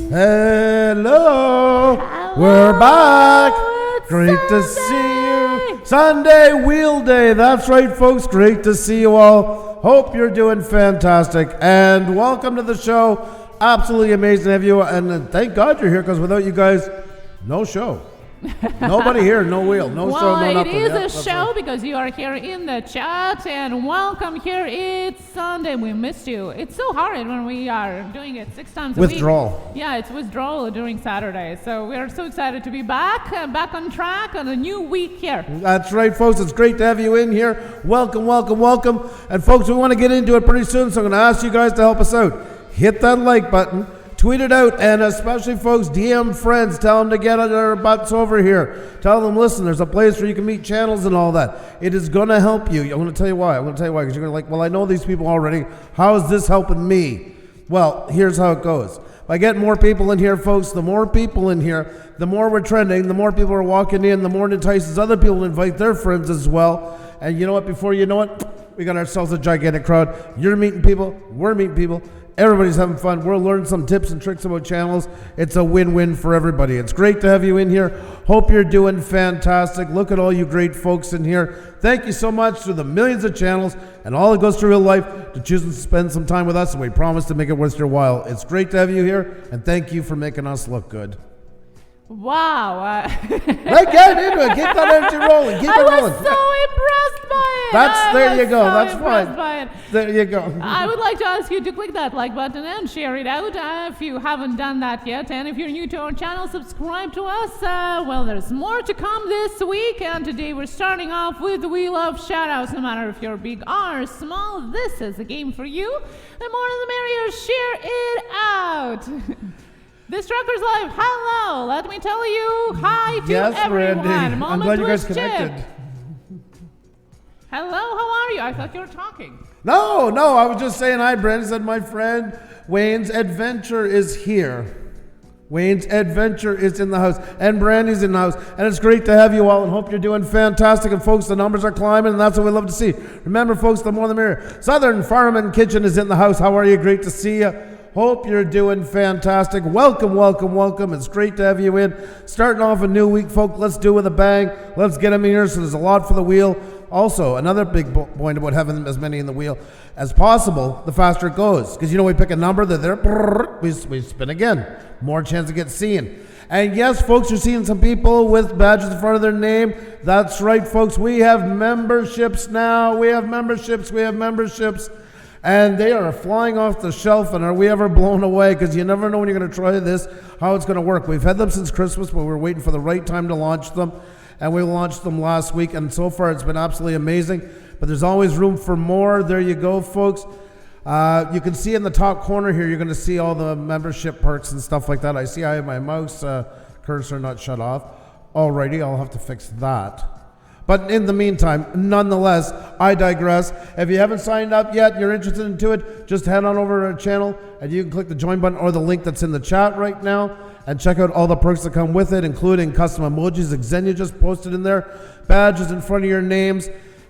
Hello. We're back. Great to see you. Sunday Wheel Day. That's right, folks. Great to see you all. Hope you're doing fantastic. And welcome to the show. Absolutely amazing to have you. And thank God you're here, because without you guys, no show. Nobody here, no wheel, no show, no nothing. Well, it is a show because you are here in the chat, and welcome here. It's Sunday. We missed you. It's so hard when we are doing it 6 times a week. Withdrawal. Yeah, it's withdrawal during Saturday. So we are so excited to be back on track on a new week here. That's right, folks. It's great to have you in here. Welcome, welcome, welcome. And folks, we want to get into it pretty soon, so I'm going to ask you guys to help us out. Hit that like button. Tweet it out, and especially, folks, DM friends. Tell them to get their butts over here. Tell them, listen, there's a place where you can meet channels and all that. It is going to help you. I'm going to tell you why. Because you're going to like, well, I know these people already. How is this helping me? Well, here's how it goes. If I get more people in here, folks, the more people in here, the more we're trending, the more people are walking in, the more it entices other people to invite their friends as well. And you know what? Before you know it, we got ourselves a gigantic crowd. You're meeting people. We're meeting people. Everybody's having fun. We're learning some tips and tricks about channels. It's a win-win for everybody. It's great to have you in here. Hope you're doing fantastic. Look at all you great folks in here. Thank you so much to the millions of channels and all that goes to real life to choosing to spend some time with us, and we promise to make it worth your while. It's great to have you here, and thank you for making us look good. Wow. Get into it. Keep that energy rolling. Keep it rolling. I was so impressed by it. There you go. That's fine. There you go. I would like to ask you to click that like button and share it out if you haven't done that yet. And if you're new to our channel, subscribe to us. Well, there's more to come this week. And today we're starting off with the Wheel of Shoutouts. No matter if you're big or small, this is a game for you. The more the merrier. Share it out. This Truckers Live, hello! Let me tell you hi to everyone. Randy. I'm glad you guys connected. Hello, how are you? I thought you were talking. No, I was just saying hi. Brandon said my friend Wayne's Adventure is here. Wayne's Adventure is in the house, and Brandy's in the house, and it's great to have you all, and hope you're doing fantastic. And folks, the numbers are climbing, and that's what we love to see. Remember, folks, the more the merrier. Southern Farm & Kitchen is in the house. How are you? Great to see you. Hope you're doing fantastic. Welcome, welcome, welcome. It's great to have you in. Starting off a new week, folks. Let's do it with a bang. Let's get them in here, so there's a lot for the wheel. Also, another big point about having as many in the wheel as possible, the faster it goes. Because, we pick a number, they're there, we spin again. More chance to get seen. And yes, folks, you're seeing some people with badges in front of their name. That's right, folks. We have memberships now. We have memberships. And they are flying off the shelf, and are we ever blown away? Because you never know when you're going to try this, how it's going to work. We've had them since Christmas, but we're waiting for the right time to launch them. And we launched them last week, and so far it's been absolutely amazing. But there's always room for more. There you go, folks. You can see in the top corner here, you're going to see all the membership perks and stuff like that. I see I have my mouse cursor not shut off. Alrighty, I'll have to fix that. But in the meantime, nonetheless, I digress. If you haven't signed up yet, you're interested into it, just head on over to our channel, and you can click the join button or the link that's in the chat right now, and check out all the perks that come with it, including custom emojis that Xenia just posted in there, badges in front of your names,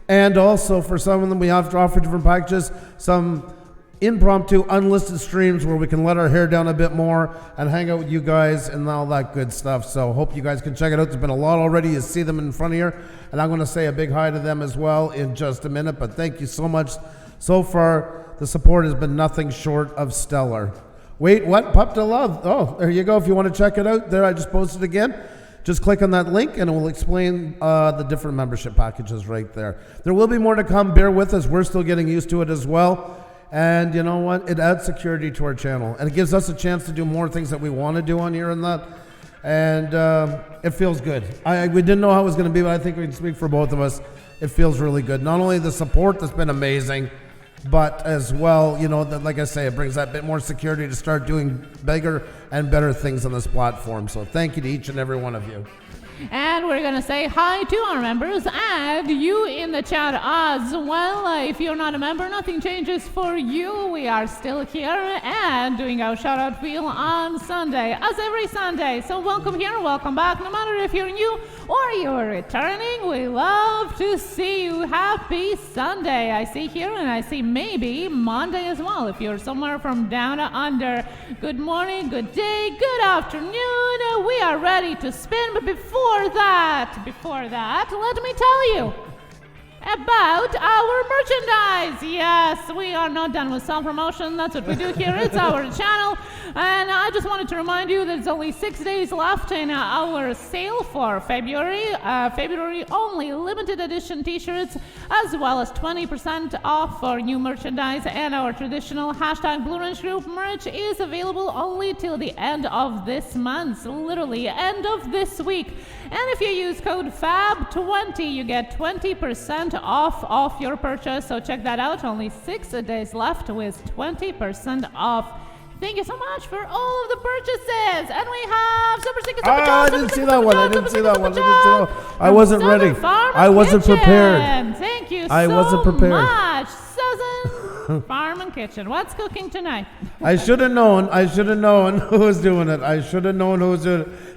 and also for some of them we have to offer different packages, some impromptu unlisted streams where we can let our hair down a bit more and hang out with you guys and all that good stuff. So hope you guys can check it out. There's been a lot already. You see them in front of here, and I'm going to say a big hi to them as well in just a minute. But thank you so much. So far, the support has been nothing short of stellar. Wait, what? Pup to Love. Oh, there you go. If you want to check it out, there I just posted again. Just click on that link and it will explain the different membership packages right there. There will be more to come. Bear with us. We're still getting used to it as well. And you know what? It adds security to our channel, and it gives us a chance to do more things that we want to do on here and that. And it feels good. We didn't know how it was going to be, but I think we can speak for both of us. It feels really good. Not only the support that's been amazing, but as well, that, like I say, it brings that bit more security to start doing bigger and better things on this platform. So thank you to each and every one of you. And we're going to say hi to our members and you in the chat as well. If you're not a member, nothing changes for you. We are still here and doing our Shoutout Wheel on Sunday, as every Sunday. So welcome here, welcome back. No matter if you're new or you're returning, we love to see you. Happy Sunday. I see here and I see maybe Monday as well if you're somewhere from down under. Good morning, good day, good afternoon. We are ready to spin, but before that, let me tell you about our merchandise. Yes, we are not done with self-promotion. That's what we do here. It's our channel. And I just wanted to remind you that it's only 6 days left in our sale for February. February only limited edition t-shirts, as well as 20% off for new merchandise. And our traditional hashtag Blue Ranch Group merch is available only till the end of this month. Literally, end of this week. And if you use code FAB20, you get 20% off your purchase. So check that out. Only 6 days left with 20% off. Thank you so much for all of the purchases. And we have Super Sticker, Super I didn't see that one. I wasn't ready. I wasn't prepared. Thank you I wasn't prepared. much. Susan, Farm and Kitchen. What's cooking tonight? I should have known who was doing it.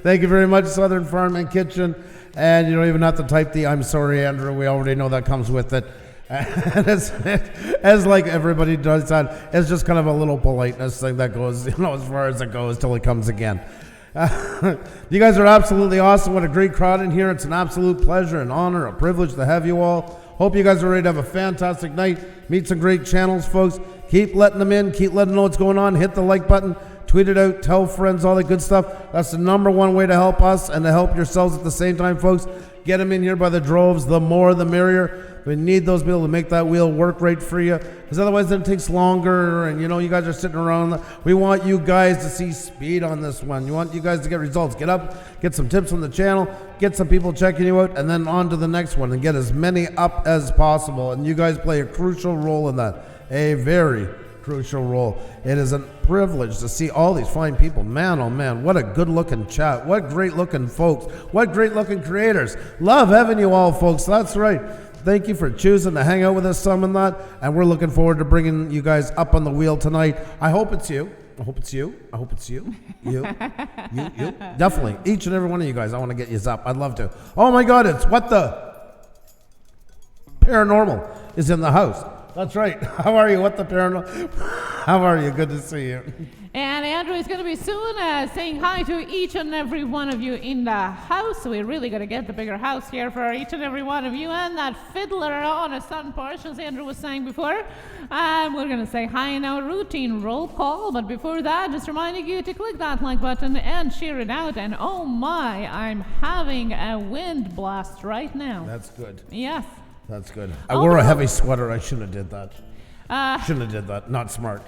Thank you very much, Southern Farm and Kitchen. And you don't even have to type the I'm sorry, Andrew. We already know that comes with it. And as like everybody does that, it's just kind of a little politeness thing that goes, as far as it goes till it comes again. You guys are absolutely awesome. What a great crowd in here. It's an absolute pleasure, an honor, a privilege to have you all. Hope you guys are ready to have a fantastic night. Meet some great channels, folks. Keep letting them in. Keep letting them know what's going on. Hit the like button. Tweet it out. Tell friends, all that good stuff. That's the number one way to help us and to help yourselves at the same time, folks. Get them in here by the droves. The more, the merrier. We need those people to make that wheel work right for you, because otherwise then it takes longer, and you guys are sitting around. We want you guys to see speed on this one. You want you guys to get results. Get up, get some tips on the channel, get some people checking you out, and then on to the next one and get as many up as possible. And you guys play a crucial role in that, a very crucial role. It is a privilege to see all these fine people. Man, oh man, what a good looking chat. What great looking folks. What great looking creators. Love having you all, folks. That's right. Thank you for choosing to hang out with us some and that. And we're looking forward to bringing you guys up on the wheel tonight. I hope it's you. I hope it's you. I hope it's you. You. Definitely. Each and every one of you guys, I want to get you up. I'd love to. Oh my God, it's WhatThe Paranormal is in the house. That's right. How are you? WhatThe Paranormal? How are you? Good to see you. And Andrew is going to be soon saying hi to each and every one of you in the house. We're really going to get the bigger house here for each and every one of you. And that fiddler on a sun porch, as Andrew was saying before. We're going to say hi in our routine roll call. But before that, just reminding you to click that like button and share it out. And oh my, I'm having a wind blast right now. That's good. Yes. That's good. I wore a heavy sweater. I shouldn't have did that. Shouldn't have did that. Not smart.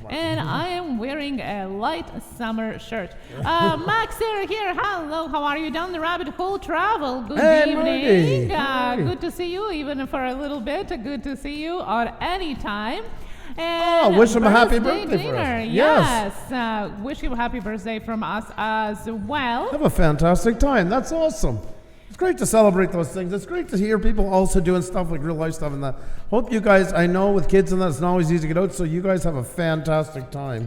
And I am wearing a light summer shirt. Max here. Hello, how are you? Down the rabbit hole travel. Good evening. Good to see you, even for a little bit. Good to see you on any time. And wish him a happy birthday for us. Yes. Wish you a happy birthday from us as well. Have a fantastic time. That's awesome. It's great to celebrate those things. It's great to hear people also doing stuff like real life stuff and that. Hope you guys, I know with kids and that, it's not always easy to get out, so you guys have a fantastic time.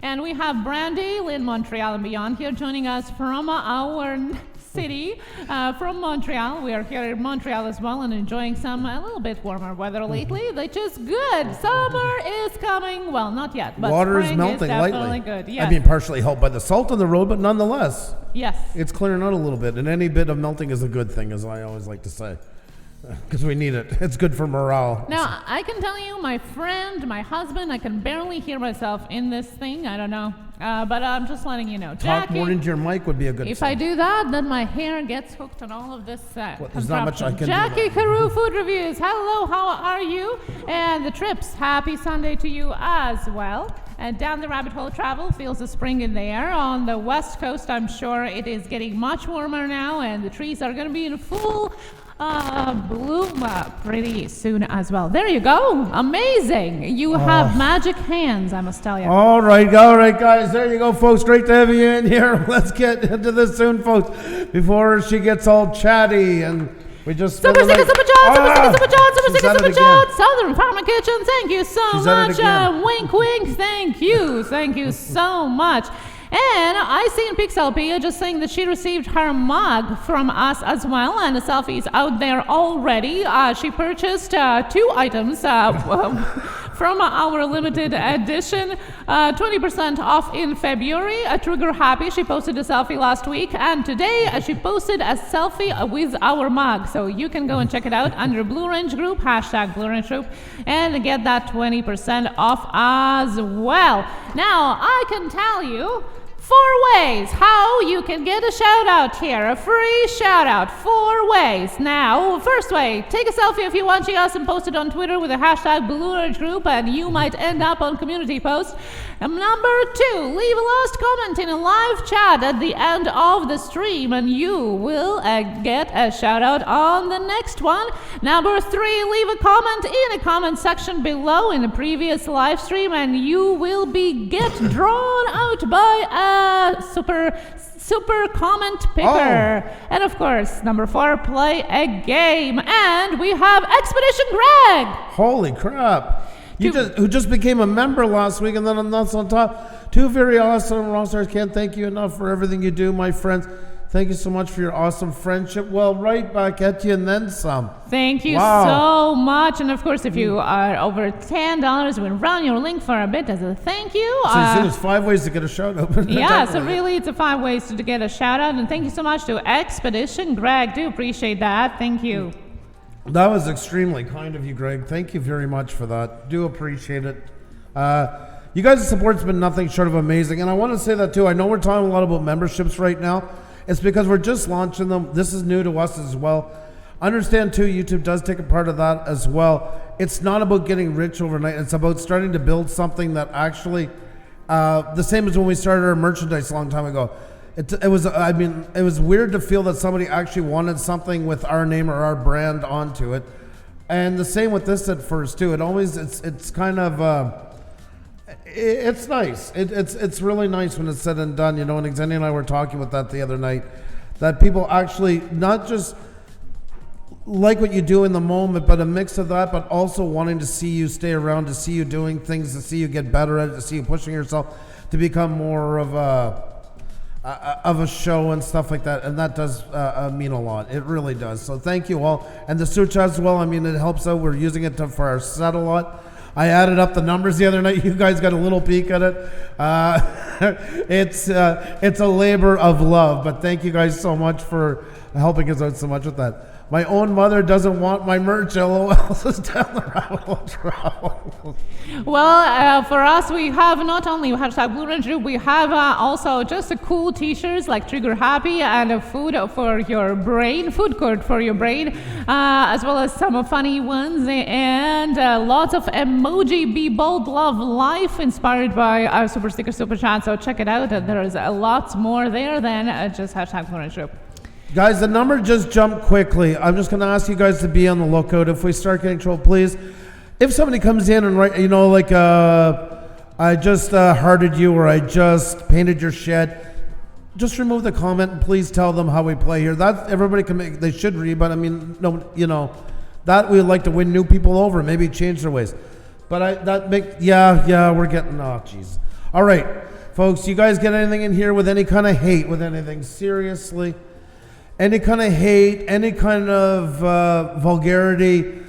And we have Brandy in Montreal and beyond here joining us from our city, from Montreal. We are here in Montreal as well and enjoying some a little bit warmer weather lately, which is good. Summer is coming. Well, not yet, but water is spring melting is definitely lightly. Good. Yes. I mean, partially helped by the salt on the road, but nonetheless, yes, it's clearing out a little bit. And any bit of melting is a good thing, as I always like to say, because we need it. It's good for morale. Now, I can tell you, my friend, my husband, I can barely hear myself in this thing. I don't know. But I'm just letting you know. Talk Jackie, more into your mic would be a good If sign. I do that, then my hair gets hooked on all of this there's not much I can do. Jackie Carew Food Reviews. Hello, how are you? And the Trips, happy Sunday to you as well. And down the rabbit hole travel feels the spring in the air. On the west coast, I'm sure it is getting much warmer now, and the trees are going to be in full bloom pretty soon as well. There you go. Amazing. You have magic hands, I must tell you. All right, guys. There you go, folks. Great to have you in here. Let's get into this soon, folks, before she gets all chatty and we just Super sticker, super chat, super chat. Southern Farmer Kitchen, thank you so much. Wink, wink, thank you so much. And I see in Pixelpia just saying that she received her mug from us as well, and the selfie's out there already. She purchased 2 items from our limited edition, 20% off in February. Trigger Happy, she posted a selfie last week, and today she posted a selfie with our mug. So you can go and check it out under Blue Range Group, #Blue Range Group, and get that 20% off as well. Now, I can tell you 4 ways how you can get a shout out here, a free shout out. 4 ways. Now, first way, take a selfie if you want us and post it on Twitter with the #Blue Range Group, and you might end up on community post. Number 2, leave a last comment in a live chat at the end of the stream, and you will get a shout out on the next one. Number 3, leave a comment in the comment section below in the previous live stream, and you will get drawn out by a super comment picker. And of course, number 4, play a game. And we have Expedition Greg. Holy crap. Who just became a member last week, and then I'm not on top. 2 very awesome rock stars. Can't thank you enough for everything you do, my friends. Thank you so much for your awesome friendship. Well, right back at you and then some. Thank you so much. And of course, if you are over $10, we'll run your link for a bit as a thank you. So you see there's 5 ways to get a shout out. Yeah, so really it's 5 ways to get a shout out. And thank you so much to Expedition Greg. Do appreciate that. Thank you. That was extremely kind of you, Greg. Thank you very much for that. Do appreciate it. You guys' support's been nothing short of amazing. And I want to say that too. I know we're talking a lot about memberships right now. It's because we're just launching them. This is new to us as well. Understand too, YouTube does take a part of that as well. It's not about getting rich overnight. It's about starting to build something that actually, the same as when we started our merchandise a long time ago. It was weird to feel that somebody actually wanted something with our name or our brand onto it. And the same with this at first too. It's kind of, it's nice. It's really nice when it's said and done, and Xenia and I were talking about that the other night, that people actually not just like what you do in the moment, but a mix of that, but also wanting to see you stay around, to see you doing things, to see you get better at it, to see you pushing yourself to become more of a show and stuff like that, and that does mean a lot. It really does. So thank you all, and the super chat as well. I mean, it helps out. We're using it for our set a lot. I added up the numbers the other night. You guys got a little peek at it. It's a labor of love, but thank you guys so much for helping us out so much with that. My own mother doesn't want my merch. LOL. Is down the rabbit hole. Well, for us, we have not only #Blue Range Group, we have also just a cool t-shirts like Trigger Happy and a food for your brain, food court for your brain, as well as some funny ones and lots of emoji. Be bold, love life, inspired by our super sticker, super chat. So check it out. There is a lot more there than just #Blue Range Group. Guys, the number just jumped quickly. I'm just going to ask you guys to be on the lookout. If we start getting trolled, please. If somebody comes in and write, I just hearted you or I just painted your shed, just remove the comment and please tell them how we play here. That everybody can make. They should read, but I mean, no, that we would like to win new people over, maybe change their ways. But we're getting. Oh, jeez. All right, folks, you guys get anything in here with any kind of hate, with anything seriously? Any kind of hate, any kind of vulgarity,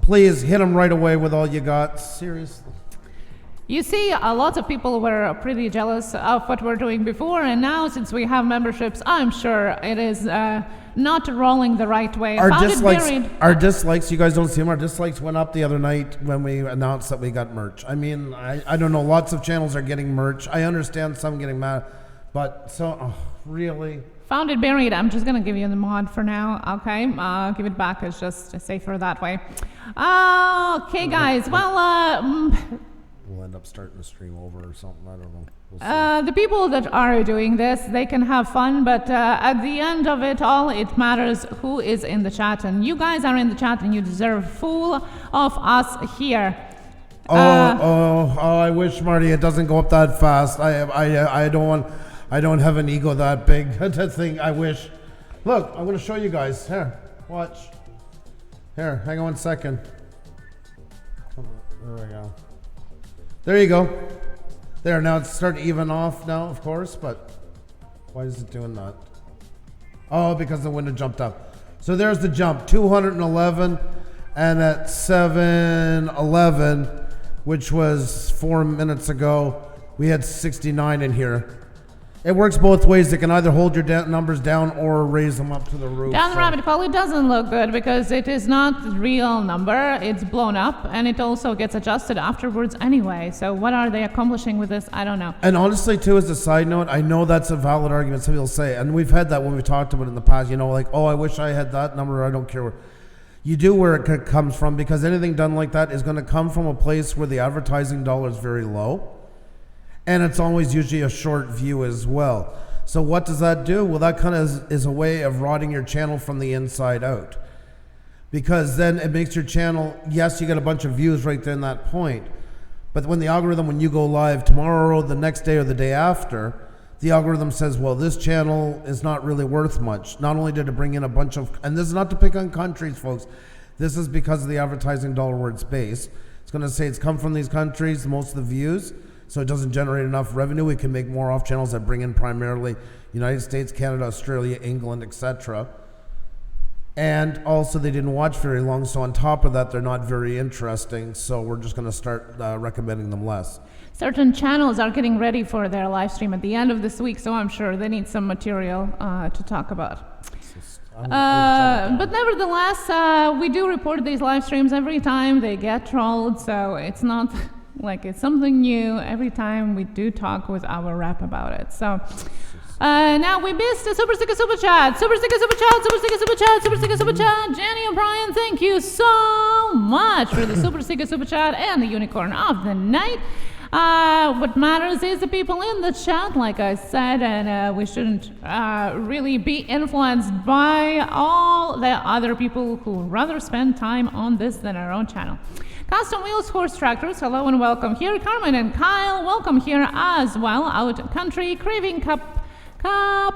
please hit them right away with all you got. Seriously. You see, a lot of people were pretty jealous of what we're doing before, and now since we have memberships, I'm sure it is not rolling the right way. Our dislikes, you guys don't see them, our dislikes went up the other night when we announced that we got merch. I mean, I don't know, lots of channels are getting merch. I understand some getting mad, but really? Found it buried. I'm just going to give you the mod for now, okay? Give it back. It's just safer that way. Okay, guys. Well, we'll end up starting the stream over or something. I don't know. We'll see. The people that are doing this, they can have fun, but at the end of it all, it matters who is in the chat. And you guys are in the chat, and you deserve full of us here. I wish, Marty, it doesn't go up that fast. I don't have an ego that big to think. I wish. Look, I'm going to show you guys. Here, watch. Here, hang on 1 second. There we go. There you go. There, now it's starting to even off now, of course, but why is it doing that? Oh, because the window jumped up. So there's the jump, 211, and at 7:11, which was 4 minutes ago, we had 69 in here. It works both ways. It can either hold your numbers down or raise them up to the roof. Down the rabbit hole, it doesn't look good because it is not the real number. It's blown up, and it also gets adjusted afterwards anyway. So what are they accomplishing with this? I don't know. And honestly, too, as a side note, I know that's a valid argument. Some people say, and we've had that when we talked about it in the past, you know, like, oh, I wish I had that number. I don't care. You do where it comes from, because anything done like that is going to come from a place where the advertising dollar is very low. And it's always usually a short view as well. So what does that do? Well, that kind of is a way of rotting your channel from the inside out. Because then it makes your channel, yes, you get a bunch of views right there in that point. But when the algorithm, when you go live tomorrow, the next day, or the day after, the algorithm says, well, this channel is not really worth much. Not only did it bring in a bunch of, and this is not to pick on countries, folks. This is because of the advertising dollar where it's based. It's going to say it's come from these countries, most of the views. So it doesn't generate enough revenue. We can make more off channels that bring in primarily United States, Canada, Australia, England, etc. And also they didn't watch very long, so on top of that, they're not very interesting. So we're just going to start recommending them less. Certain channels are getting ready for their live stream at the end of this week, so I'm sure they need some material to talk about. But nevertheless, we do report these live streams every time they get trolled, so it's not like it's something new. Every time we do talk with our rep about it. So now we missed a super sticker super chat. Super sticker super chat. Super sticker super chat. Super sticker super chat. Jenny O'Brien, thank you so much for the super sticker super chat and the unicorn of the night. What matters is the people in the chat, like I said, and we shouldn't really be influenced by all the other people who rather spend time on this than our own channel. Custom Wheels Horse Tractors, hello and welcome here. Carmen and Kyle, welcome here as well. Out Country, Craving Kapasin,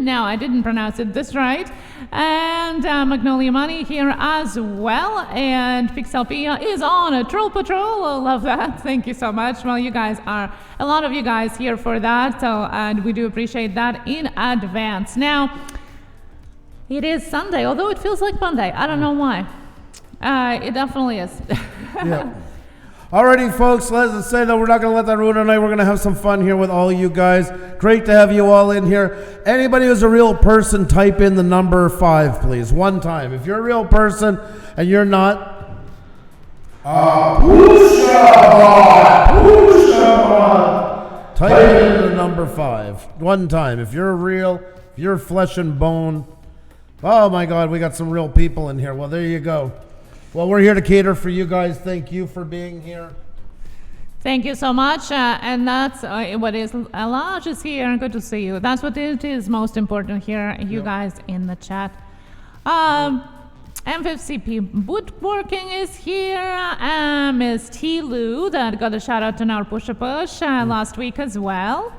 now I didn't pronounce it this right. And Magnolia Money here as well. And Pixelpia is on a troll patrol. I love that. Thank you so much. Well, you guys are, a lot of you guys here for that. So, and we do appreciate that in advance. Now, it is Sunday, although it feels like Monday. I don't know why. It definitely is. Yeah. Alrighty, folks, let's say that we're not going to let that ruin our night. We're going to have some fun here with all you guys. Great to have you all in here. Anybody who's a real person, type in the number 5, please. One time. If you're a real person and you're not, Pusa, type in the number 5. One time. If you're real, if you're flesh and bone. Oh my God, we got some real people in here. Well, there you go. Well, we're here to cater for you guys. Thank you for being here. Thank you so much. And that's what is Alaj is here. Good to see you. That's what it is most important here. You guys in the chat. M5CP Woodworking is here. Miss T. Lou that got a shout out to our Push last week as well.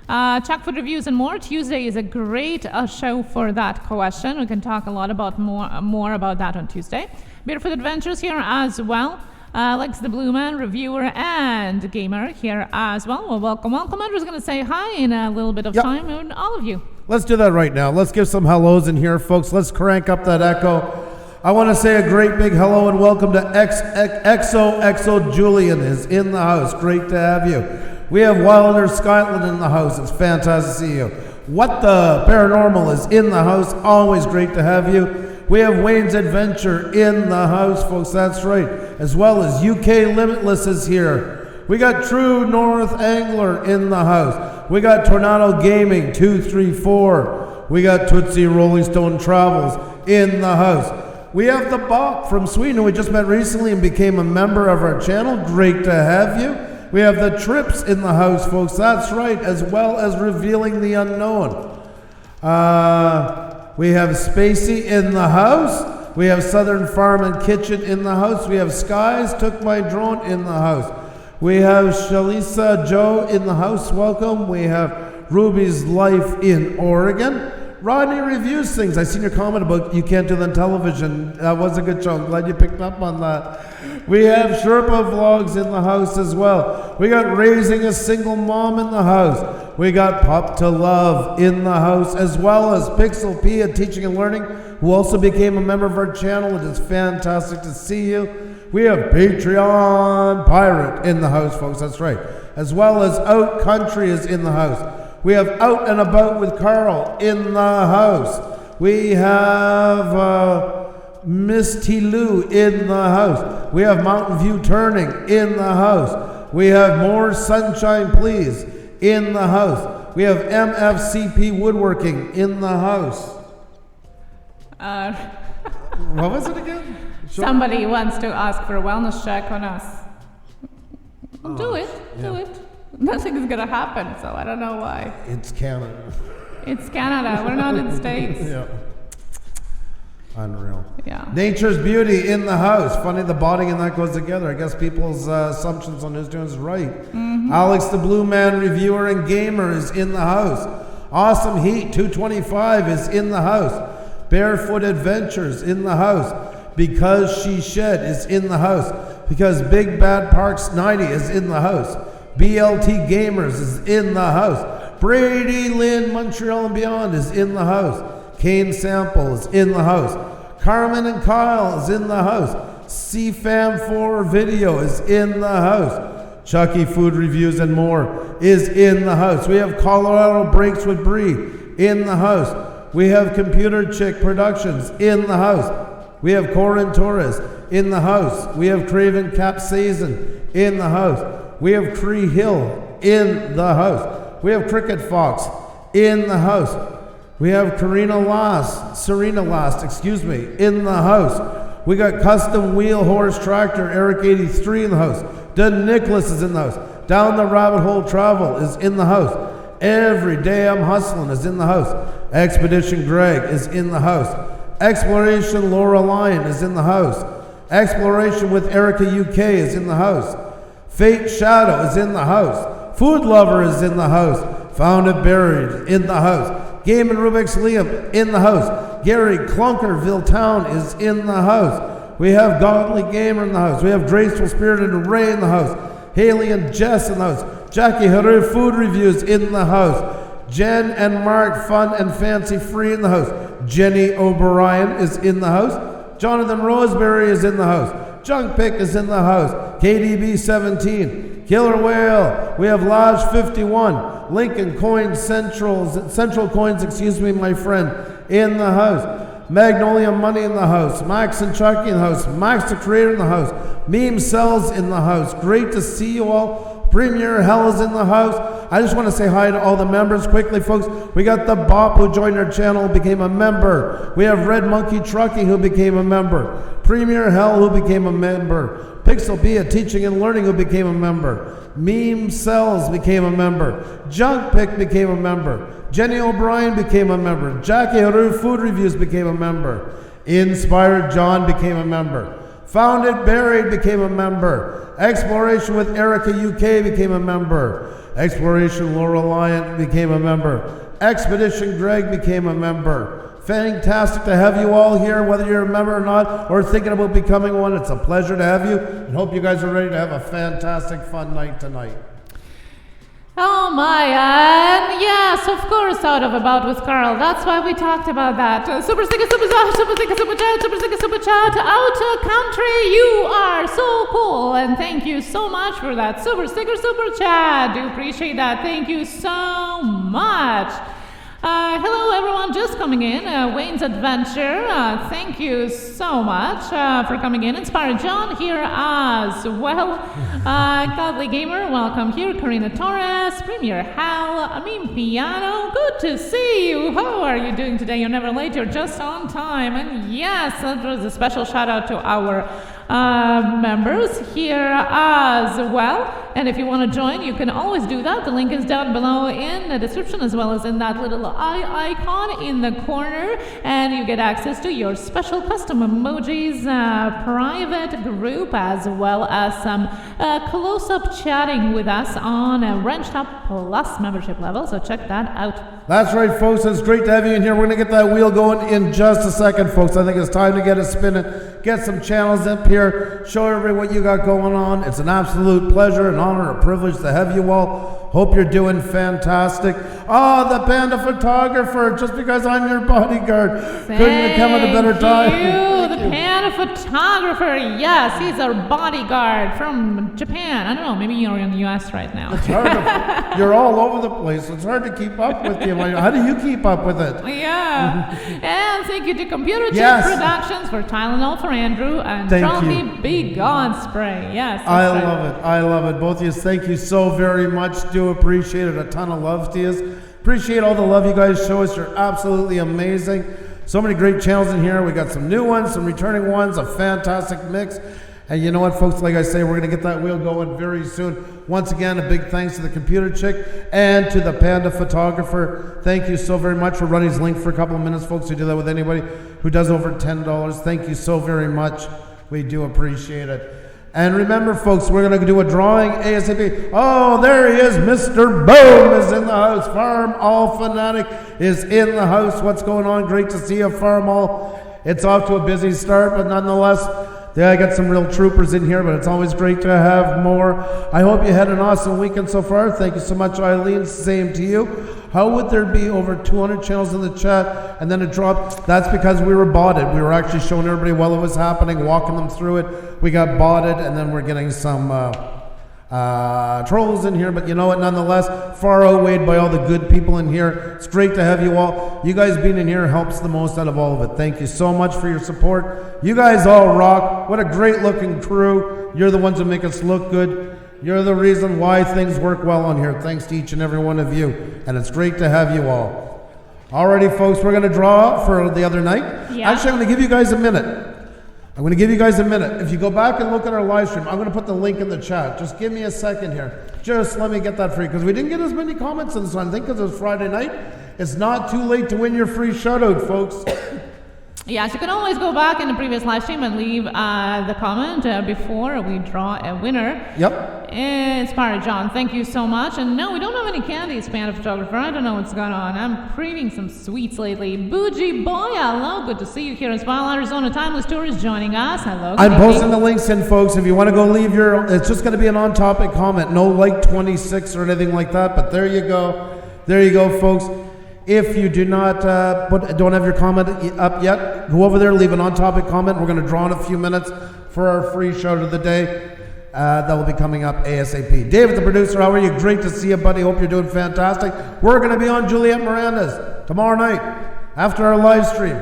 Chuck Food Reviews and more. Tuesday is a great show for that question. We can talk a lot about more about that on Tuesday. Beautiful Adventures here as well. Lex the Blue Man, reviewer and gamer here as well. Well, welcome. Andrew's going to say hi in a little bit of time, and all of you. Let's do that right now. Let's give some hellos in here, folks. Let's crank up that echo. I want to say a great big hello and welcome to XO Julian is in the house. Great to have you. We have Wilder Scotland in the house. It's fantastic to see you. WhatThe Paranormal is in the house. Always great to have you. We have Wayne's Adventure in the house, folks. That's right. As well as UK Limitless is here. We got True North Angler in the house. We got Tornado Gaming 234. We got Tootsie Rolling Stone Travels in the house. We have the Bach from Sweden, who we just met recently and became a member of our channel. Great to have you. We have the Trips in the house, folks. That's right, as well as Revealing the Unknown. We have Spacey in the house. We have Southern Farm and Kitchen in the house. We have Skies Took My Drone in the house. We have Shalisa Joe in the house. Welcome. We have Ruby's Life in Oregon. Rodney reviews things. I seen your comment about you can't do that on television. That was a good show. I'm glad you picked up on that. We have Sherpa Vlogs in the house as well. We got Raising a Single Mom in the house. We got Pop to Love in the house, as well as Pixel P at Teaching and Learning, who also became a member of our channel. It is fantastic to see you. We have Patreon Pirate in the house, folks. That's right. As well as Out Country is in the house. We have Out and About with Carl in the house. We have Miss T. Lou in the house. We have Mountain View Turning in the house. We have More Sunshine Please in the house. We have MFCP Woodworking in the house. What was it again? Sure. Somebody wants to ask for a wellness check on us. Do it. Nothing is gonna happen, so I don't know why. It's Canada. It's Canada. We're not in States. Yeah. Unreal. Yeah. Nature's Beauty in the house. Funny the botting and that goes together. I guess people's assumptions on who's doing is right. Mm-hmm. Alex the Blue Man Reviewer and Gamer is in the house. Awesome Heat 225 is in the house. Barefoot Adventures in the house. Because She Shed is in the house. Because Big Bad Parks 90 is in the house. BLT Gamers is in the house. Brady Lynn Montreal and Beyond is in the house. Kane Sample is in the house. Carmen and Kyle is in the house. CFAM4 Video is in the house. Chucky Food Reviews and More is in the house. We have Colorado Breaks with Bree in the house. We have Computer Chick Productions in the house. We have Corin Torres in the house. We have Craven Capsaicin in the house. We have Cree Hill in the house. We have Cricket Fox in the house. We have Serena Last, in the house. We got Custom Wheel Horse Tractor, Eric 83 in the house. Doug Nichols is in the house. Down the Rabbit Hole Travel is in the house. Every Day I'm Hustling is in the house. Expedition Greg is in the house. Exploration Laura Lyon is in the house. Exploration with Erica UK is in the house. Fate Shadow is in the house. Food Lover is in the house. Found It Buried in the house. Game and Rubik's Liam in the house. Gary Clunkerville Town is in the house. We have Godly Gamer in the house. We have Graceful Spirited Ray in the house. Haley and Jess in the house. Jackie Haru Food Reviews in the house. Jen and Mark Fun and Fancy Free in the house. Jenny O'Brien is in the house. Jonathan Roseberry is in the house. Junk Pick is in the house. KDB 17. Killer Whale. We have Lodge 51. Lincoln Coins Central Coins, my friend, in the house. Magnolia Money in the house. Max and Chucky in the house. Max the Creator in the house. Meme Cells in the house. Great to see you all. Premier Hell is in the house. I just want to say hi to all the members quickly, folks. We got the Bop who joined our channel, became a member. We have Red Monkey Trucking who became a member. Premier Hell who became a member. Pixel B at Teaching and Learning who became a member. Meme Cells became a member. Junk Pick became a member. Jenny O'Brien became a member. Jackie Haru Food Reviews became a member. Inspired John became a member. Found It Buried became a member. Exploration with Erica UK became a member. Exploration Laura Lyon became a member. Expedition Greg became a member. Fantastic to have you all here, whether you're a member or not, or thinking about becoming one. It's a pleasure to have you, and hope you guys are ready to have a fantastic, fun night tonight. Oh my, and yes, of course, Out of About with Carl. That's why we talked about that. Super sticker, super chat, super sticker, super chat, super sticker, super chat. Out country, you are so cool, and thank you so much for that super sticker, super chat. Do appreciate that. Thank you so much. Hello everyone, just coming in, Wayne's Adventure, thank you so much for coming in. Inspired John here as well. Godly Gamer, welcome here. Karina Torres, Premier Hal, Amin Piano, good to see you. How are you doing today? You're never late, you're just on time. And yes, that was a special shout out to our members here as well. And if you want to join, you can always do that. The link is down below in the description, as well as in that little eye icon in the corner, and you get access to your special custom emojis, private group, as well as some close-up chatting with us on a Wrenched Up Plus membership level, so check that out. That's right, folks. It's great to have you in here. We're going to get that wheel going in just a second, folks. I think it's time to get it spinning, get some channels up here, show everybody what you got going on. It's an absolute pleasure, an honor, a privilege to have you all. Hope you're doing fantastic. Oh, the panda photographer, just because I'm your bodyguard. Couldn't have come at a better time. Thank you, the panda photographer. Yes, he's our bodyguard from Japan. I don't know, maybe you're in the US right now. It's hard to, you're all over the place. It's hard to keep up with you. How do you keep up with it? Yeah. And thank you to Computer Chip Productions for Tylenol for Andrew and Trolley Be Gone spray. Yes. I love it. I love it. Both of you, thank you so very much. Do appreciate it. A ton of love to you. Appreciate all the love you guys show us. You're absolutely amazing. So many great channels in here. We got some new ones, some returning ones, a fantastic mix. And you know what, folks, like I say, we're going to get that wheel going very soon. Once again, a big thanks to the computer chick and to the panda photographer. Thank you so very much for running his link for a couple of minutes, folks. We do that with anybody who does over $10. Thank you so very much. We do appreciate it. And remember, folks, we're going to do a drawing ASAP. Oh, there he is. Mr. Boom is in the house. Farm All Fanatic is in the house. What's going on? Great to see you, Farm All. It's off to a busy start, but nonetheless, yeah, I got some real troopers in here, but it's always great to have more. I hope you had an awesome weekend so far. Thank you so much, Eileen. Same to you. How would there be over 200 channels in the chat and then it dropped? That's because we were botted. We were actually showing everybody while it was happening, walking them through it. We got botted, and then we're getting some trolls in here, but you know what, nonetheless, far outweighed by all the good people in here. It's great to have you all. You guys being in here helps the most out of all of it. Thank you so much for your support. You guys all rock. What a great looking crew. You're the ones who make us look good. You're the reason why things work well on here. Thanks to each and every one of you, and it's great to have you all. Alrighty, folks, we're going to draw for the other night. Yeah. Actually, I'm going to give you guys a minute. I'm going to give you guys a minute. If you go back and look at our live stream, I'm going to put the link in the chat. Just give me a second here. Just let me get that free, because we didn't get as many comments on this one. I think because it was Friday night. It's not too late to win your free shoutout, folks. Yes, you can always go back in the previous live stream and leave the comment before we draw a winner. Yep. Inspired John, thank you so much. And no, we don't have any candies, panda photographer. I don't know what's going on. I'm craving some sweets lately. Bougie boy, hello. Good to see you here as well. Arizona Timeless Tour is joining us. Hello. I'm posting the links in, folks. If you want to go leave your, it's just going to be an on-topic comment. No like 26 or anything like that. But there you go. There you go, folks. If you do not don't have your comment up yet, go over there, leave an on-topic comment. We're going to draw in a few minutes for our free shout of the day. That will be coming up ASAP. David, the producer, how are you? Great to see you, buddy. Hope you're doing fantastic. We're going to be on Juliet Miranda's tomorrow night after our live stream.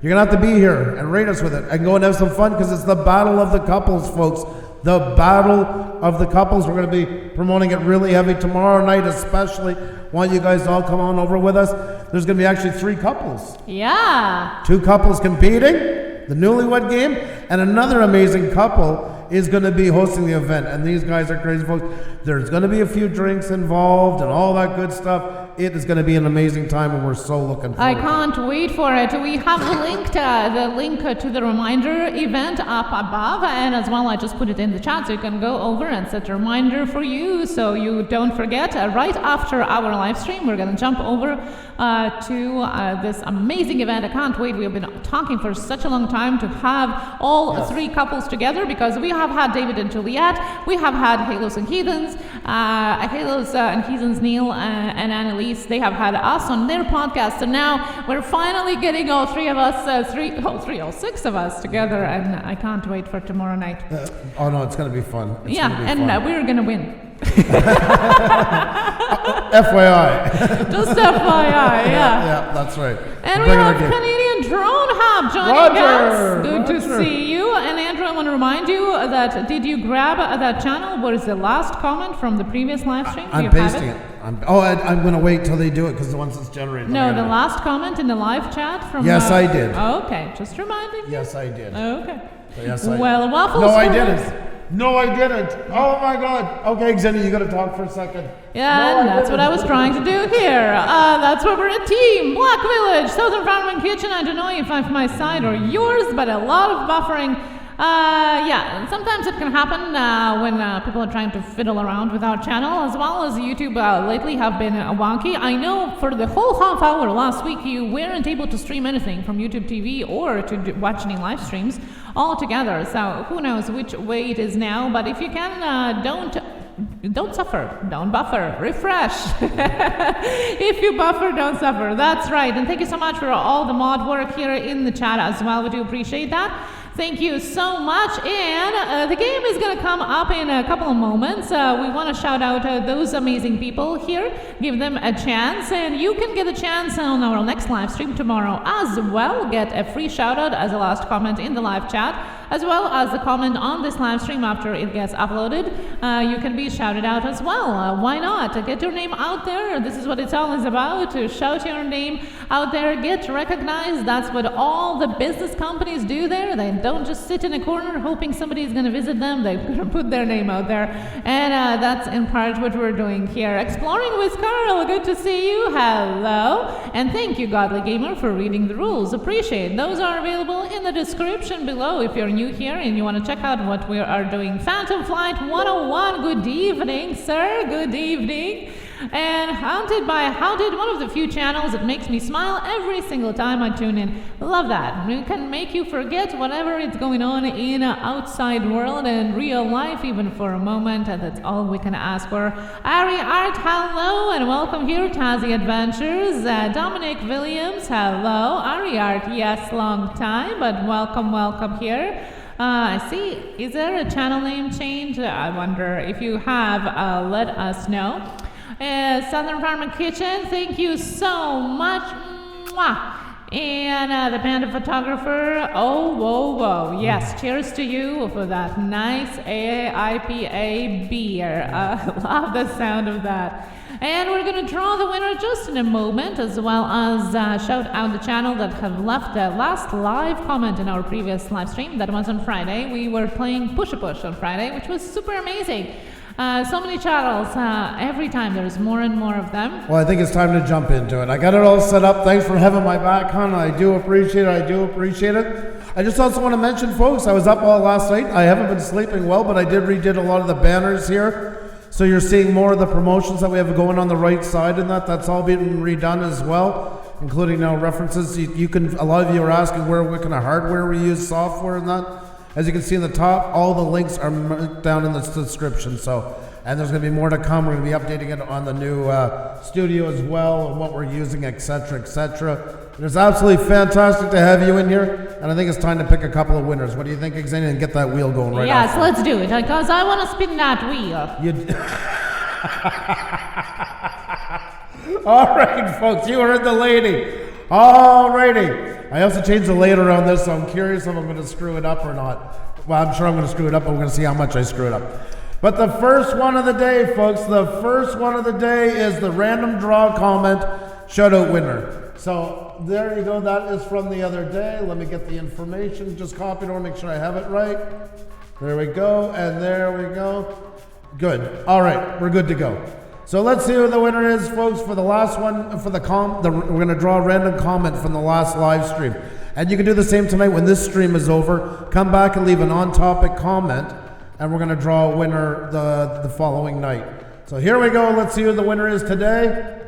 You're going to have to be here and rate us with it and go and have some fun, because it's the battle of the couples, folks. The battle of the couples. We're going to be promoting it really heavy tomorrow night, especially. Want you guys to all come on over with us. There's going to be actually 3 couples. Yeah. 2 couples competing, the newlywed game, and another amazing couple is going to be hosting the event. And these guys are crazy folks. There's going to be a few drinks involved and all that good stuff. It is going to be an amazing time, and we're so looking forward I can't wait for it. We have the link to the reminder event up above, and as well I just put it in the chat, so you can go over and set a reminder for you so you don't forget. Right after our live stream, we're going to jump over to this amazing event. I can't wait. We've been talking for such a long time to have all 3 couples together, because we have had David and Juliet, we have had Halos and Heathens, and Heathens Neil and Annalise. They have had us on their podcast, and now we're finally getting all 3 of us, all 6 of us together, and I can't wait for tomorrow night. Oh no, it's going to be fun. We're going to win. FYI. Just FYI, yeah. Yeah, that's right. And we have Canadian Drone Hub joining us. Good to see you. And Andrew, I want to remind you that did you grab that channel? What is the last comment from the previous live stream? I'm pasting it. I'm going to wait till they do it because once it's generated. No, the last comment in the live chat from. Yes, I did. Okay, just reminding. Yes, I did. Okay. Yes, I well, did. waffles. No, I didn't. No, I didn't. Oh my God. Okay, Xenia, you got to talk for a second. Yeah, and that's what I was trying to do here. That's what we're a team. Black Village, Southern Farming Kitchen. I don't know if I'm my side or yours, but a lot of buffering. Yeah, sometimes it can happen when people are trying to fiddle around with our channel, as well as YouTube lately have been wonky. I know for the whole half hour last week you weren't able to stream anything from YouTube TV or to watch any live streams altogether. So who knows which way it is now. But if you can, don't suffer, don't buffer, refresh. If you buffer, don't suffer. That's right. And thank you so much for all the mod work here in the chat as well. We do appreciate that. Thank you so much. And the game is going to come up in a couple of moments. We want to shout out those amazing people here, give them a chance, and you can get a chance on our next live stream tomorrow as well. Get a free shout out as a last comment in the live chat, as well as a comment on this live stream after it gets uploaded. You can be shouted out as well. Why not? Get your name out there. This is what it's all is about, to shout your name out there, get recognized. That's what all the business companies do there. They don't just sit in a corner hoping somebody is going to visit them. They're going to put their name out there. And that's in part what we're doing here. Exploring with Carl, good to see you. Hello. And thank you, Godly Gamer, for reading the rules. Appreciate. Those are available in the description below if you're new here and you want to check out what we are doing. Phantom Flight 101, good evening, sir. Good evening. And Haunted by Haunted, one of the few channels that makes me smile every single time I tune in. Love that. It can make you forget whatever is going on in the outside world and real life, even for a moment, and that's all we can ask for. Ari Art, hello, and welcome here. Tazzy Adventures. Dominic Williams, hello. Ari Art, yes, long time, but welcome here. I see. Is there a channel name change? I wonder. If you have, let us know. Southern Farming Kitchen, thank you so much. Mwah. And the Panda Photographer, oh, whoa. Yes, cheers to you for that nice IPA beer. Love the sound of that. And we're going to draw the winner just in a moment, as well as shout out the channel that have left the last live comment in our previous live stream. That was on Friday. We were playing Push on Friday, which was super amazing. So many channels, every time there's more and more of them. Well, I think it's time to jump into it. I got it all set up. Thanks for having my back, hon. I do appreciate it. I just also want to mention, folks, I was up all last night. I haven't been sleeping well, but I redid a lot of the banners here. So you're seeing more of the promotions that we have going on the right side, and that's all being redone as well, including now references. You can, a lot of you are asking what kind of hardware we use, software and that. As you can see in the top, all the links are down in the description. So, and there's going to be more to come. We're going to be updating it on the new studio as well, and what we're using, etc., etc. It's absolutely fantastic to have you in here, and I think it's time to pick a couple of winners. What do you think, Xenia? And get that wheel going right now. Yes, let's do it, because I want to spin that wheel. All right, folks, you heard the lady. All righty. I also changed the later on this, so I'm curious if I'm going to screw it up or not. Well, I'm sure I'm going to screw it up, but we're going to see how much I screw it up. But the first one of the day, folks, the first one of the day is the random draw comment shoutout winner. So there you go. That is from the other day. Let me get the information. Just copy it or make sure I have it right. There we go. And there we go. Good. All right. We're good to go. So let's see who the winner is, folks, for the last one. For we're going to draw a random comment from the last live stream. And you can do the same tonight when this stream is over. Come back and leave an on-topic comment, and we're going to draw a winner the following night. So here we go. Let's see who the winner is today.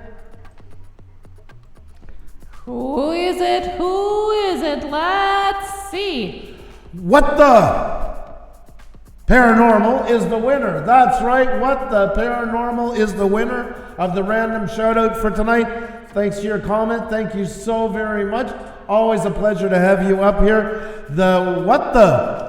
Who is it? Who is it? Let's see. What the? Paranormal is the winner. That's right. What the? Paranormal is the winner of the random shout out for tonight. Thanks to your comment. Thank you so very much. Always a pleasure to have you up here. The what the?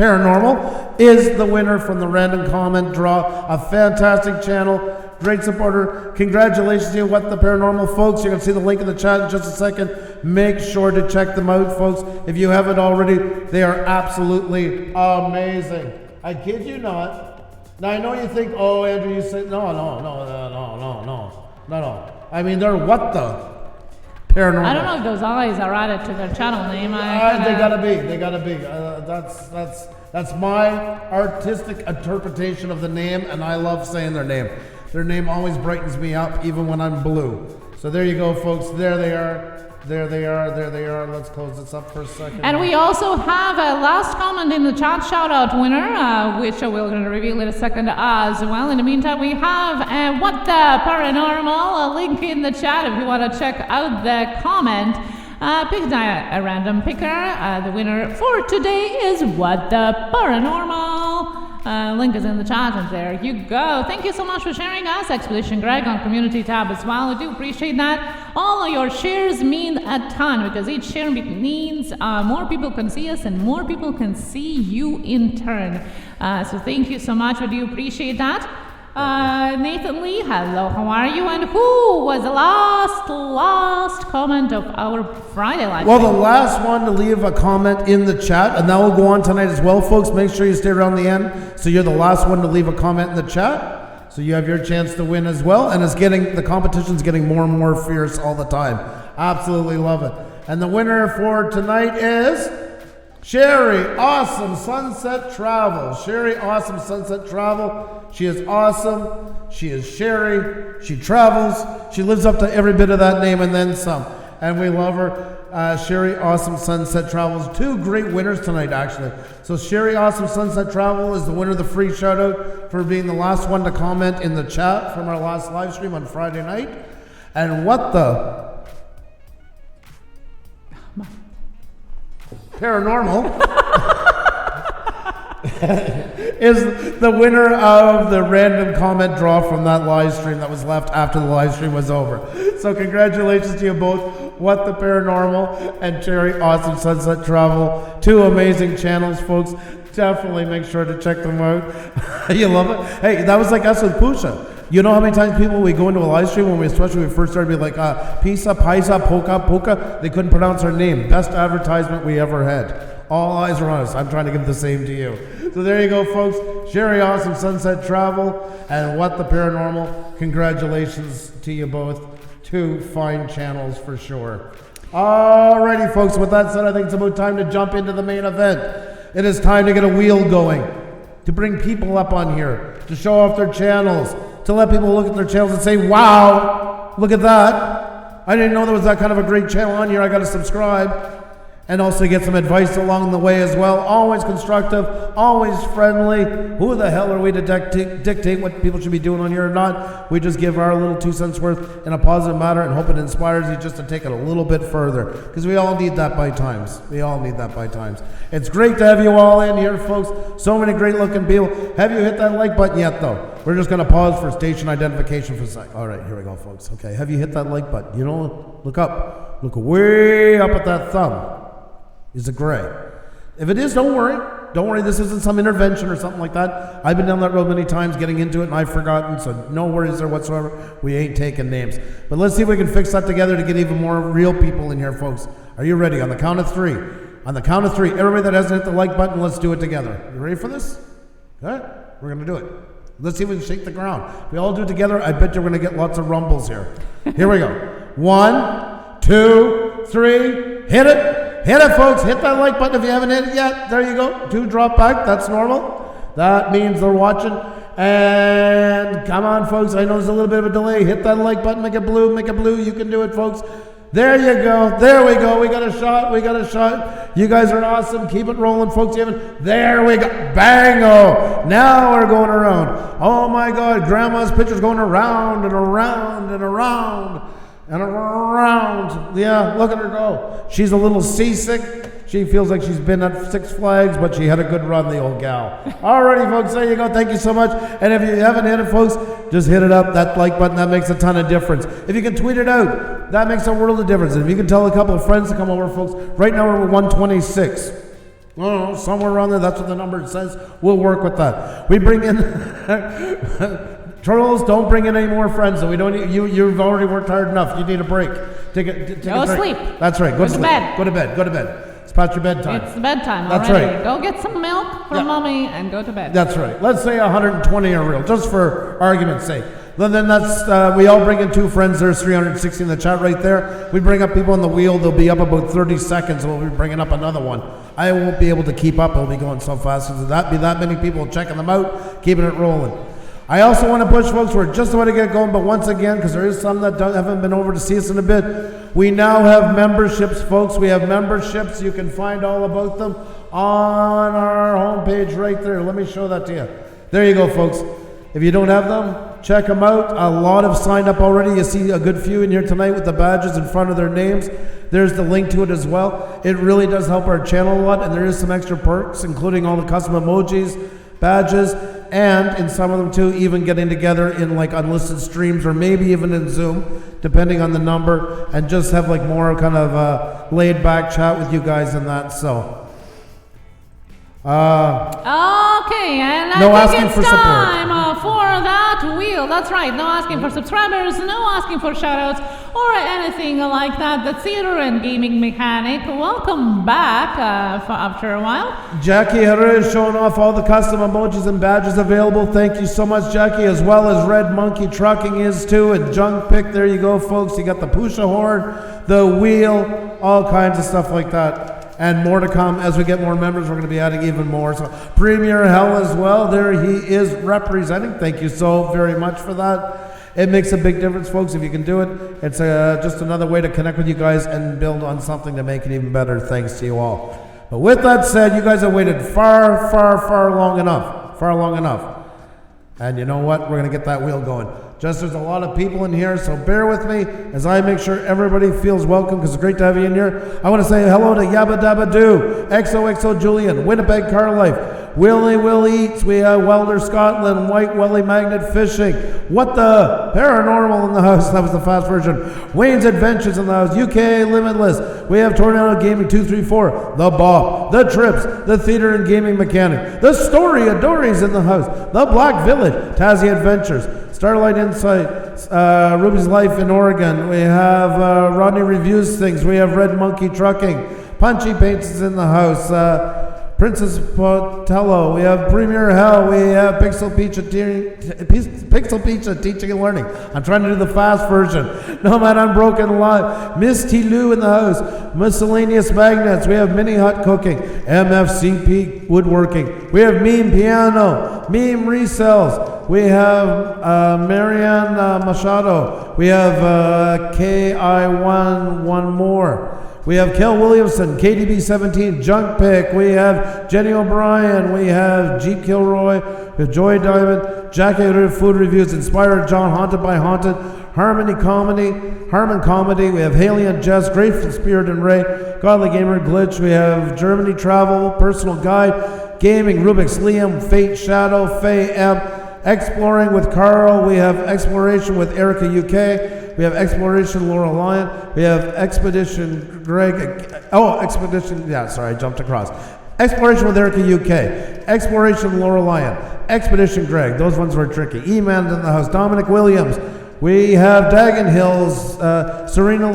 Paranormal is the winner from the random comment draw. A fantastic channel, great supporter. Congratulations to you, WhatThe Paranormal, folks. You're going to see the link in the chat in just a second. Make sure to check them out, folks. If you haven't already, they are absolutely amazing. I kid you not. Now, I know you think, oh, Andrew, you say, no. I mean, they're WhatThe Paranormal. I don't know if those eyes are added to their channel name. They gotta be. That's my artistic interpretation of the name, and I love saying their name. Their name always brightens me up, even when I'm blue. So there you go, folks. There they are. Let's close this up for a second. And we also have a last comment in the chat shout-out winner, which we're going to reveal in a second as well. In the meantime, we have WhatThe Paranormal, a link in the chat if you want to check out the comment. Pick a random picker. The winner for today is WhatThe Paranormal. Link is in the chat, and there you go. Thank you so much for sharing us, Expedition Greg, on Community tab as well. I do appreciate that. All of your shares mean a ton, because each share means more people can see us and more people can see you in turn. So thank you so much. I do appreciate that. Nathan Lee, hello, how are you? And who was the last comment of our Friday live Well, stream? the last one to leave a comment in the chat, and that will go on tonight as well, folks. Make sure you stay around the end, so you're the last one to leave a comment in the chat, so you have your chance to win as well. And the competition's getting more and more fierce all the time. Absolutely love it. And the winner for tonight is Sherry Awesome Sunset Travel. Sherry Awesome Sunset Travel. She is awesome. She is Sherry. She travels. She lives up to every bit of that name and then some. And we love her. Sherry Awesome Sunset Travels. Two great winners tonight, actually. So Sherry Awesome Sunset Travel is the winner of the free shout out for being the last one to comment in the chat from our last live stream on Friday night. And WhatThe Paranormal is the winner of the random comment draw from that live stream that was left after the live stream was over. So congratulations to you both, WhatThe Paranormal and Cherry Awesome Sunset Travel. Two amazing channels, folks. Definitely make sure to check them out. You love it? Hey, that was like us with Pusa. You know how many times people we go into a live stream especially when we first started, be like, Pisa, Paisa, Poca. They couldn't pronounce our name. Best advertisement we ever had. All eyes are on us. I'm trying to give the same to you. So there you go, folks. Sherry Awesome Sunset Travel and WhatThe Paranormal. Congratulations to you both. Two fine channels for sure. Alrighty, folks. With that said, I think it's about time to jump into the main event. It is time to get a wheel going, to bring people up on here, to show off their channels, to let people look at their channels and say, wow, look at that. I didn't know there was that kind of a great channel on here. I got to subscribe. And also get some advice along the way as well. Always constructive, always friendly. Who the hell are we to dictate what people should be doing on here or not? We just give our little 2 cents worth in a positive manner and hope it inspires you just to take it a little bit further. Because we all need that by times. We all need that by times. It's great to have you all in here, folks. So many great looking people. Have you hit that like button yet, though? We're just going to pause for station identification for a sec. All right, here we go, folks. Okay, have you hit that like button? You know, look up. Look way up at that thumb. Is it gray? If it is, don't worry. Don't worry, this isn't some intervention or something like that. I've been down that road many times getting into it and I've forgotten, so no worries there whatsoever. We ain't taking names. But let's see if we can fix that together to get even more real people in here, folks. Are you ready? On the count of three. On the count of three, everybody that hasn't hit the like button, let's do it together. You ready for this? Okay, we're going to do it. Let's see if we can shake the ground. If we all do it together, I bet you're going to get lots of rumbles here. Here we go. 1, 2, 3, hit it. Hit it, folks. Hit that like button if you haven't hit it yet. There you go. 2 drop back. That's normal. That means they're watching. And come on, folks. I know there's a little bit of a delay. Hit that like button. Make it blue. Make it blue. You can do it, folks. There you go. There we go. We got a shot. We got a shot. You guys are awesome. Keep it rolling, folks. You haven't. There we go. Bango. Now we're going around. Oh, my God. Grandma's picture's going around and around and around. And around. Yeah, look at her go. She's a little seasick. She feels like she's been at Six Flags, but she had a good run, the old gal. Alrighty, folks, there you go. Thank you so much. And if you haven't hit it, folks, just hit it up. That like button, that makes a ton of difference. If you can tweet it out, that makes a world of difference. And if you can tell a couple of friends to come over, folks, right now we're at 126. No, somewhere around there. That's what the number says. We'll work with that. We bring in trolls. Don't bring in any more friends. So we don't. You've already worked hard enough. You need a break. Take a break. Sleep. That's right. Go to sleep. bed. Go to bed. Go to bed. It's past your bedtime. It's bedtime. That's already. right. Go get some milk for mommy and go to bed. That's right. Let's say 120 are real, just for argument's sake. Then that's we all bring in 2 friends. There's 360 in the chat right there. We bring up people on the wheel. They'll be up about 30 seconds, and we'll be bringing up another one. I won't be able to keep up. It'll be going so fast. So that many people checking them out, keeping it rolling. I also want to push folks. We're just about to get going, but once again, because there is some that haven't been over to see us in a bit, we now have memberships, folks. We have memberships. You can find all about them on our homepage right there. Let me show that to you. There you go, folks. If you don't have them, check them out. A lot have signed up already. You see a good few in here tonight with the badges in front of their names. There's the link to it as well. It really does help our channel a lot, and there is some extra perks, including all the custom emojis, badges, and in some of them too, even getting together in like unlisted streams or maybe even in Zoom, depending on the number, and just have like more kind of laid back chat with you guys and that. So. Okay, and I think it's time for that wheel. That's right, no asking for subscribers, no asking for shoutouts, or anything like that. The theater and gaming mechanic, welcome back after a while. Jackie Herrera is showing off all the custom emojis and badges available. Thank you so much, Jackie, as well as Red Monkey Trucking is too, and Junk Pick. There you go, folks. You got the Pusa horn, the wheel, all kinds of stuff like that. And more to come as we get more members. We're going to be adding even more. So Premier Hell as well. There he is representing. Thank you so very much for that. It makes a big difference, folks, if you can do it. It's just another way to connect with you guys and build on something to make it even better. Thanks to you all. But with that said, you guys have waited far long enough. Far long enough. And you know what? We're going to get that wheel going. Just there's a lot of people in here, so bear with me as I make sure everybody feels welcome, because it's great to have you in here. I want to say hello to Yabba Dabba Doo, XOXO Julian, Winnipeg Carlife, Willie Eats, we have Welder Scotland, White Welly Magnet Fishing, WhatThe, Paranormal in the house, that was the fast version, Wayne's Adventures in the house, UK Limitless, we have Tornado Gaming 234, The Bob, The Trips, The Theater and Gaming Mechanic, The Story of Dory's in the house, The Black Village, Tassie Adventures, Starlight Insight, Ruby's Life in Oregon. We have Rodney Reviews Things. We have Red Monkey Trucking. Punchy Paints is in the house. Princess Potello. We have Premier Hell. We have Pixel Pizza Teaching and Learning. I'm trying to do the fast version. Nomad Unbroken Live. Miss T. Lou in the house. Miscellaneous Magnets. We have Mini Hut Cooking. MFCP Woodworking. We have Meme Piano. Meme Resells. We have Marianne Machado. We have KI1 One More. We have Kel Williamson, KDB17, Junk Pick. We have Jenny O'Brien. We have Jeep Kilroy. We have Joy Diamond, Jackie Food Reviews, Inspired John, Haunted by Haunted, Harmon Comedy. We have Haley and Jess, Grateful Spirit and Ray, Godly Gamer Glitch. We have Germany Travel, Personal Guide, Gaming, Rubik's, Liam, Fate, Shadow, Faye, M, Exploring with Carl. We have Exploration with Erica UK. We have Exploration Laura Lyon. We have Expedition Greg. I jumped across. Exploration with Erica UK. Exploration Laura Lyon. Expedition Greg. Those ones were tricky. E-Man in the house. Dominic Williams. We have Dagon Hills. Serena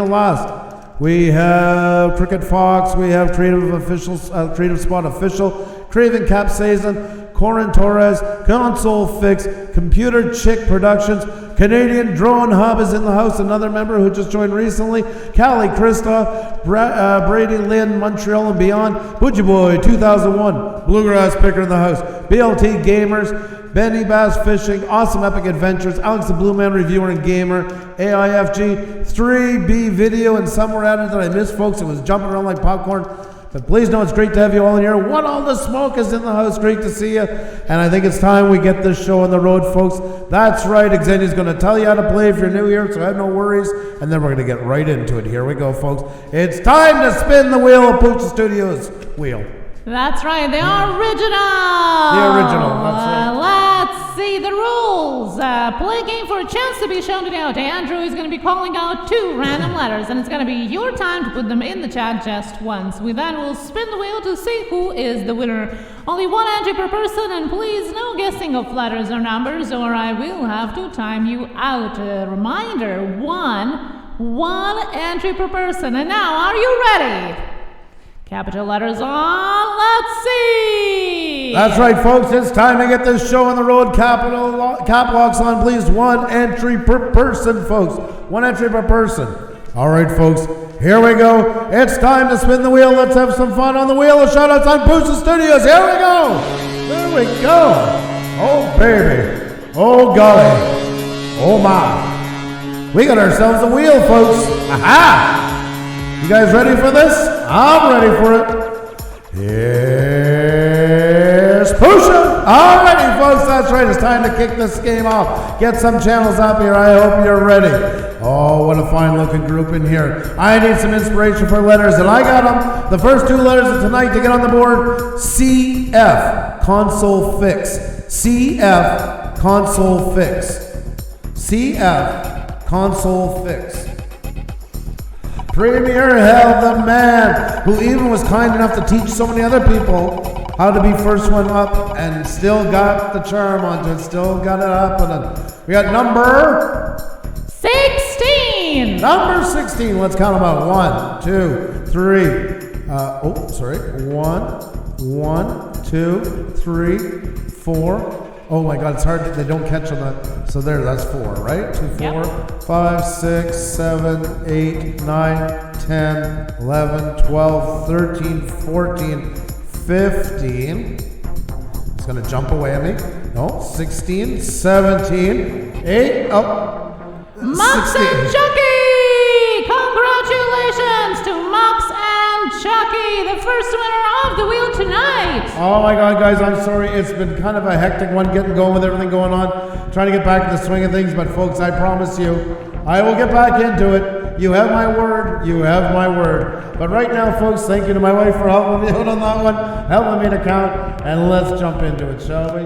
Last. We have Cricket Fox. We have Creative Spot Official. Craven Capsaicin. Corin Torres, Console Fix, Computer Chick Productions, Canadian Drone Hub is in the house, another member who just joined recently, Callie Christoph, Brady Lynn, Montreal and Beyond, Butchie Boy 2001, Bluegrass Picker in the house, BLT Gamers, Benny Bass Fishing, Awesome Epic Adventures, Alex the Blue Man Reviewer and Gamer, AIFG, 3B Video, and some were added that I missed, folks. It was jumping around like popcorn. But please know it's great to have you all in here. What All the Smoke is in the house. Great to see you. And I think it's time we get this show on the road, folks. That's right. Xenia's going to tell you how to play if you're new here, so have no worries. And then we're going to get right into it. Here we go, folks. It's time to spin the wheel of Pusa Studios wheel. That's right, the original! The original, that's right. Let's see the rules. Play game for a chance to be shouted out. Andrew is going to be calling out 2 random letters, and it's going to be your time to put them in the chat just once. We then will spin the wheel to see who is the winner. Only 1 entry per person, and please no guessing of letters or numbers, or I will have to time you out. Reminder, one entry per person. And now, are you ready? Capital letters on, let's see! That's right, folks, it's time to get this show on the road. Cap locks on, please. 1 entry per person, folks. 1 entry per person. All right, folks, here we go. It's time to spin the wheel. Let's have some fun on the Wheel of Shoutouts on Pusa Studios. Here we go. There we go. Oh, baby. Oh, golly. Oh, my. We got ourselves a wheel, folks. Aha! You guys ready for this? I'm ready for it. Here's Pusa. Alrighty, folks, that's right. It's time to kick this game off. Get some channels up here. I hope you're ready. Oh, what a fine-looking group in here. I need some inspiration for letters, and I got them. The first 2 letters of tonight to get on the board, CF, console fix. CF, console fix. CF, console fix. Premier Hell, the man who even was kind enough to teach so many other people how to be first one up and still got the charm onto it, still got it up. And we got number 16. Number 16. Let's count them out. 1, 2, 3. 1, 2, 3, 4. Oh my God, it's hard. They don't catch on that. So there, that's 4, right? 2, 4, Yep. 5, 6, 7, 8, 9, 10, 11, 12, 13, 14, 15. It's going to jump away at me. No, 16, 17, 8. Oh, Max and Chucky! Congratulations to Max and Chucky, the first winner of the wheel tonight. Oh my God, guys, I'm sorry. It's been kind of a hectic one getting going with everything going on. Trying to get back in the swing of things, but folks, I promise you, I will get back into it. You have my word. You have my word. But right now, folks, thank you to my wife for helping me out on that one, helping me to count, and let's jump into it, shall we?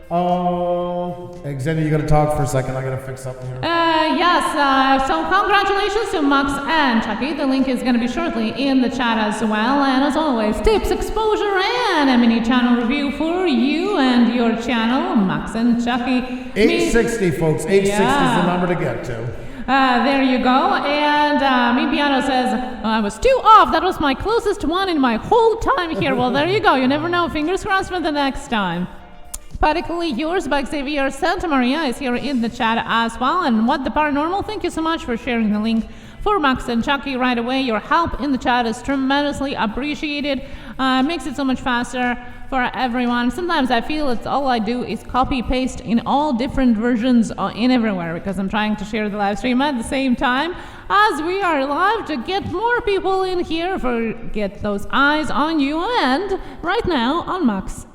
Oh, Xenia, you gotta talk for a second. I gotta fix something here. Yes, so congratulations to Max and Chucky. The link is going to be shortly in the chat as well. And as always, tips, exposure, and a mini channel review for you and your channel, Max and Chucky. 860, folks. 860 is the number to get to. There you go. And Me Piano says, I was 2 off. That was my closest one in my whole time here. Well, there you go. You never know. Fingers crossed for the next time. Particularly yours by Xavier Santa Maria is here in the chat as well. And WhatThe Paranormal, thank you so much for sharing the link for Max and Chucky right away. Your help in the chat is tremendously appreciated. Makes it so much faster for everyone. Sometimes I feel it's all I do is copy paste in all different versions in everywhere because I'm trying to share the live stream at the same time as we are live to get more people in here for get those eyes on you and right now on Max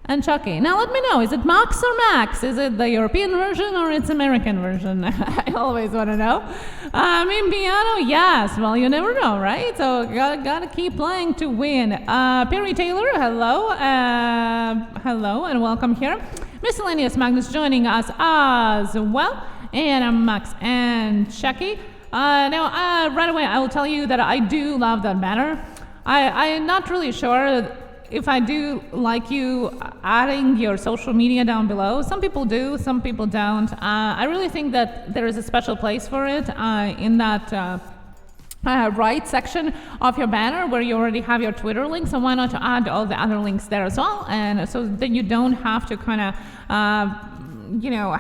and Chucky. Now let me know, is it Max or Max? Is it the European version or it's American version? I always want to know. In piano, yes. Well, you never know, right? So gotta keep playing to win. Perry Taylor, hello. Hello and welcome here. Miscellaneous Magnus joining us as well. And I'm Max and Chucky. Now, right away, I will tell you that I do love that banner. I'm not really sure if I do like you adding your social media down below. Some people do, some people don't. I really think that there is a special place for it in that right section of your banner where you already have your Twitter link. So why not add all the other links there as well? And so then you don't have to kind of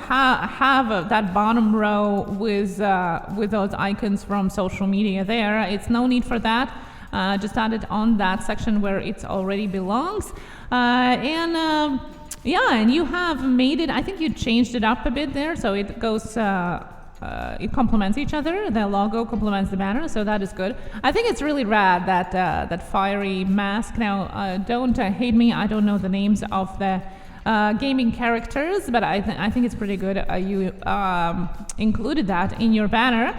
have that bottom row with those icons from social media there. It's no need for that. Just add it on that section where it already belongs. And you have made it, I think you changed it up a bit there, so it goes, it complements each other. The logo complements the banner, so that is good. I think it's really rad, that fiery mask. Now, don't hate me, I don't know the names of the gaming characters, but I think it's pretty good. You included that in your banner.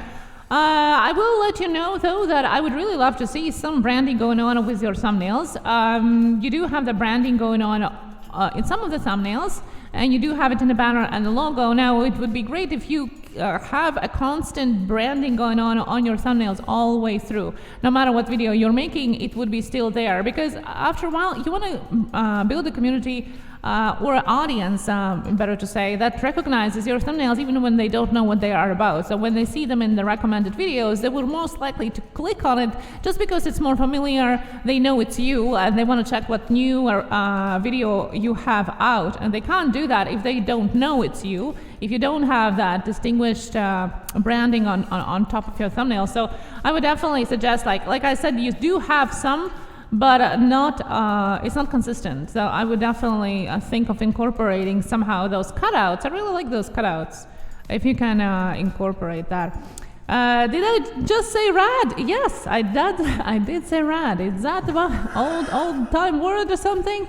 I will let you know, though, that I would really love to see some branding going on with your thumbnails. You do have the branding going on in some of the thumbnails, and you do have it in the banner and the logo. Now, it would be great if you have a constant branding going on your thumbnails all the way through. No matter what video you're making, it would be still there, because after a while, you want to build a community or an audience, better to say, that recognizes your thumbnails even when they don't know what they are about. So when they see them in the recommended videos, they will most likely to click on it just because it's more familiar, they know it's you, and they want to check what new video you have out. And they can't do that if they don't know it's you, if you don't have that distinguished branding on top of your thumbnail. So I would definitely suggest, like I said, you do have some, but it's not consistent. So I would definitely think of incorporating somehow those cutouts. I really like those cutouts, if you can incorporate that. Did I just say rad? Yes, I did say rad. Is that the old time word or something?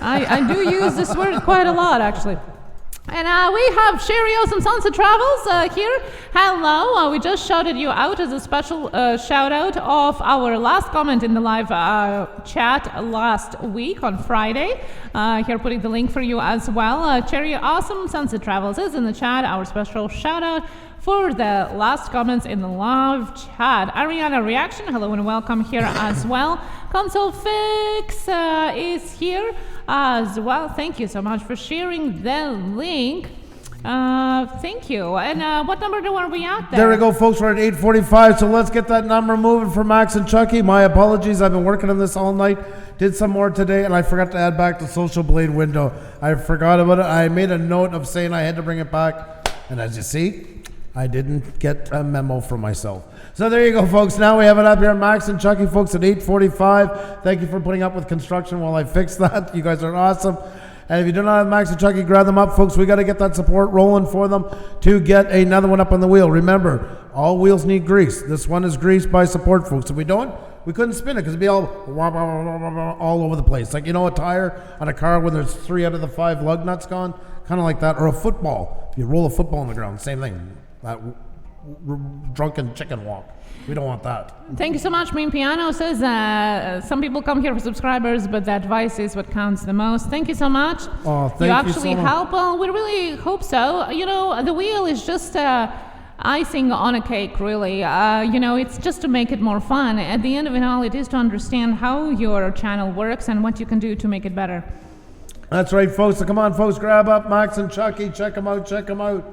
I do use this word quite a lot, actually. And we have Sherry Awesome Sunset Travels here. Hello, we just shouted you out as a special shout out of our last comment in the live chat last week on Friday. Here, putting the link for you as well. Cherry Awesome Sunset Travels is in the chat, our special shout out for the last comments in the live chat. Ariana Reaction, hello and welcome here as well. Console Fix is here as well. Thank you so much for sharing the link. Thank you. And what number are we at there? There we go, folks. We're at 8:45, so let's get that number moving for Max and Chucky. My apologies. I've been working on this all night. Did some more today, and I forgot to add back the Social Blade window. I forgot about it. I made a note of saying I had to bring it back, and as you see, I didn't get a memo from myself. So there you go, folks. Now we have it up here, Max and Chucky, folks, at 8:45. Thank you for putting up with construction while I fix that. You guys are awesome. And if you do not have Max and Chucky, grab them up, folks. We got to get that support rolling for them to get another one up on the wheel. Remember, all wheels need grease. This one is greased by support, folks. If we don't, we couldn't spin it because it'd be all over the place. Like, you know, a tire on a car when there's 3 out of the 5 lug nuts gone? Kind of like that. Or a football. You roll a football on the ground, same thing. That drunken chicken walk. We don't want that. Thank you so much. Mean Piano says some people come here for subscribers, but the advice is what counts the most. Thank you so much. Oh, thank you actually so much. help. Well, we really hope so. You know, the wheel is just icing on a cake, really. You know, it's just to make it more fun. At the end of it all, it is to understand how your channel works and what you can do to make it better. That's right, folks. So come on, folks. Grab up Max and Chucky. Check them out. Check them out.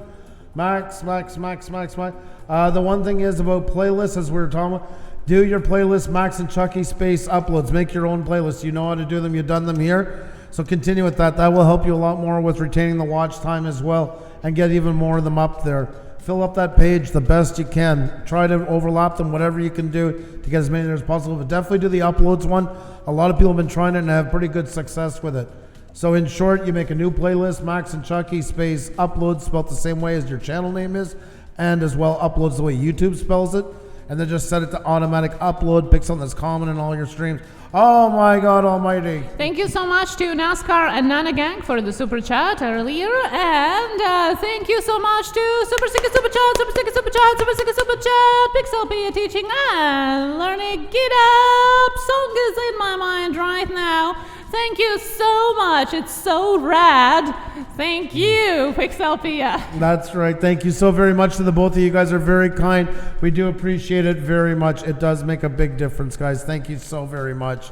Max. The one thing is about playlists, as we were talking about, do your playlist Max and Chucky space uploads. Make your own playlists. You know how to do them. You've done them here. So continue with that. That will help you a lot more with retaining the watch time as well and get even more of them up there. Fill up that page the best you can. Try to overlap them, whatever you can do to get as many as possible. But definitely do the uploads one. A lot of people have been trying it and have pretty good success with it. So in short, you make a new playlist, Max and Chucky space uploads, spelled the same way as your channel name is, and as well uploads the way YouTube spells it, and then just set it to automatic upload, pick something that's common in all your streams. Oh my God almighty. Thank you so much to NASCAR and Nana Gang for the super chat earlier, and thank you so much to Super Sticker Super Chat, Super Sticker Super Chat, Super Sticker Super Chat, Pixelpia Teaching and Learning. Get up! Song is in my mind right now. Thank you so much. It's so rad. Thank you, Pixelpia. That's right. Thank you so very much to the both of you. You guys are very kind. We do appreciate it very much. It does make a big difference, guys. Thank you so very much.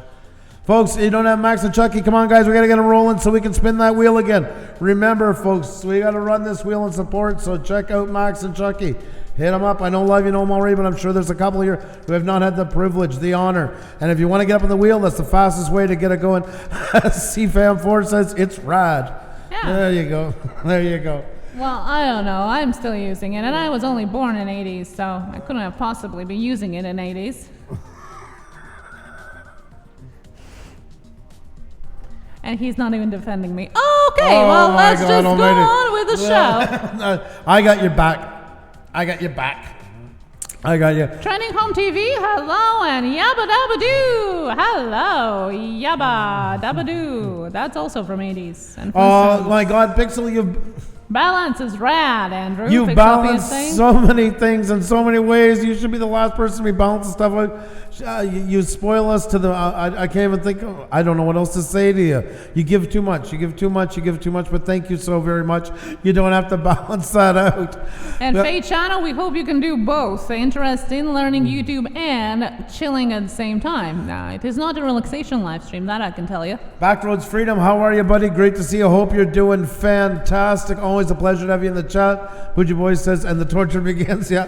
Folks, you don't have Max and Chucky. Come on, guys. We got to get them rolling so we can spin that wheel again. Remember, folks, we got to run this wheel in support, so check out Max and Chucky. Hit them up. I know a lot of you know them already, but I'm sure there's a couple here who have not had the privilege, the honor. And if you want to get up on the wheel, that's the fastest way to get it going. CFAM4 says it's rad. Yeah. There you go. There you go. Well, I don't know. I'm still using it, and I was only born in 80s, so I couldn't have possibly been using it in 80s. And he's not even defending me. Okay, well, let's just go on with the show. I got your back. I got your back. I got you. Trending Home TV, hello, and Yabba Dabba Doo. Hello, Yabba Dabba Doo. That's also from 80s. And oh, my God, Pixel, Balance is rad, Andrew. You Fix balance up thing. so many things in so many ways. You should be the last person to be balancing stuff out. You spoil us to the. I can't even think. I don't know what else to say to you. You give too much. You give too much. You give too much. But thank you so very much. You don't have to balance that out. And Faye Channel, we hope you can do both. Interest in learning YouTube and chilling at the same time. Now, it is not a relaxation live stream, that I can tell you. Backroads Freedom, how are you, buddy? Great to see you. Hope you're doing fantastic. Always a pleasure to have you in the chat. Bougie Boy says, and the torture begins. Yeah.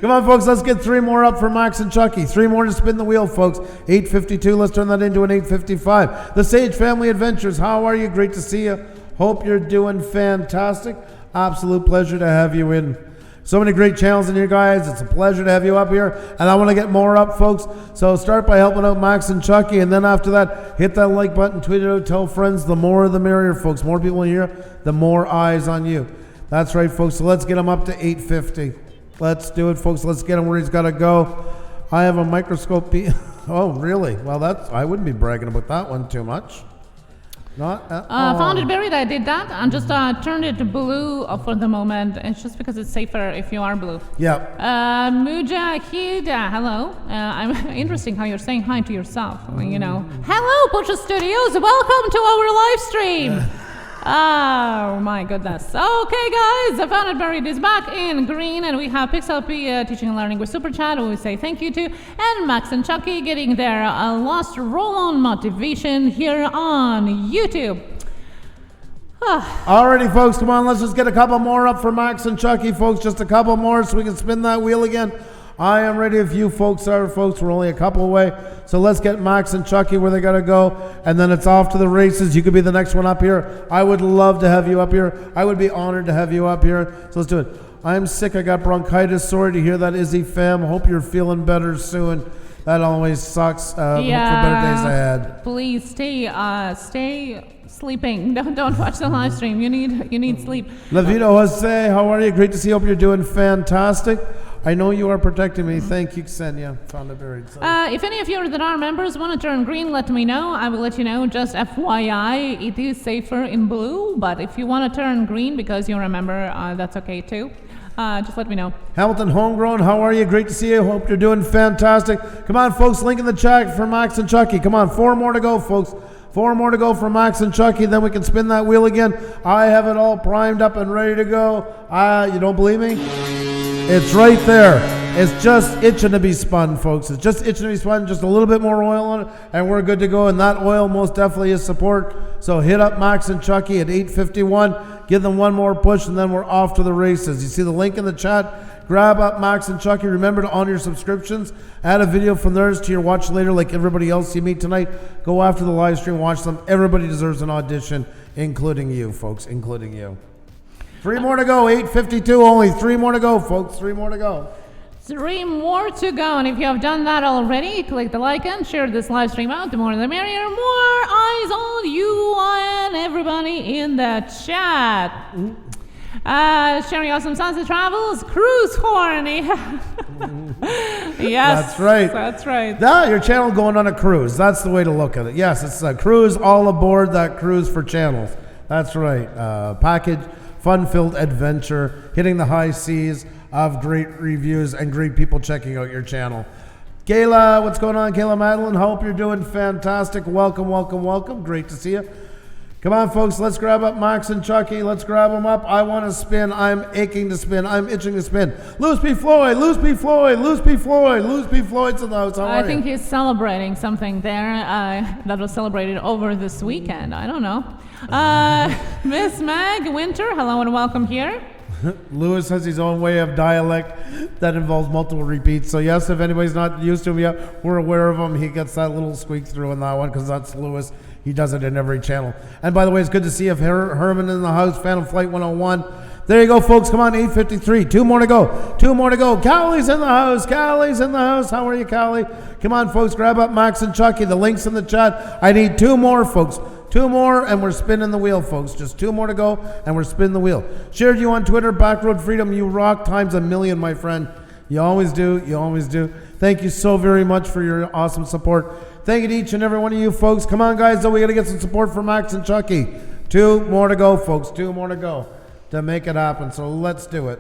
Come on, folks. Let's get 3 more up for Max and Chucky. 3 more to spin the wheel, folks. 8:52. Let's turn that into an 8:55. The Sage Family Adventures. How are you? Great to see you. Hope you're doing fantastic. Absolute pleasure to have you in. So many great channels in here, guys. It's a pleasure to have you up here. And I want to get more up, folks. So start by helping out Max and Chucky. And then after that, hit that like button, tweet it out, tell friends. The more the merrier, folks. More people in here, the more eyes on you. That's right, folks. So let's get him up to 8:50. Let's do it, folks. Let's get him where he's got to go. I have a microscope. Oh, really? Well, I wouldn't be bragging about that one too much. Not at all. Found it buried. I did that and just turned it to blue for the moment. It's just because it's safer if you are blue. Yeah. Mujahid, hello. I'm interesting how you're saying hi to yourself. You know, hello, Pusa Studios. Welcome to our live stream. Oh my goodness. Okay, guys, I found it buried is back in green, and we have Pixel P teaching and learning with Super Chat, who we say thank you to, and Max and Chucky getting their last roll-on motivation here on YouTube. Alrighty, folks, come on, let's just get a couple more up for Max and Chucky, folks. Just a couple more so we can spin that wheel again. I am ready if you folks are, folks. We're only a couple away. So let's get Max and Chucky where they got to go. And then it's off to the races. You could be the next one up here. I would love to have you up here. I would be honored to have you up here. So let's do it. I'm sick. I got bronchitis. Sorry to hear that, Izzy fam. Hope you're feeling better soon. That always sucks. Hope for better days ahead. Please stay sleeping. Don't watch the live stream. You need sleep. Levito Jose, how are you? Great to see you. Hope you're doing fantastic. I know you are protecting me. Thank you, Ksenia. Found it buried. If any of you that are members want to turn green, let me know. I will let you know. Just FYI, it is safer in blue. But if you want to turn green because you're a member, that's okay too. Just let me know. Hamilton Homegrown, how are you? Great to see you. Hope you're doing fantastic. Come on, folks. Link in the chat for Max and Chucky. Come on. 4 more to go, folks. 4 more to go for Max and Chucky. Then we can spin that wheel again. I have it all primed up and ready to go. You don't believe me? It's right there. It's just itching to be spun, folks. It's just itching to be spun. Just a little bit more oil on it, and we're good to go. And that oil most definitely is support. So hit up Max and Chucky at 8:51. Give them one more push, and then we're off to the races. You see the link in the chat. Grab up Max and Chucky. Remember to honor your subscriptions. Add a video from theirs to your watch later, like everybody else you meet tonight. Go after the live stream. Watch them. Everybody deserves an audition, including you, folks, including you. 3 more to go, 8:52 only. 3 more to go, folks. 3 more to go. 3 more to go. And if you have done that already, click the like and share this live stream out. The more the merrier. More eyes on you and everybody in the chat. Sharing awesome sunset travels. Cruise horn. Yes. That's right. That's right. Your channel going on a cruise. That's the way to look at it. Yes, it's a cruise all aboard that cruise for channels. That's right. Package. Fun-filled adventure, hitting the high seas of great reviews and great people checking out your channel. Kayla, what's going on, Kayla Madeline? Hope you're doing fantastic. Welcome, welcome, welcome. Great to see you. Come on, folks. Let's grab up Max and Chucky. Let's grab them up. I want to spin. I'm aching to spin. I'm itching to spin. Luce P. Floyd, Luce P. Floyd, Luce P. Floyd, Luce P. Floyd's in the house. How are you? I think he's celebrating something there that was celebrated over this weekend. I don't know. Miss Mag Winter, hello and welcome here. Lewis has his own way of dialect that involves multiple repeats. So yes, if anybody's not used to him yet, we're aware of him. He gets that little squeak through in that one because that's Lewis. He does it in every channel. And by the way, it's good to see if Herman in the house, Phantom Flight 101. There you go, folks. Come on, 8:53. 2 more to go. 2 more to go. Callie's in the house. Callie's in the house. How are you, Callie? Come on, folks. Grab up Max and Chucky. The link's in the chat. I need 2 more, folks. 2 more, and we're spinning the wheel, folks. Just 2 more to go, and we're spinning the wheel. Shared you on Twitter, Backroad Freedom. You rock times a million, my friend. You always do. You always do. Thank you so very much for your awesome support. Thank you to each and every one of you, folks. Come on, guys. Though we got to get some support for Max and Chucky. 2 more to go, folks. 2 more to go. to make it happen. So let's do it.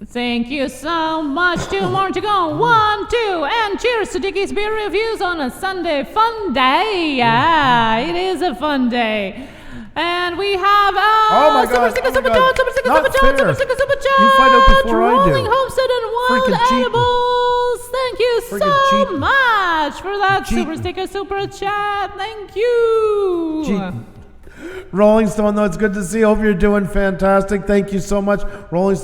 Thank you so much. 2 more to go. 1, 2, and cheers to Dickie's Beer Reviews on a Sunday fun day. Yeah, it is a fun day. And we have oh my God, super chat. You find out before I do. Rolling Homestead and Wild Freaking Edibles. Thank you so cheating. much for that Cheating. super sticker, super chat. Thank you. Cheating. Rolling Stone, though, it's good to see. Hope you're doing fantastic. Thank you so much, Rolling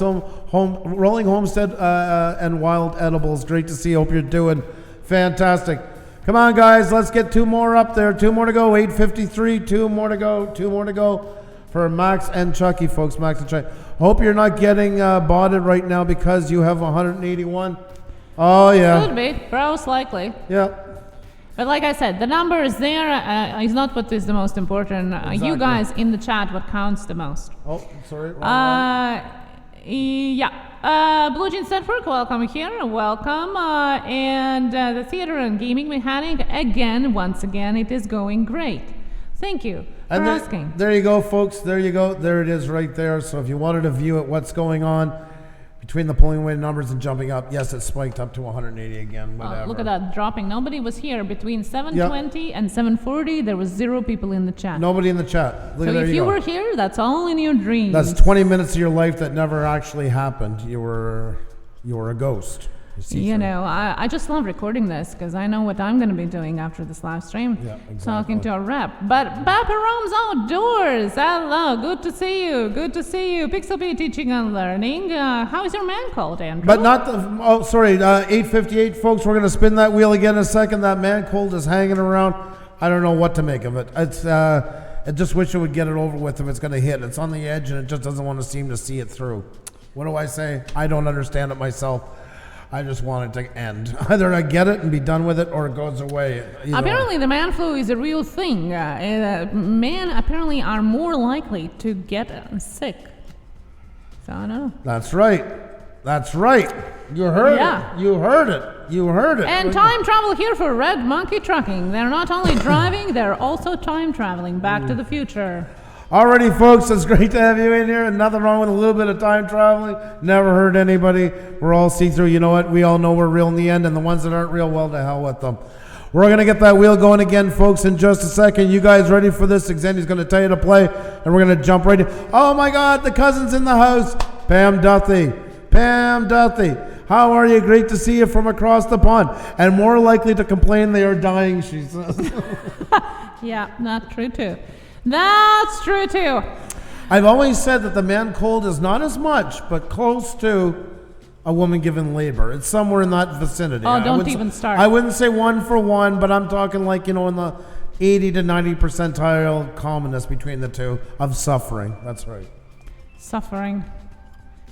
Homestead and Wild Edibles. Great to see. Hope you're doing fantastic. Come on, guys. Let's get 2 more up there. 2 more to go. 8:53. 2 more to go. 2 more to go for Max and Chucky, folks. Max and Chucky. Hope you're not getting botted right now because you have 181. Oh yeah. Could be. Most likely. Yeah. But like I said, the number is there. Is not what is the most important. Exactly. You guys in the chat, what counts the most. Oh, sorry. Wrong. Blue Jeans Network, welcome here. Welcome. And the theater and gaming mechanic, once again, it is going great. Thank you for asking. There you go, folks. There you go. There it is right there. So if you wanted to view it, what's going on between the pulling away numbers and jumping up, yes, it spiked up to 180 again. Whatever. Look at that dropping. Nobody was here between 7:20 and 7:40. There was 0 people in the chat. Nobody in the chat. Look, So there if you you go. were here, that's all in your dreams. That's 20 minutes of your life that never actually happened. You were a ghost. You know, I just love recording this because I know what I'm going to be doing after this live stream. Yeah, exactly. Talking to a rep. But Baparome's Outdoors. Hello. Good to see you. Good to see you. Pixel P Teaching and Learning. How is your man called, Andrew? But not the, 8:58, folks. We're going to spin that wheel again in a second. That man cold is hanging around. I don't know what to make of it. It's, I just wish it would get it over with if it's going to hit. It's on the edge and it just doesn't want to seem to see it through. What do I say? I don't understand it myself. I just want it to end. Either I get it and be done with it, or it goes away. Apparently, the man flu is a real thing. Men apparently are more likely to get sick. So I don't know. That's right. That's right. You heard it. You heard it. You heard it. And time travel here for Red Monkey Trucking. They're not only driving, they're also time traveling back to the future. Alrighty, folks, it's great to have you in here. Nothing wrong with a little bit of time traveling. Never hurt anybody. We're all see-through. You know what? We all know we're real in the end, and the ones that aren't real, well, to hell with them. We're going to get that wheel going again, folks, in just a second. You guys ready for this? Xendi's going to tell you to play, and we're going to jump right in. Oh, my God, the cousin's in the house. Pam Duthie. Pam Duthie. How are you? Great to see you from across the pond. And more likely to complain they are dying, she says. Yeah, not true, too. That's true too. I've always said that the man cold is not as much, but close to a woman given labor. It's somewhere in that vicinity. Oh, don't even start. I wouldn't say 1 for 1, but I'm talking like, in the 80 to 90 percentile commonness between the two of suffering. That's right. Suffering.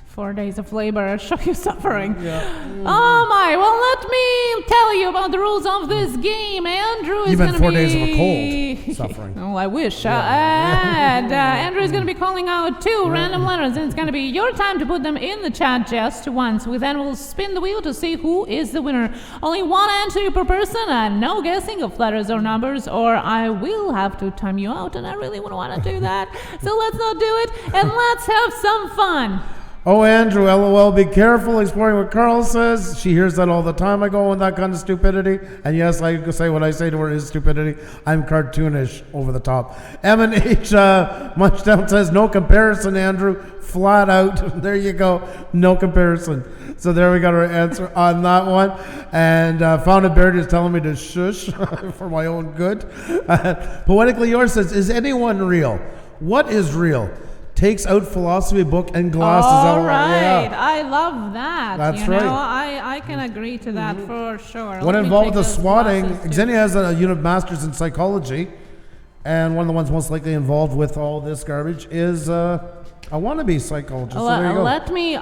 4 days of labor, show you suffering. Yeah. Oh my, well let me tell you about the rules of this game. Andrew is going to be... 4 days of a cold suffering. Oh, I wish. And Andrew is going to be calling out 2 random letters, and it's going to be your time to put them in the chat just once. We then will spin the wheel to see who is the winner. Only 1 answer per person, and no guessing of letters or numbers, or I will have to time you out, and I really wouldn't want to do that. So let's not do it, and let's have some fun. Oh, Andrew, LOL, be careful exploring what Carl says. She hears that all the time. I go on that kind of stupidity. And yes, I say what I say to her is stupidity. I'm cartoonish over the top. M&H Munchdown says, no comparison, Andrew. Flat out. There you go. No comparison. So there we got our answer on that one. And Founded Bear is telling me to shush for my own good. Poetically Yours says, is anyone real? What is real? Takes out philosophy book and glasses. All right. Yeah. I love that. That's you know, right. I can agree to that for sure. One involved with the swatting. Glasses, too. Xenia has a unit of masters in psychology, and one of the ones most likely involved with all this garbage is a wannabe psychologist. So there you go. Let me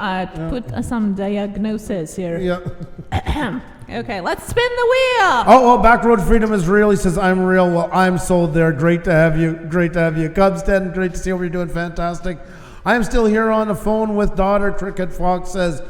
put some diagnosis here. Yeah. Okay, let's spin the wheel. Oh, Backroad Freedom is real. He says, I'm real. Well, I'm sold there. Great to have you. Great to have you. Cubsden, great to see you. You're doing fantastic. I am still here on the phone with daughter. Cricket Fox says,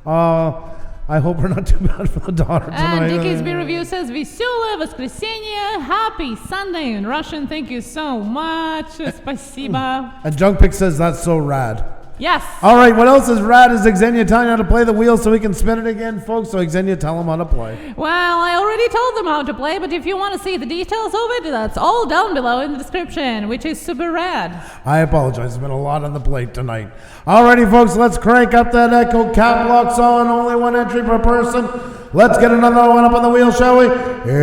I hope we're not too bad for the daughter tonight. And Dickie's Beer Review says, Веселое воскресенье. Happy Sunday in Russian. Thank you so much. Спасибо. And Junkpick says, that's so rad. Yes. All right, what else is rad is Xenia telling you how to play the wheel so we can spin it again, folks. So Xenia, tell them how to play. Well, I already told them how to play, but if you want to see the details of it, that's all down below in the description, which is super rad. I apologize. There's been a lot on the plate tonight. Alrighty, folks, let's crank up that echo. Cap locks on. Only one entry per person. Let's get another one up on the wheel, shall we? It's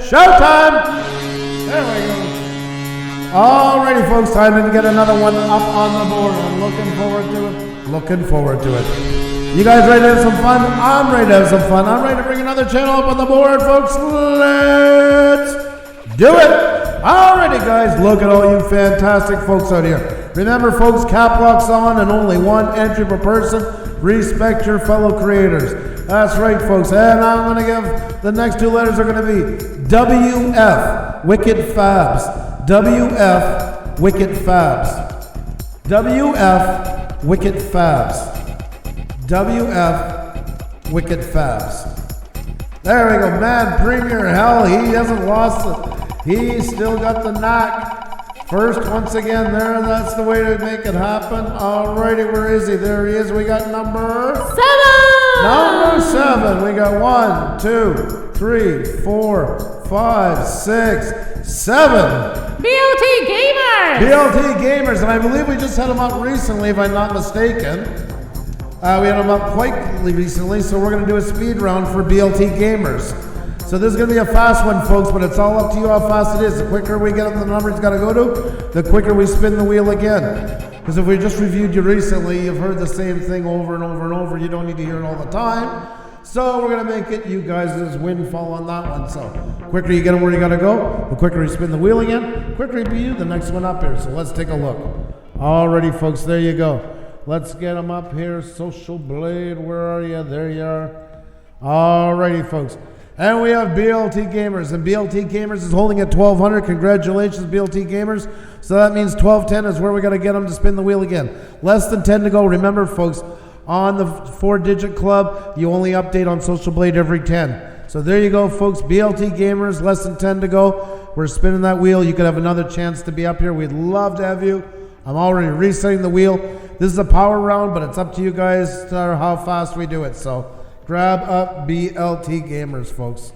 showtime! There we go. Alrighty, folks, time to get another one up on the board. I'm looking forward to it. Looking forward to it. You guys ready to have some fun? I'm ready to have some fun. I'm ready to bring another channel up on the board, folks. Let's do it. Alrighty, guys, look at all you fantastic folks out here. Remember, folks, cap locks on and only one entry per person. Respect your fellow creators. That's right, folks. And I'm going to give the next two letters are going to be WF, Wicked Fabs. WF, Wicked Fabs. WF, Wicked Fabs. WF, Wicked Fabs. There we go. Man, Premier Hell, he hasn't lost it. He's still got the knack. First, once again, there. That's the way to make it happen. Alrighty, where is he? There he is. We got number 7. Number 7. We got 1, 2, 3, 4, 5, 6, 7. BLT Gamers! BLT Gamers, and I believe we just had them up recently, if I'm not mistaken. We had them up quite recently, so we're going to do a speed round for BLT Gamers. So this is going to be a fast one, folks, but it's all up to you how fast it is. The quicker we get up the number it's got to go to, the quicker we spin the wheel again. Because if we just reviewed you recently, you've heard the same thing over and over and over. You don't need to hear it all the time. So we're going to make it you guys' windfall on that one. So quicker you get them where you got to go, the quicker you spin the wheel again, the quicker you be the next one up here. So let's take a look. Alrighty, folks, there you go. Let's get them up here. Social Blade, where are you? There you are. Alrighty, folks. And we have BLT Gamers, and BLT Gamers is holding at 1,200. Congratulations, BLT Gamers. So that means 1210 is where we got to get them to spin the wheel again. Less than 10 to go. Remember, folks, on the 4-digit club, you only update on Social Blade every 10. So there you go, folks. BLT Gamers, less than 10 to go. We're spinning that wheel. You could have another chance to be up here. We'd love to have you. I'm already resetting the wheel. This is a power round, but it's up to you guys to how fast we do it. So grab up BLT Gamers, folks.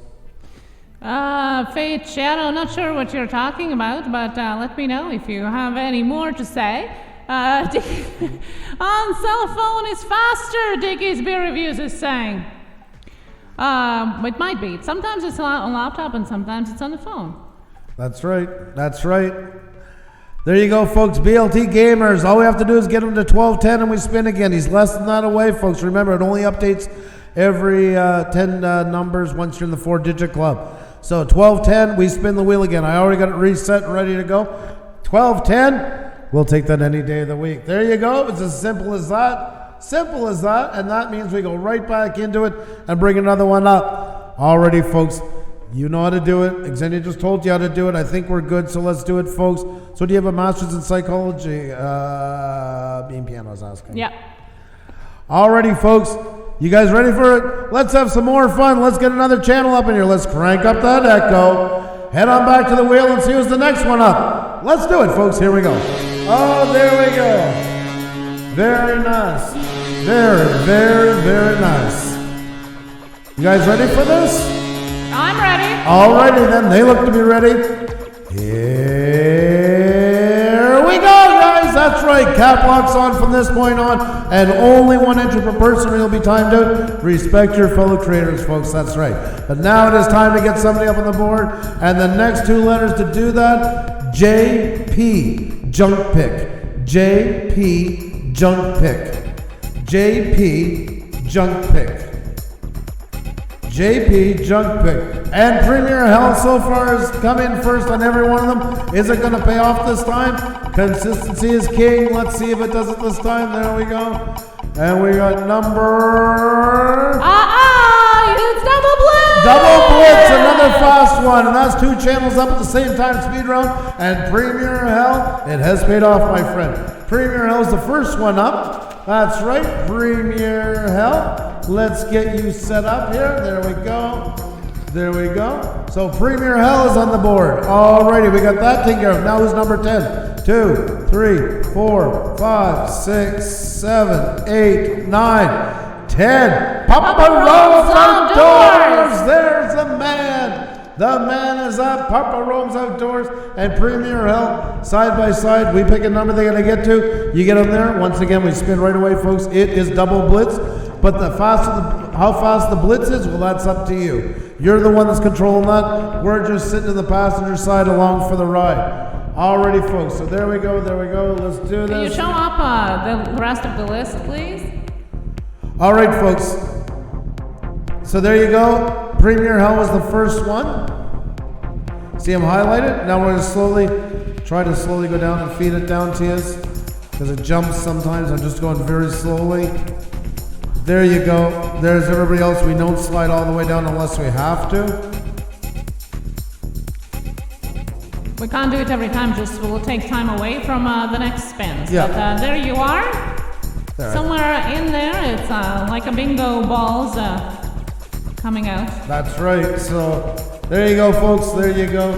Fate Shadow, not sure what you're talking about, but let me know if you have any more to say. On cell phone is faster, Dickie's Beer Reviews is saying. It might be. Sometimes it's on laptop and sometimes it's on the phone. That's right. That's right. There you go, folks. BLT Gamers. All we have to do is get him to 1210 and we spin again. He's less than that away, folks. Remember, it only updates every 10 numbers once you're in the 4-digit club. So 1210, we spin the wheel again. I already got it reset and ready to go. 1210, we'll take that any day of the week. There you go. It's as simple as that. Simple as that. And that means we go right back into it and bring another one up. Already, folks. You know how to do it. Xenia just told you how to do it. I think we're good, so let's do it, folks. So do you have a master's in psychology? Being piano, I was asking. Yeah. Alrighty, folks. You guys ready for it? Let's have some more fun. Let's get another channel up in here. Let's crank up that echo. Head on back to the wheel and see who's the next one up. Let's do it, folks. Here we go. Oh, there we go. Very nice. Very, very, very nice. You guys ready for this? I'm ready. Alrighty then, they look to be ready. Here we go, guys. That's right. Cap locks on from this point on, and only one entry per person will be timed out. Respect your fellow creators, folks. That's right. But now it is time to get somebody up on the board, and the next two letters to do that: JP Junk Pick. JP Junk Pick. JP Junk Pick. JP Junk Pick. And Premier Hell so far has come in first on every one of them. Is it going to pay off this time? Consistency is king. Let's see if it does it this time. There we go. And we got number... It's Double Blitz! Double Blitz, another fast one. And that's two channels up at the same time, speed round. And Premier Hell, it has paid off, my friend. Premier Hell's the first one up. That's right, Premier Hell. Let's get you set up here. There we go. There we go. So Premier Hell is on the board. Alrighty, we got that taken care of. Now who's number 10? 2, 3, 4, 5, 6, 7, 8, 9, 10. Papa Rome's Outdoors! There's the man! The man is at Papa Rome's Outdoors and Premier Hell side by side. We pick a number they gotta get to. You get them there. Once again, we spin right away, folks. It is double blitz. But how fast the blitz is, well, that's up to you. You're the one that's controlling that. We're just sitting to the passenger side along for the ride. Alrighty, folks. So there we go. Let's do this. Can you show up the rest of the list, please? All right, folks. So there you go. Premier Hell was the first one. See him highlighted? Now we're going to try to slowly go down and feed it down to you because it jumps sometimes. I'm just going very slowly. There you go. There's everybody else. We don't slide all the way down unless we have to. We can't do it every time, just we'll take time away from the next spins. Yeah. But there you are. There. Somewhere in there, it's like a bingo balls coming out. That's right. So there you go, folks. There you go.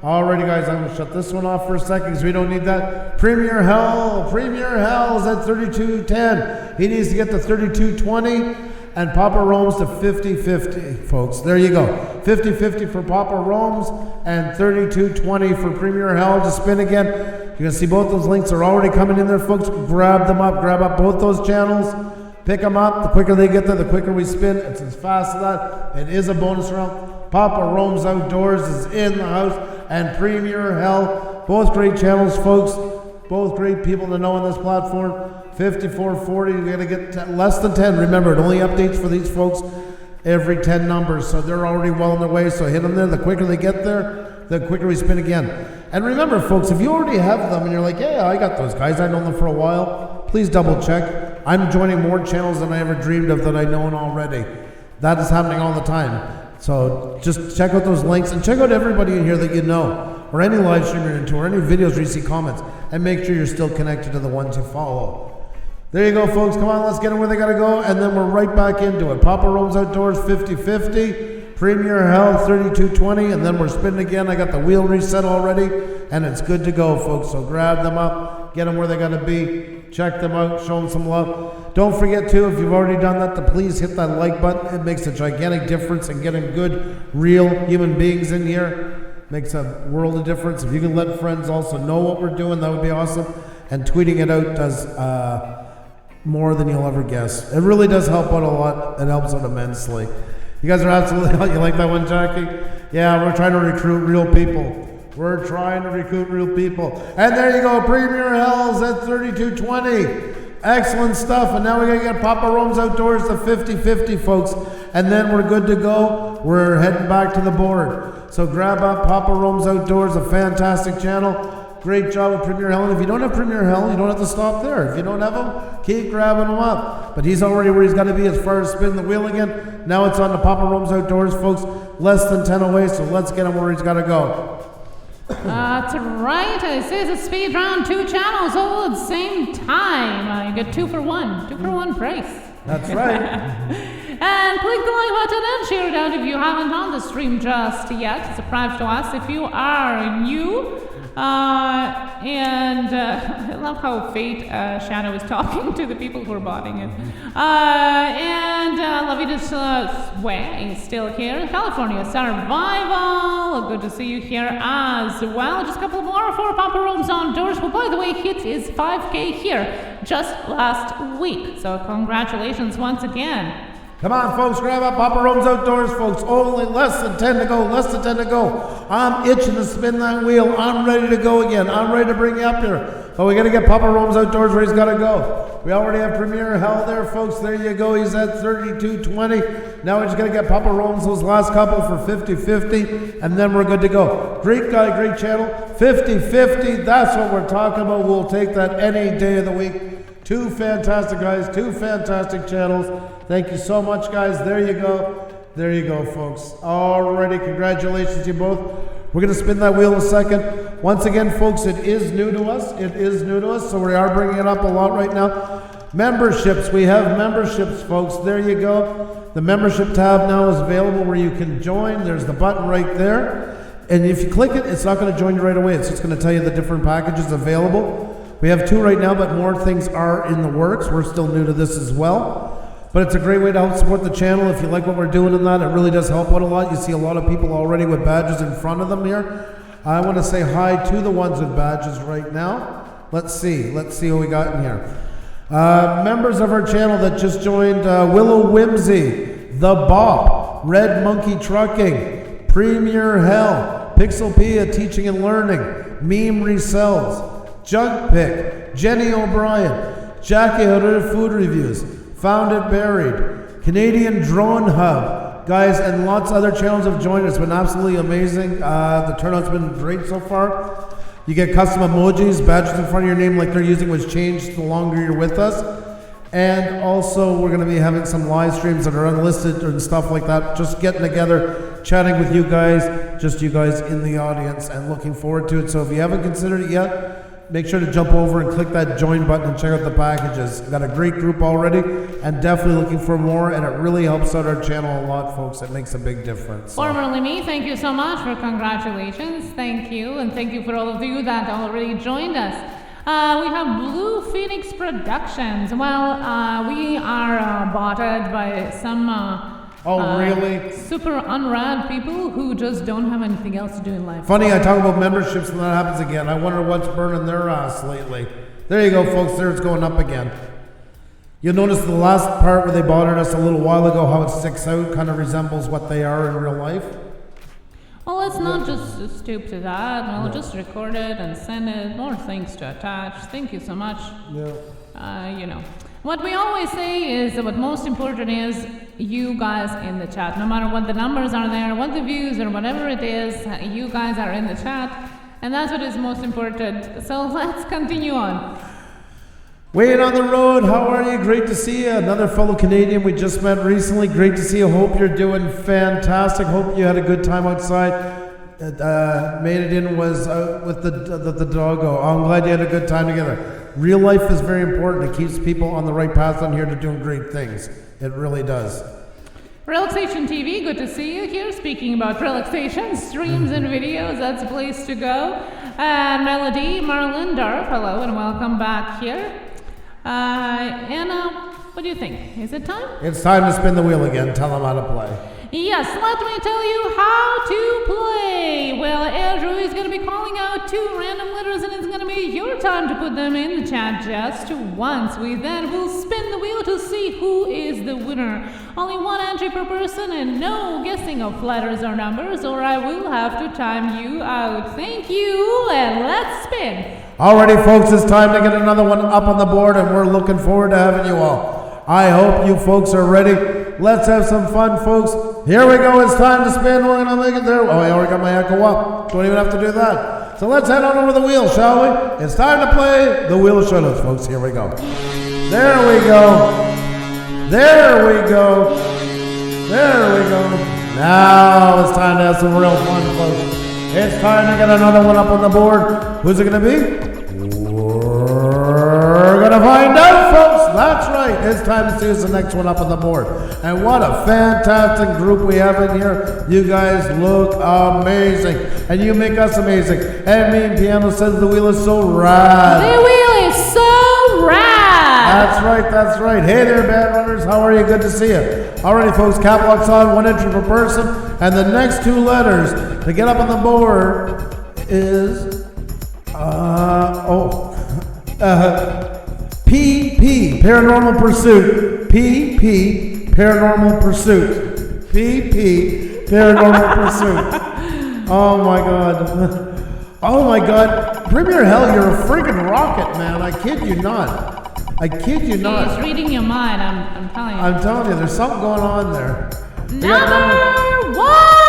Alrighty, guys. I'm going to shut this one off for a second because we don't need that. Premier Hell is at 32.10. He needs to get to 32.20. And Papa Rome's to 50-50, folks. There you go. 50-50 for Papa Rome's and 32.20 for Premier Hell to spin again. You can see both those links are already coming in there, folks. Grab them up. Grab up both those channels. Pick them up. The quicker they get there, the quicker we spin. It's as fast as that. It is a bonus round. Papa Rome's Outdoors is in the house. And Premier Hell. Both great channels, folks. Both great people to know on this platform. 5440, you're going to get less than 10. Remember, it only updates for these folks every 10 numbers, so they're already well on their way. So hit them there. The quicker they get there, the quicker we spin again. And remember, folks, if you already have them and you're like, yeah, I got those guys, I know them for a while, please double check. I'm joining more channels than I ever dreamed of that I know already. That is happening all the time. So just check out those links and check out everybody in here that you know, or any live stream you're into, or any videos where you see comments, and make sure you're still connected to the ones you follow. There you go, folks. Come on, let's get them where they got to go, and then we're right back into it. Papa Rome's Outdoors, 50-50. Premier Hell, 32-20, and then we're spinning again. I got the wheel reset already, and it's good to go, folks. So grab them up, get them where they got to be, check them out, show them some love. Don't forget, too, if you've already done that, to please hit that like button. It makes a gigantic difference in getting good, real human beings in here. Makes a world of difference. If you can let friends also know what we're doing, that would be awesome. And tweeting it out does more than you'll ever guess. It really does help out a lot. It helps out immensely. You guys are absolutely, you like that one, Chucky? Yeah, we're trying to recruit real people. We're trying to recruit real people. And there you go, Premier Hell's at 32.20. Excellent stuff. And now we're going to get Papa Rome's Outdoors to 50-50, folks. And then we're good to go. We're heading back to the board. So grab up Papa Rome's Outdoors, a fantastic channel. Great job with Premier Hell. And if you don't have Premier Hell, you don't have to stop there. If you don't have him, keep grabbing him up. But he's already where he's got to be as far as spinning the wheel again. Now it's on to Papa Rome's Outdoors, folks. Less than 10 away, so let's get him where he's got to go. That's right. It says a speed round, 2 channels all at the same time. You get 2 for 1. 2 for 1 price. That's right. And click the like button and share it out if you haven't on the stream just yet. Subscribe to us if you are new. I love how Fate Shadow is talking to the people who are botting it. Lavita Sway is still here. California Survival, good to see you here as well. Just a couple more for Papa Rome's Outdoors, who, by the way, hit his 5K here just last week. So congratulations once again. Come on, folks, grab up Papa Rome's Outdoors, folks. Only less than 10 to go, less than 10 to go. I'm itching to spin that wheel. I'm ready to go again. I'm ready to bring you up here. But we got to get Papa Rome's Outdoors where he's got to go. We already have Premier Hell there, folks. There you go. He's at 32.20. Now we're just going to get Papa Rome's those last couple for 50-50, and then we're good to go. Great guy, great channel. 50-50, that's what we're talking about. We'll take that any day of the week. 2 fantastic guys, 2 fantastic channels. Thank you so much, guys. There you go. There you go, folks. Alrighty, congratulations to you both. We're going to spin that wheel in a second. Once again, folks, it is new to us. It is new to us, so we are bringing it up a lot right now. Memberships. We have memberships, folks. There you go. The membership tab now is available where you can join. There's the button right there. And if you click it, it's not going to join you right away. It's just going to tell you the different packages available. We have 2 right now, but more things are in the works. We're still new to this as well. But it's a great way to help support the channel. If you like what we're doing in that, it really does help out a lot. You see a lot of people already with badges in front of them here. I want to say hi to the ones with badges right now. Let's see what we got in here. Members of our channel that just joined, Willow Whimsy, The Bob, Red Monkey Trucking, Premier Hell, Pixelpia Teaching and Learning, Meme Resells, Jug Pick, Jenny O'Brien, Jackie Hooded Food Reviews, Found It Buried, Canadian Drone Hub, guys, and lots of other channels have joined. It's been absolutely amazing. The turnout's been great so far. You get custom emojis, badges in front of your name like they're using, which change the longer you're with us. And also, we're going to be having some live streams that are unlisted and stuff like that. Just getting together, chatting with you guys, just you guys in the audience, and looking forward to it. So if you haven't considered it yet, make sure to jump over and click that join button and check out the packages. We've got a great group already, and definitely looking for more, and it really helps out our channel a lot, folks. It makes a big difference. Formerly me, thank you so much for congratulations. Thank you, and thank you for all of you that already joined us. We have Blue Phoenix Productions. Well, we are botted by some really? super unrad people who just don't have anything else to do in life. Funny, I talk about memberships and that happens again. I wonder what's burning their ass lately. There you go, folks. There it's going up again. You'll notice the last part where they bothered us a little while ago, how it sticks out, kind of resembles what they are in real life. Well, let's not just stoop to that. We'll just record it and send it. More things to attach. Thank you so much. Yeah. What we always say is that what most important is you guys in the chat. No matter what the numbers are there, what the views or whatever it is, you guys are in the chat. And that's what is most important. So let's continue on. Wayne on the road, how are you? Great to see you. Another fellow Canadian we just met recently. Great to see you. Hope you're doing fantastic. Hope you had a good time outside. Made it in, was out with the doggo. I'm glad you had a good time together. Real life is very important. It keeps people on the right path on here to doing great things. It really does. Relaxation TV, good to see you here. Speaking about relaxation, streams and videos, that's a place to go. And Melody, Marlon, Darf, hello and welcome back here. Anna, what do you think? Is it time? It's time to spin the wheel again. Tell them how to play. Yes, let me tell you how to play. Well, Andrew is going to be calling out 2 random letters, and it's going to be your time to put them in the chat just once. We then will spin the wheel to see who is the winner. Only 1 entry per person, and no guessing of letters or numbers, or I will have to time you out. Thank you, and let's spin. Alrighty, folks, it's time to get another one up on the board, and we're looking forward to having you all. I hope you folks are ready. Let's have some fun, folks. Here we go. It's time to spin. We're going to make it there. Oh, I already got my echo up. Don't even have to do that. So let's head on over the wheel, shall we? It's time to play the Wheel of Shoutouts, folks. Here we go. There we go. There we go. There we go. Now it's time to have some real fun, folks. It's time to get another one up on the board. Who's it going to be? We're going to find out, folks. That's right. It's time to see who's the next one up on the board. And what a fantastic group we have in here. You guys look amazing. And you make us amazing. And me and Piano says the wheel is so rad. The wheel is so rad. That's right. That's right. Hey there, band runners. How are you? Good to see you. Alrighty, folks. Cap lock's on. 1 entry per person. And the next 2 letters to get up on the board is... PP, Paranormal Pursuit. PP, Paranormal Pursuit. PP, Paranormal Pursuit. Oh my God. Oh my God. Premier Hell, you're a freaking rocket, man. I kid you not. I kid you not. He's reading your mind, I'm telling you. I'm telling you, there's something going on there. Number 1!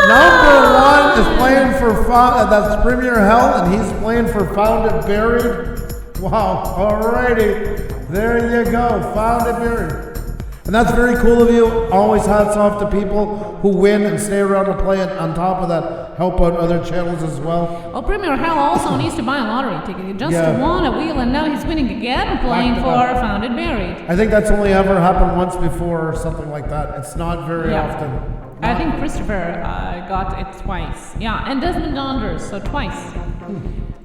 Number 1 is playing for, that's Premier Hell, and he's playing for Found It Buried. Wow, alrighty. There you go, Found It Buried. And that's very cool of you. Always hats off to people who win and stay around to play it. On top of that, help out other channels as well. Well, Premier Hell also needs to buy a lottery ticket. He just won a wheel and now he's winning again playing for Found It Buried. I think that's only ever happened once before or something like that. It's not very often. I think Christopher got it twice. Yeah, and Desmond Donders, so twice.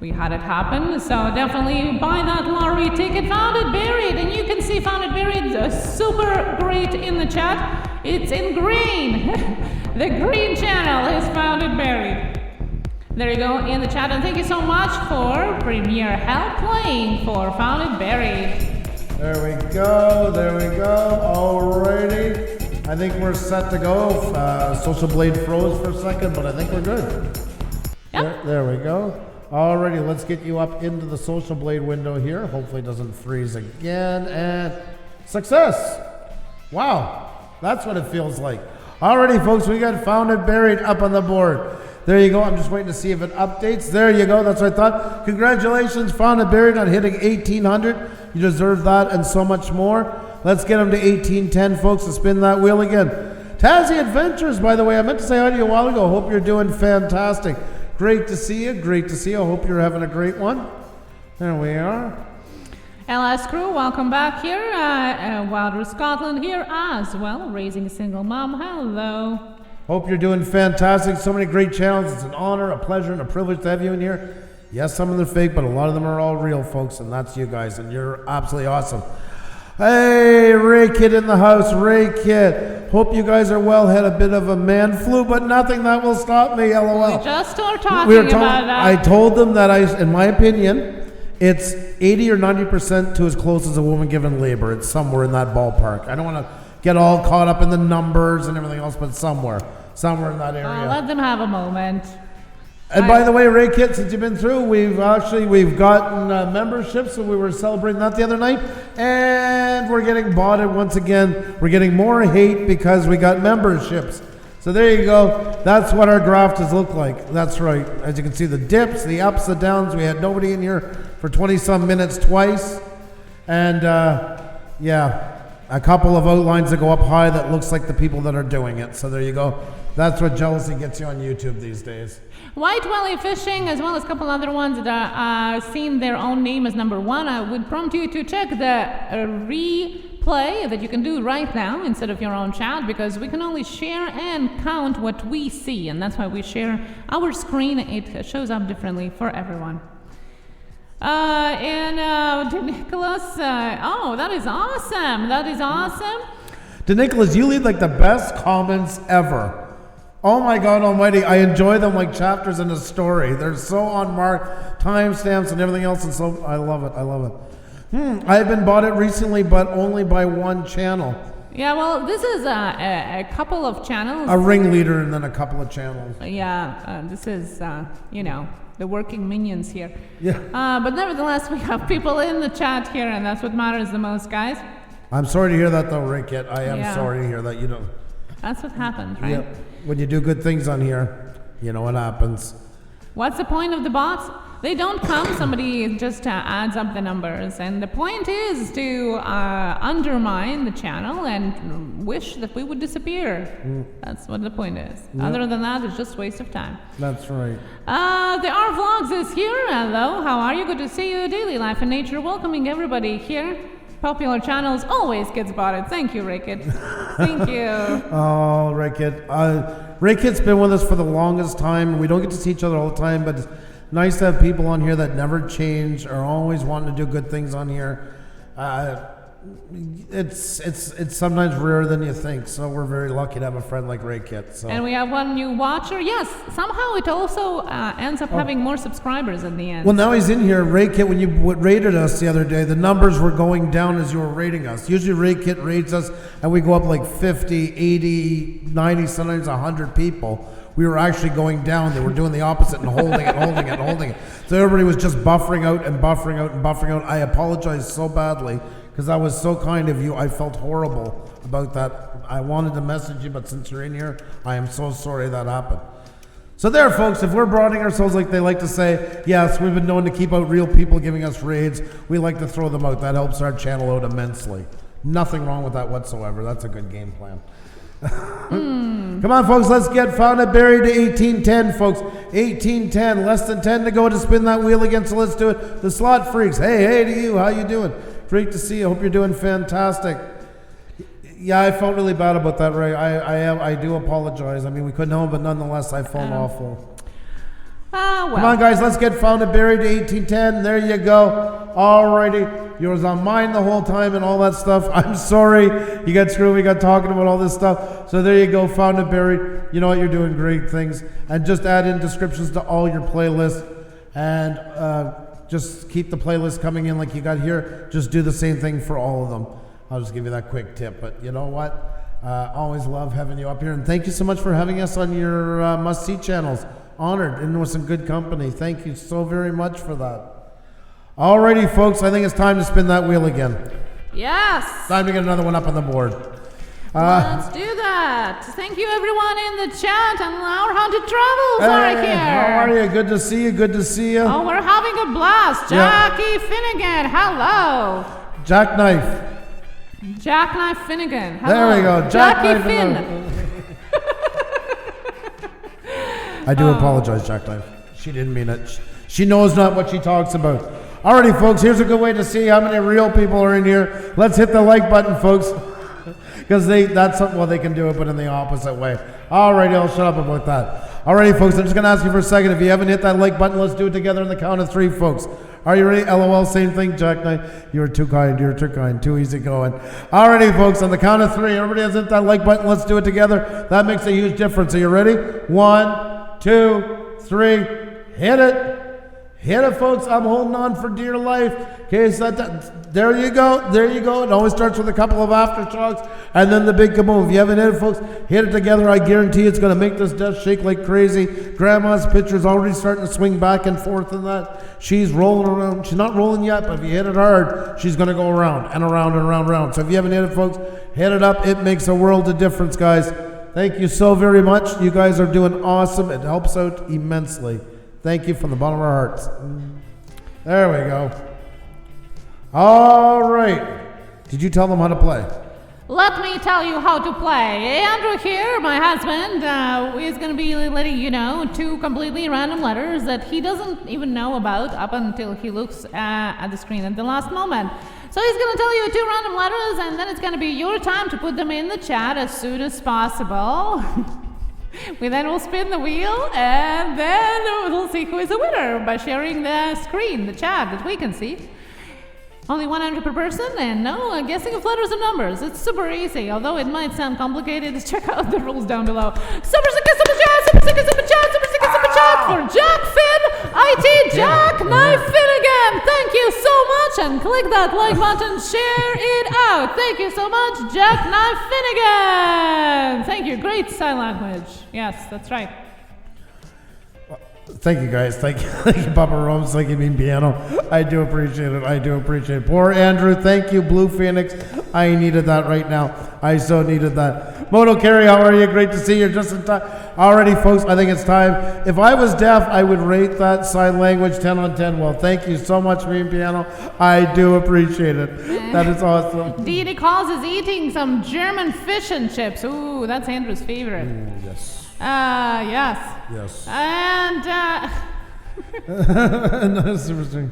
We had it happen, so definitely buy that lottery ticket. Found it buried, and you can see Found it buried super great in the chat. It's in green. The green channel is Found it buried. There you go in the chat, and thank you so much for Premier help playing for Found it buried. There we go. Alrighty. I think we're set to go. Social Blade froze for a second, but I think we're good. Yep. There we go. Alrighty, let's get you up into the Social Blade window here. Hopefully it doesn't freeze again. And success! Wow, that's what it feels like. Alrighty, folks, we got Found it buried up on the board. There you go. I'm just waiting to see if it updates. There you go. That's what I thought. Congratulations, Found it buried on hitting 1,800. You deserve that and so much more. Let's get them to 1810, folks, to spin that wheel again. Tazzy Adventures, by the way, I meant to say hi to you a while ago. Hope you're doing fantastic. Great to see you. Great to see you. I hope you're having a great one. There we are. LS Crew, welcome back here. Wilder Scotland here as well. Raising a Single Mom. Hello. Hope you're doing fantastic. So many great channels. It's an honor, a pleasure, and a privilege to have you in here. Yes, some of them are fake, but a lot of them are all real, folks, and that's you guys, and you're absolutely awesome. Hey, Ray Kid in the house, Ray Kid. Hope you guys are well. Had a bit of a man flu, but nothing that will stop me, LOL. We just started talking about that. I told them that in my opinion, it's 80 or 90% to as close as a woman given labor. It's somewhere in that ballpark. I don't want to get all caught up in the numbers and everything else, but somewhere in that area. Let them have a moment. And by the way, Ray Kit, since you've been through, we've gotten memberships, so we were celebrating that the other night, and we're getting botted once again. We're getting more hate because we got memberships. So there you go. That's what our graft has looked like. That's right. As you can see, the dips, the ups, the downs. We had nobody in here for 20-some minutes twice, and yeah, a couple of outlines that go up high that looks like the people that are doing it. So there you go. That's what jealousy gets you on YouTube these days. White Welly Fishing, as well as a couple other ones that are seen their own name as number one. I would prompt you to check the replay that you can do right now instead of your own chat, because we can only share and count what we see, and that's why we share our screen. It shows up differently for everyone. To Nicholas, oh, that is awesome. That is awesome. To Nicholas, you leave like the best comments ever. Oh my God almighty, I enjoy them like chapters in a story. They're so on mark, timestamps and everything else, and so I love it. I've been bought it recently, but only by one channel. Yeah, well, this is a couple of channels. A ringleader and then a couple of channels. Yeah, this is, the working minions here. Yeah. But nevertheless, we have people in the chat here, and that's what matters the most, guys. I'm sorry to hear that, though, Rick. I am sorry to hear that. You know. That's what happens, right? Yeah. When you do good things on here, you know what happens. What's the point of the bots? They don't come, somebody just adds up the numbers. And the point is to undermine the channel and wish that we would disappear. That's what the point is. Other than that, it's just waste of time. That's right. The R Vlogs is here. Hello, how are you? Good to see you. Daily Life and Nature, welcoming everybody here. Popular channels always get spotted. Thank you, Rickett. Thank you. Oh, Rickett. Rickett's been with us for the longest time. We don't get to see each other all the time, but it's nice to have people on here that never change, are always wanting to do good things on here. It's sometimes rarer than you think, so we're very lucky to have a friend like Ray Kit. So. And we have one new watcher. Yes, somehow it also ends up having more subscribers at the end. Well, now he's in here. Ray Kit, when you rated us the other day, the numbers were going down as you were rating us. Usually Ray Kit rates us, and we go up like 50, 80, 90, sometimes 100 people. We were actually going down. They were doing the opposite and holding it. So everybody was just buffering out. I apologize so badly because that was so kind of you. I felt horrible about that. I wanted to message you, but since you're in here, I am so sorry that happened. So there, folks, if we're broadening ourselves like they like to say, yes, we've been known to keep out real people giving us raids. We like to throw them out. That helps our channel out immensely. Nothing wrong with that whatsoever. That's a good game plan. Come on, folks, let's get Found It Buried to 1810, folks. 1810, less than 10 to go to spin that wheel again, so let's do it. The Slot Freaks, hey to you, how you doing? Great to see you, hope you're doing fantastic. Yeah, I felt really bad about that, Ray. I do apologize. I mean, we couldn't help, but nonetheless, I felt awful. Well. Come on, guys, let's get found and buried to 1810. There you go. Alrighty. You was on mine the whole time and all that stuff. I'm sorry. You got screwed. We got talking about all this stuff. So there you go, found and buried. You know what? You're doing great things. And just add in descriptions to all your playlists. And just keep the playlist coming in like you got here. Just do the same thing for all of them. I'll just give you that quick tip. But you know what? Always love having you up here. And thank you so much for having us on your must-see channels. Honored and with some good company. Thank you so very much for that. Alrighty, folks, I think it's time to spin that wheel again. Yes. Time to get another one up on the board. Let's do that. Thank you, everyone in the chat, and our haunted travels are here. How are you? Good to see you. Good to see you. Oh, we're having a blast. Jackie Finnegan, hello. Jackknife. Jackknife Finnegan. Hello. There we go. Jackie Finn. I do apologize, Jackknife. She didn't mean it. She knows not what she talks about. Alrighty, folks, here's a good way to see how many real people are in here. Let's hit the like button, folks. Because they can do it, but in the opposite way. Alrighty, I'll shut up about that. Alrighty, folks, I'm just going to ask you for a second. If you haven't hit that like button, let's do it together on the count of 3, folks. Are you ready? LOL, same thing, Jackknife. You're too kind, too easy going. Alrighty, folks, on the count of 3, everybody has hit that like button. Let's do it together. That makes a huge difference. Are you ready? 1, 2, 3, hit it. Hit it, folks. I'm holding on for dear life. Okay, so there you go. There you go. It always starts with a couple of aftershocks and then the big kaboom. If you haven't hit it, folks, hit it together. I guarantee it's going to make this desk shake like crazy. Grandma's picture's already starting to swing back and forth in that. She's rolling around. She's not rolling yet, but if you hit it hard, she's going to go around and around and around and around. So if you haven't hit it, folks, hit it up. It makes a world of difference, guys. Thank you so very much. You guys are doing awesome. It helps out immensely. Thank you from the bottom of our hearts. There we go. All right. Did you tell them how to play? Let me tell you how to play. Andrew here, my husband, is going to be letting you know 2 completely random letters that he doesn't even know about up until he looks at the screen at the last moment. So he's going to tell you 2 random letters, and then it's going to be your time to put them in the chat as soon as possible. We then will spin the wheel, and then we'll see who is the winner by sharing the screen, the chat that we can see. Only 100 per person, and no guessing of letters and numbers. It's super easy, although it might sound complicated. Just check out the rules down below. Super chat for Jack Finn, IT Jackknife Finnegan. Thank you so much, and click that like button, share it out. Thank you so much, Jackknife Finnegan. Thank you, great sign language. Yes, that's right. Thank you, guys. Thank you, Papa Rose. Thank you, Mean Piano. I do appreciate it. I do appreciate it. Poor Andrew. Thank you, Blue Phoenix. I needed that right now. I so needed that. Moto Carey, how are you? Great to see you. Just in time. Alrighty, folks, I think it's time. If I was deaf, I would rate that sign language 10 on 10. Well, thank you so much, Mean Piano. I do appreciate it. That is awesome. Didi calls is eating some German fish and chips. Ooh, that's Andrew's favorite. Ooh, yes. Yes. Yes. And, That's interesting.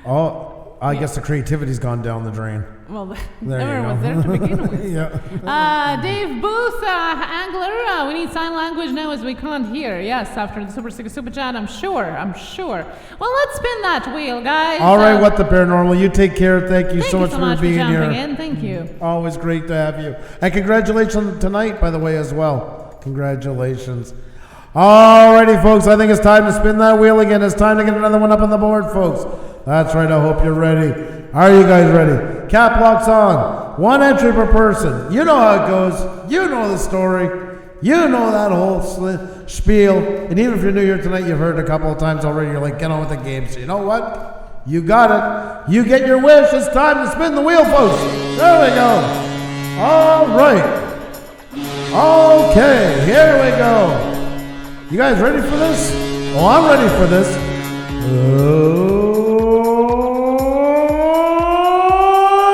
Oh, I guess the creativity's gone down the drain. Well, There never you was go. there to begin with. Yeah. Dave Booth, Angler, we need sign language now as we can't hear. Yes, after the super chat, I'm sure. Well, let's spin that wheel, guys. All right, what the paranormal. You take care. Thank you so much for being jumping here. in. Thank you. Always great to have you. And congratulations tonight, by the way, as well. Congratulations. Alrighty, folks, I think it's time to spin that wheel again. It's time to get another one up on the board, folks. That's right, I hope you're ready. Are you guys ready? Cap lock song. 1 entry per person. You know how it goes. You know the story. You know that whole spiel. And even if you're new here tonight, you've heard it a couple of times already. You're like, get on with the game. So you know what? You got it. You get your wish. It's time to spin the wheel, folks. There we go. All right. Okay, here we go. You guys ready for this? Oh, I'm ready for this.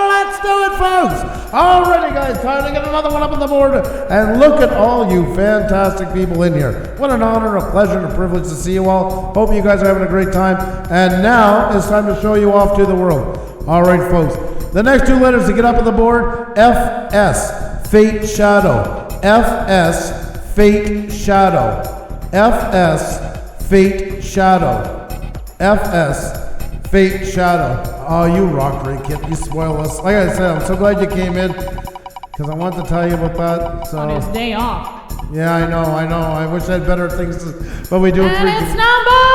Let's do it, folks. Alrighty, guys, time to get another one up on the board. And look at all you fantastic people in here. What an honor, a pleasure, and a privilege to see you all. Hope you guys are having a great time. And now it's time to show you off to the world. All right, folks. The next 2 letters to get up on the board, FS. Fate Shadow. FS Fate Shadow. FS Fate Shadow. FS Fate Shadow. Oh, you rock, great kid. You spoil us. Like I said, I'm so glad you came in because I want to tell you about that. So. On his day off. Yeah, I know. I wish I had better things to, but we do. And it's number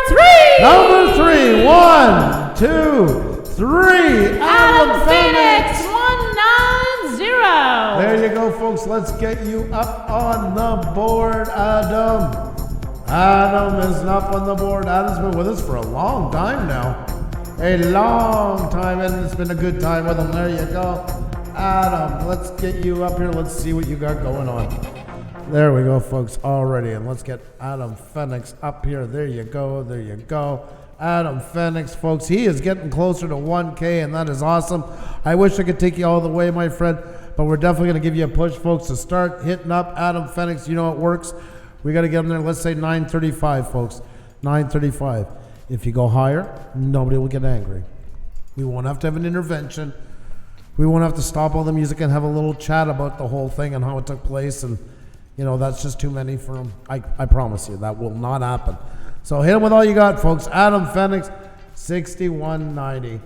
3! Number 3! 1, 2, 3! Adam Phoenix 190! There you go, folks. Let's get you up on the board, Adam. Adam is up on the board. Adam's been with us for a long time now. A long time, and it's been a good time with him. There you go. Adam, let's get you up here. Let's see what you got going on. There we go, folks, already. And let's get Adam Phoenix up here. There you go. There you go. Adam Phoenix, folks. He is getting closer to 1K, and that is awesome. I wish I could take you all the way, my friend, but we're definitely going to give you a push, folks, to start hitting up Adam Phoenix. You know it works. We got to get him there. Let's say 935, folks. 935. If you go higher, nobody will get angry. We won't have to have an intervention. We won't have to stop all the music and have a little chat about the whole thing and how it took place. And, you know, that's just too many for him. I promise you, that will not happen. So hit him with all you got, folks. Adam Phoenix, 6190.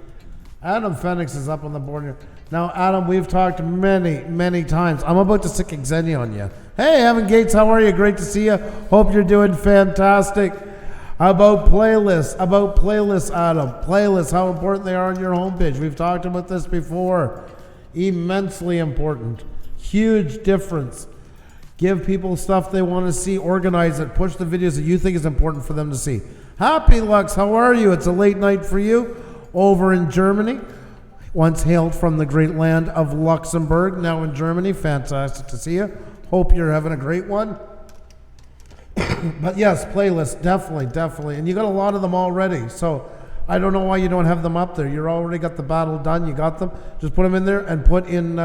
Adam Phoenix is up on the board here. Now, Adam, we've talked many times. I'm about to stick Xenia on you. Hey, Evan Gates, how are you? Great to see you. Hope you're doing fantastic. About playlists, Adam. Playlists, how important they are on your homepage. We've talked about this before. Immensely important. Huge difference. Give people stuff they want to see. Organize it. Push the videos that you think is important for them to see. Happy Lux, how are you? It's a late night for you over in Germany. Once hailed from the great land of Luxembourg, now in Germany. Fantastic to see you. Hope you're having a great one. But yes, playlists, definitely. And you got a lot of them already. So I don't know why you don't have them up there. You already got the battle done. You got them. Just put them in there and put in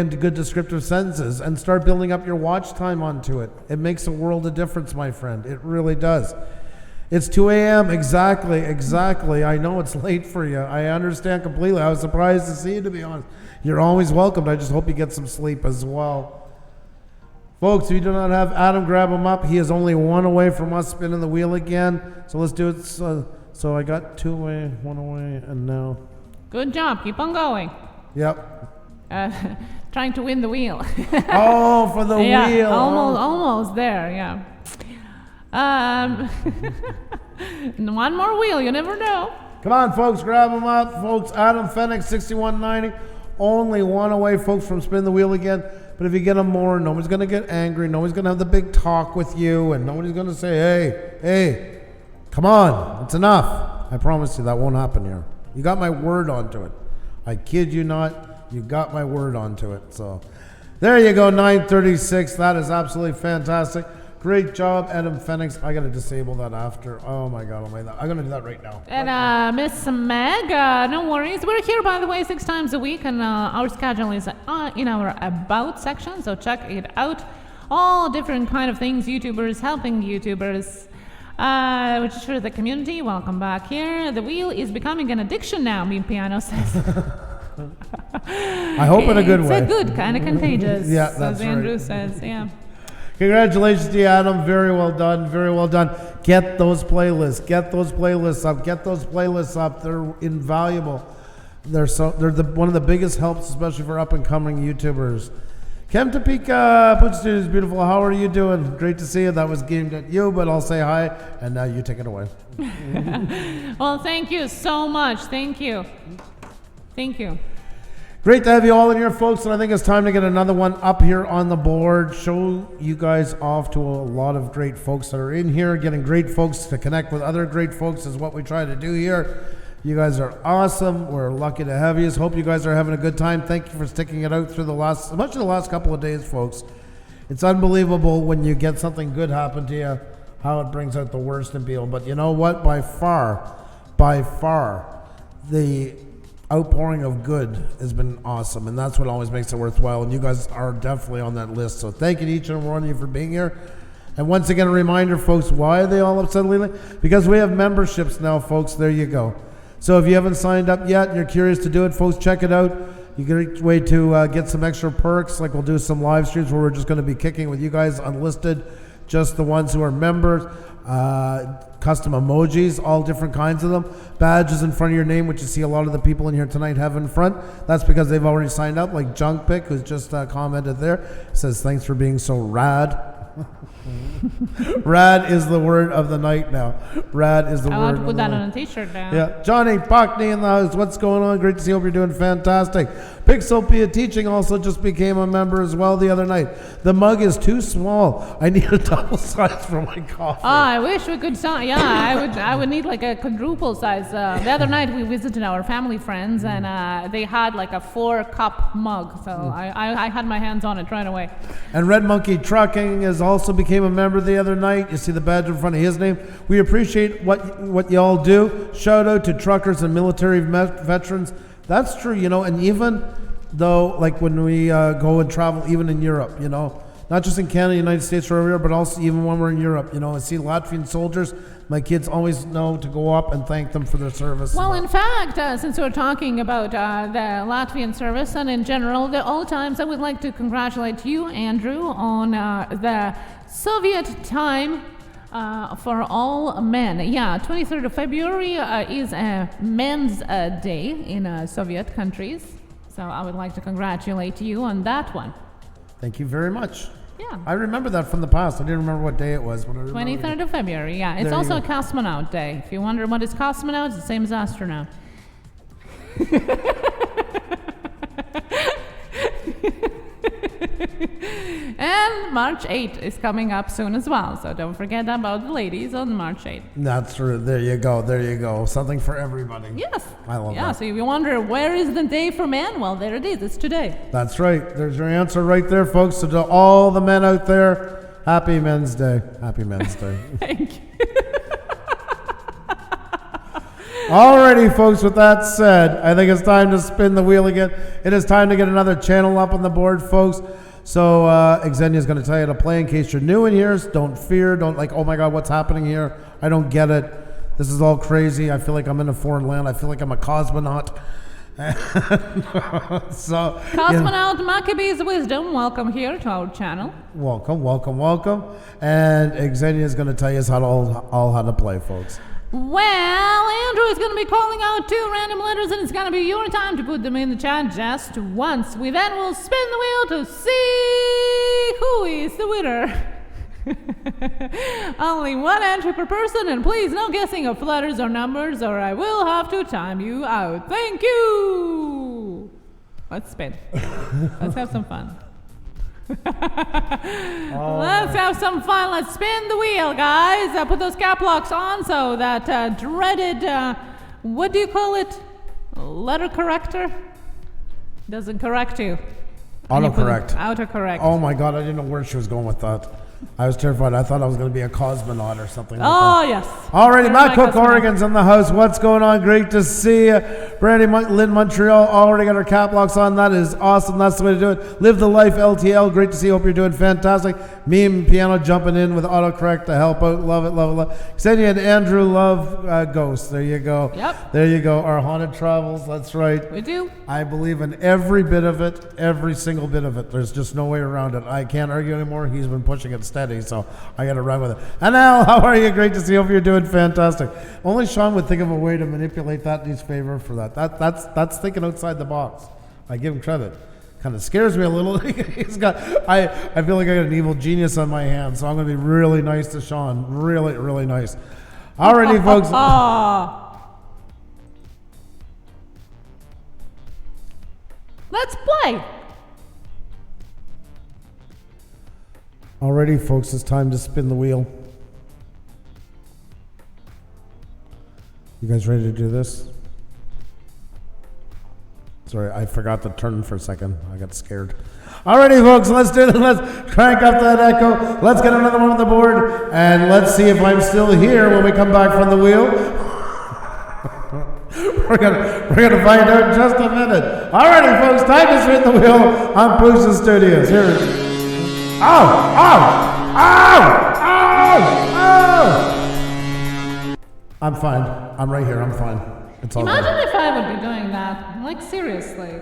good descriptive sentences and start building up your watch time onto it. It makes a world of difference, my friend. It really does. It's 2 a.m. Exactly. I know it's late for you. I understand completely. I was surprised to see you, to be honest. You're always welcomed. I just hope you get some sleep as well. Folks, if you do not have Adam, grab him up. He is only one away from us spinning the wheel again. So let's do it. So I got 2 away, 1 away, and now. Good job. Keep on going. Yep. Trying to win the wheel. Oh, for the wheel. Almost there, yeah. One more wheel, you never know. Come on, folks, grab him up. Folks, Adam Phoenix, 6190. Only one away, folks, from spin the wheel again. But if you get them more, nobody's going to get angry. Nobody's going to have the big talk with you. And nobody's going to say, hey, come on, it's enough. I promise you that won't happen here. You got my word onto it. I kid you not. You got my word onto it. So there you go, 936. That is absolutely fantastic. Great job, Adam Phoenix. I got to disable that after. Oh my God, I'm going to do that right now. And Miss Meg, no worries. We're here, by the way, 6 times a week, and our schedule is in our About section, so check it out. All different kind of things, YouTubers, helping YouTubers, which is for the community. Welcome back here. The wheel is becoming an addiction now, me Piano says. I hope in a good way. It's a good, kind of contagious, yeah, that's as Andrew right. says, yeah. Congratulations to you, Adam. Very well done. Very well done. Get those playlists. Get those playlists up. Get those playlists up. They're invaluable. They're one of the biggest helps, especially for up and coming YouTubers. Kem Topeka, Pusa Studios, beautiful. How are you doing? Great to see you. That was aimed at you, but I'll say hi, and now you take it away. Well, thank you so much. Thank you. Great to have you all in here, folks, and I think it's time to get another one up here on the board. Show you guys off to a lot of great folks that are in here. Getting great folks to connect with other great folks is what we try to do here. You guys are awesome. We're lucky to have you. Hope you guys are having a good time. Thank you for sticking it out through much of the last couple of days, folks. It's unbelievable when you get something good happen to you, how it brings out the worst in people. But you know what? By far, the outpouring of good has been awesome, and that's what always makes it worthwhile, and you guys are definitely on that list. So thank you to each and every one of you for being here. And once again, a reminder, folks, why are they all upset lately? Because we have memberships now, folks. There you go. So if you haven't signed up yet and you're curious to do it, folks, check it out. You get a way to get some extra perks, like we'll do some live streams where we're just going to be kicking with you guys unlisted, just the ones who are members. Custom emojis, all different kinds of them. Badges in front of your name, which you see a lot of the people in here tonight have in front. That's because they've already signed up, like Junk Pick, who's just commented there. Says, thanks for being so rad. Rad is the word of the night now. Rad is the word. I want to put that on a t-shirt now. Yeah. Johnny Pockney in the house. What's going on? Great to see you. Hope you're doing fantastic. Pixelpia Teaching also just became a member as well the other night. The mug is too small. I need a double size for my coffee. Oh, I wish we could sign. Yeah, I would need like a quadruple size. The other night we visited our family friends and they had like a 4-cup mug. So I had my hands on it right away. And Red Monkey Trucking has also became a member the other night. You see the badge in front of his name. We appreciate what y'all do. Shout out to truckers and military veterans. That's true, you know, and even though, like when we go and travel, even in Europe, you know, not just in Canada, United States, or everywhere, but also even when we're in Europe, you know, and see Latvian soldiers, my kids always know to go up and thank them for their service. Well, in fact, since we're talking about the Latvian service and in general, the old times, I would like to congratulate you, Andrew, on the Soviet time for all men. Yeah, 23rd of February is a men's day in Soviet countries. So I would like to congratulate you on that one. Thank you very much. Yeah. I remember that from the past. I didn't remember what day it was. But 23rd of February, yeah. It's also a cosmonaut day. If you wonder what is cosmonaut, it's the same as astronaut. And March 8th is coming up soon as well, so don't forget about the ladies on March 8th. That's true. There you go. Something for everybody. Yes. I love that. Yeah, so if you wonder where is the day for men, well, there it is. It's today. That's right. There's your answer right there, folks. So to all the men out there, happy Men's Day. Happy Men's Day. Thank you. Alrighty, folks, with that said, I think it's time to spin the wheel again. It is time to get another channel up on the board, folks. So Xenia is going to tell you to play in case you're new in here. Don't fear. Don't like, oh my God, what's happening here? I don't get it. This is all crazy. I feel like I'm in a foreign land. I feel like I'm a cosmonaut. So, Cosmonaut Maccabee's Wisdom, welcome here to our channel. Welcome. And Xenia is going to tell you how to play, folks. Well, Andrew is going to be calling out 2 random letters, and it's going to be your time to put them in the chat just once. We then will spin the wheel to see who is the winner. Only 1 entry per person, and please no guessing of letters or numbers, or I will have to time you out. Thank you. Let's spin. Let's have some fun. Let's have some fun. Let's spin the wheel, guys. Put those cap locks on so that dreaded, what do you call it? Letter corrector? Doesn't correct you. Autocorrect. Autocorrect. Oh my God, I didn't know where she was going with that. I was terrified. I thought I was going to be a cosmonaut or something like that. Oh, yes. Alrighty, Matt Cook, Oregon's in the house. What's going on? Great to see you. Brandy Lynn, Montreal, already got her cap locks on. That is awesome. That's the way to do it. Live the life, LTL. Great to see you. Hope you're doing fantastic. Meme Piano jumping in with autocorrect to help out. Love it. Xenia and Andrew love ghosts. There you go. Yep. There you go. Our haunted travels. That's right. We do. I believe in every bit of it, every single bit of it. There's just no way around it. I can't argue anymore. He's been pushing it steady, so I got to run with it. And Al, how are you? Great to see you. Hope you're doing fantastic. Only Sean would think of a way to manipulate that in his favor for that. That's thinking outside the box. I give him credit. Kind of scares me a little. He's got. I feel like I got an evil genius on my hands, so I'm going to be really nice to Sean. Really nice. Alrighty, folks. Let's play. Alrighty, folks, it's time to spin the wheel. You guys ready to do this? Sorry, I forgot to turn for a second. I got scared. Alrighty, folks, let's do this. Let's crank up that echo. Let's get another one on the board, and let's see if I'm still here when we come back from the wheel. We're gonna find out in just a minute. Alrighty, folks, time to spin the wheel on Pusa Studios. Here it is. I'm fine. I'm right here. I'm fine. It's all Imagine good. if I would be doing that. Like, seriously.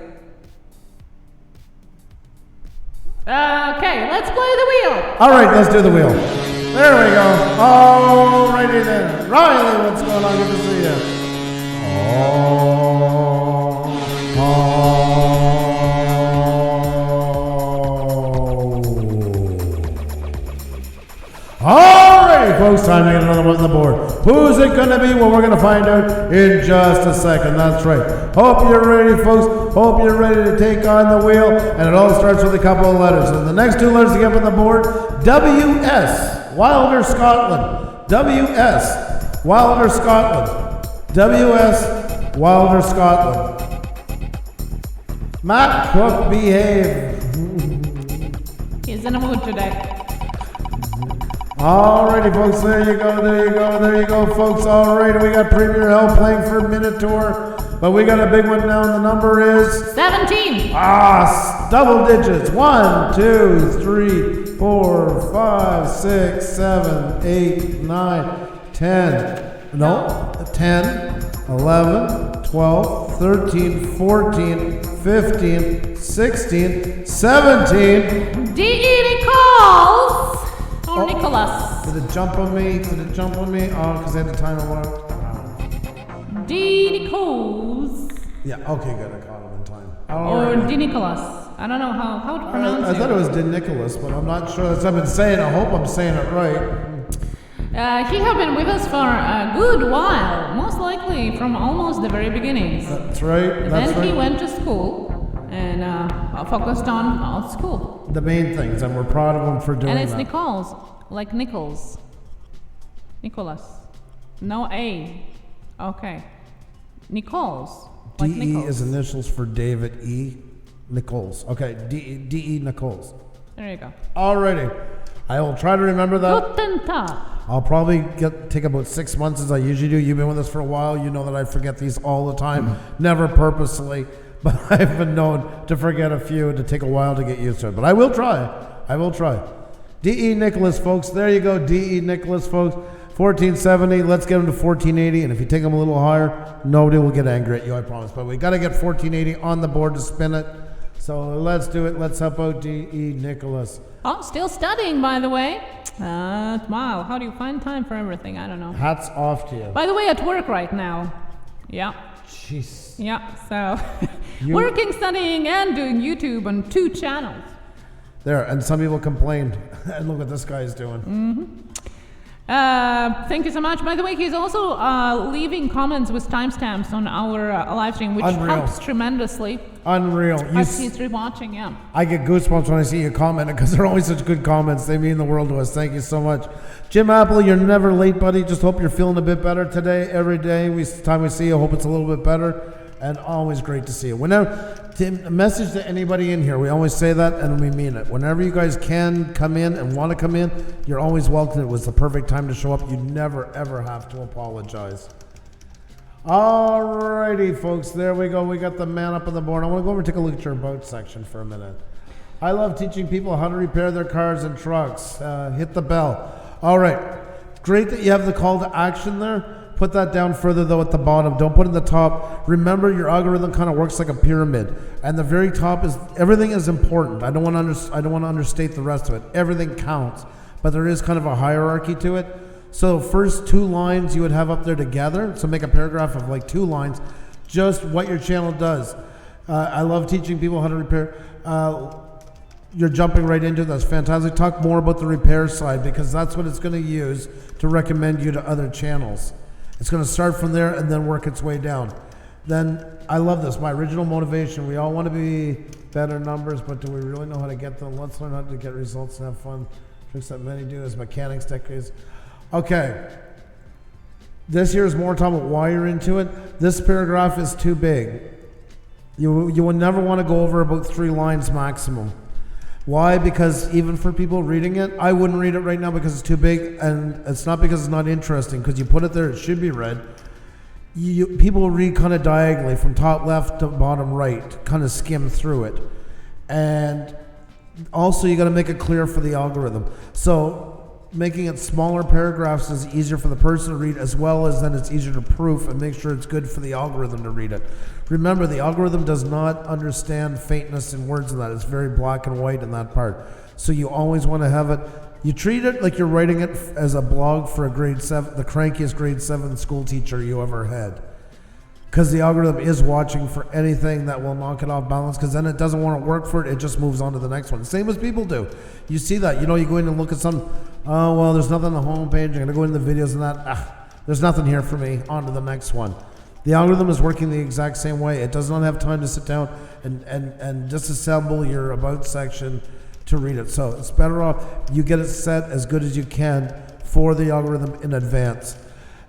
Okay, let's play the wheel. All right, let's do the wheel. There we go. Alrighty then. Riley, what's going on? Good to see you. Alrighty, folks, time to get another one on the board. Who's it going to be? Well, we're going to find out in just a second. That's right. Hope you're ready, folks. Hope you're ready to take on the wheel. And it all starts with a couple of letters. And the next two letters to get up on the board, W.S. Wilder, Scotland. W.S. Wilder, Scotland. W.S. Wilder, Scotland. Matt Cook, behave. He's in a mood today. Alrighty, folks, there you go, folks. Alright, we got Premier Hell playing for Minotaur, but we got a big one now, and the number is 17. Double digits. 1, 2, 3, 4, 5, 6, 7, 8, 9, 10. No, 10, 11, 12, 13, 14, 15, 16, 17. D.E. Nichols. Or Nicholas. Did it jump on me? Oh, because I had to time it out. D. Nichols. Yeah, okay, good. I caught him in time. Or D. Nicholas. I don't know how to pronounce it. I thought it was D. Nicholas, but I'm not sure. That's what I've been saying. I hope I'm saying it right. He have been with us for a good while, most likely from almost the very beginnings. That's right. Then he went to school and focused on school. The main things, and we're proud of him for doing that. And it's Nichols, like Nichols. Nicholas. No A. Okay. Nichols. Like D.E. Nichols. is initials for David E. Nichols. Okay, D.E. Nichols. There you go. Alrighty. I will try to remember that. Guten Tag. I'll probably take about 6 months as I usually do. You've been with us for a while. You know that I forget these all the time. Never purposely, but I've been known to forget a few and to take a while to get used to it. But I will try. D.E. Nicholas, folks. There you go. D.E. Nicholas, folks. 1470. Let's get him to 1480. And if you take him a little higher, nobody will get angry at you, I promise. But we got to get 1480 on the board to spin it. So let's do it. Let's help out D.E. Nicholas. Oh, still studying, by the way. Wow, how do you find time for everything? I don't know. Hats off to you. By the way, at work right now. Yeah. Jeez. Yeah, so working, studying, and doing YouTube on 2 channels. There, and some people complained. And look what this guy is doing. Mm-hmm. Thank you so much. By the way, he's also leaving comments with timestamps on our live stream, which helps tremendously. Unreal. As he's rewatching, yeah. I get goosebumps when I see you comment because they're always such good comments. They mean the world to us. Thank you so much. Jim Apple, you're never late, buddy. Just hope you're feeling a bit better today. Every day, time we see you, hope it's a little bit better. And always great to see you. Whenever, a message to anybody in here, we always say that and we mean it. Whenever you guys can come in and want to come in, you're always welcome. It was the perfect time to show up. You never, ever have to apologize. Alrighty, folks, there we go. We got the man up on the board. I want to go over and take a look at your about section for a minute. I love teaching people how to repair their cars and trucks. Hit the bell. All right. Great that you have the call to action there. Put that down further, though, at the bottom. Don't put it in the top. Remember, your algorithm kind of works like a pyramid. And the very top is, everything is important. I don't want to understate the rest of it. Everything counts. But there is kind of a hierarchy to it. So first 2 lines you would have up there together. So make a paragraph of like 2 lines. Just what your channel does. I love teaching people how to repair. You're jumping right into it. That's fantastic. Talk more about the repair side because that's what it's going to use to recommend you to other channels. It's going to start from there and then work its way down. Then, I love this. My original motivation. We all want to be better numbers, but do we really know how to get them? Let's learn how to get results and have fun. Tricks that many do as mechanics decades. Okay. This here is more talking about why you're into it. This paragraph is too big. You will never want to go over about 3 lines maximum. Why? Because even for people reading it, I wouldn't read it right now because it's too big, and it's not because it's not interesting, because you put it there, it should be read. People read kind of diagonally from top left to bottom right, kind of skim through it. And also you got to make it clear for the algorithm. So making it smaller paragraphs is easier for the person to read, as well as then it's easier to proof and make sure it's good for the algorithm to read it. Remember, the algorithm does not understand faintness in words and that. It's very black and white in that part. So you always want to have it, you treat it like you're writing it as a blog for a grade 7, the crankiest grade 7 school teacher you ever had. Because the algorithm is watching for anything that will knock it off balance, because then it doesn't want to work for it, it just moves on to the next one. Same as people do. You see that, you know, you go in and look at some, oh, well, there's nothing on the home page, I'm going to go into the videos and that, there's nothing here for me, on to the next one. The algorithm is working the exact same way. It does not have time to sit down and disassemble your about section to read it. So it's better off you get it set as good as you can for the algorithm in advance.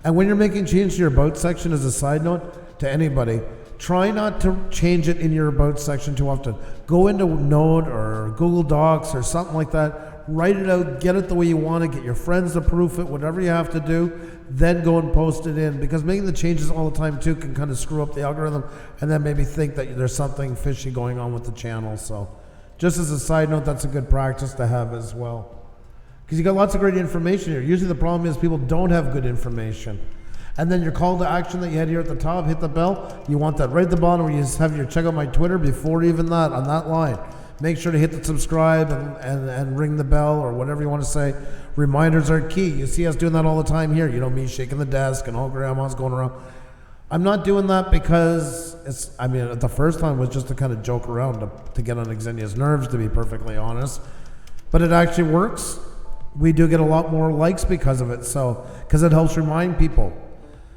And when you're making changes to your about section, as a side note, to anybody, try not to change it in your about section too often. Go into Node or Google Docs or something like that, write it out, get it the way you want it, get your friends to proof it, whatever you have to do, then go and post it in, because making the changes all the time too can kind of screw up the algorithm and then maybe think that there's something fishy going on with the channel. So just as a side note, that's a good practice to have as well, because you got lots of great information here. Usually the problem is people don't have good information. And then your call to action that you had here at the top, hit the bell. You want that right at the bottom where you just have your check out my Twitter before even that, on that line. Make sure to hit the subscribe and ring the bell or whatever you want to say. Reminders are key. You see us doing that all the time here. You know, me shaking the desk and all grandmas going around. I'm not doing that because it's, I mean, the first time was just to kind of joke around to get on Xenia's nerves, to be perfectly honest. But it actually works. We do get a lot more likes because of it. So, because it helps remind people.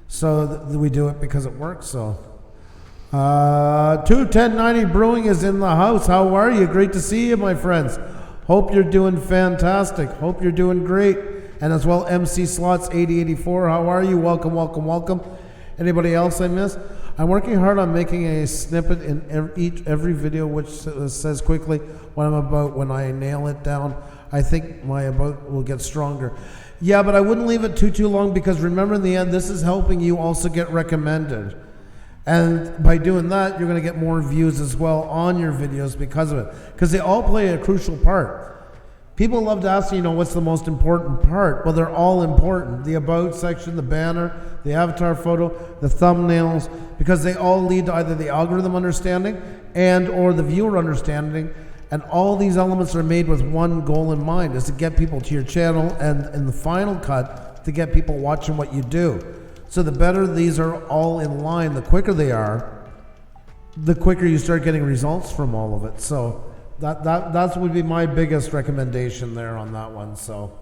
So we do it because it works. So 21090 Brewing is in the house. How are you? Great to see you, my friends. Hope you're doing fantastic. Hope you're doing great. And as well, MC Slots 8084. How are you? Welcome, welcome, welcome. Anybody else I missed? I'm working hard on making a snippet in every video which says quickly what I'm about. When I nail it down, I think my about will get stronger. Yeah, but I wouldn't leave it too long, because remember, in the end, this is helping you also get recommended. And by doing that, you're going to get more views as well on your videos because of it. Because they all play a crucial part. People love to ask, you know, what's the most important part? Well, they're all important. The about section, the banner, the avatar photo, the thumbnails, because they all lead to either the algorithm understanding and or the viewer understanding. And all these elements are made with one goal in mind, is to get people to your channel, and in the final cut, to get people watching what you do. So the better these are all in line, the quicker they are, the quicker you start getting results from all of it. So that would be my biggest recommendation there on that one. So,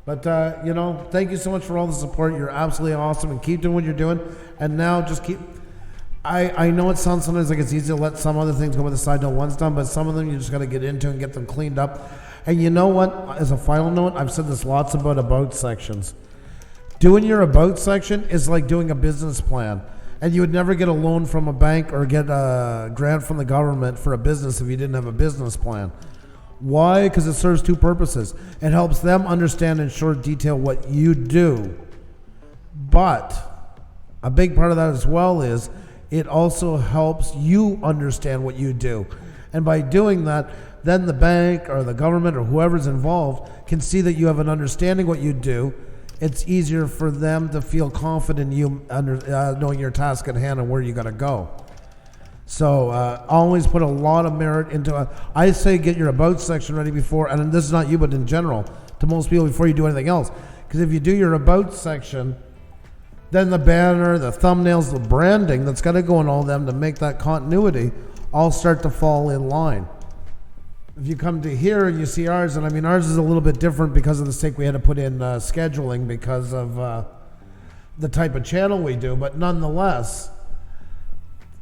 but you know, thank you so much for all the support. You're absolutely awesome, and keep doing what you're doing. And now just keep. I know it sounds sometimes like it's easy to let some other things go with the side note once done, but some of them you just got to get into and get them cleaned up. And you know what? As a final note, I've said this lots about sections. Doing your about section is like doing a business plan. And you would never get a loan from a bank or get a grant from the government for a business if you didn't have a business plan. Why? Because it serves two purposes. It helps them understand in short detail what you do. But a big part of that as well is it also helps you understand what you do. And by doing that, then the bank or the government or whoever's involved can see that you have an understanding what you do. It's easier for them to feel confident in you knowing your task at hand and where you got to go. So always put a lot of merit into it. I say get your about section ready before, and this is not you, but in general, to most people, before you do anything else. Because if you do your about section, then the banner, the thumbnails, the branding that's got to go in all of them to make that continuity all start to fall in line. If you come to here and you see ours, and I mean ours is a little bit different because of the sake we had to put in scheduling because of the type of channel we do, but nonetheless,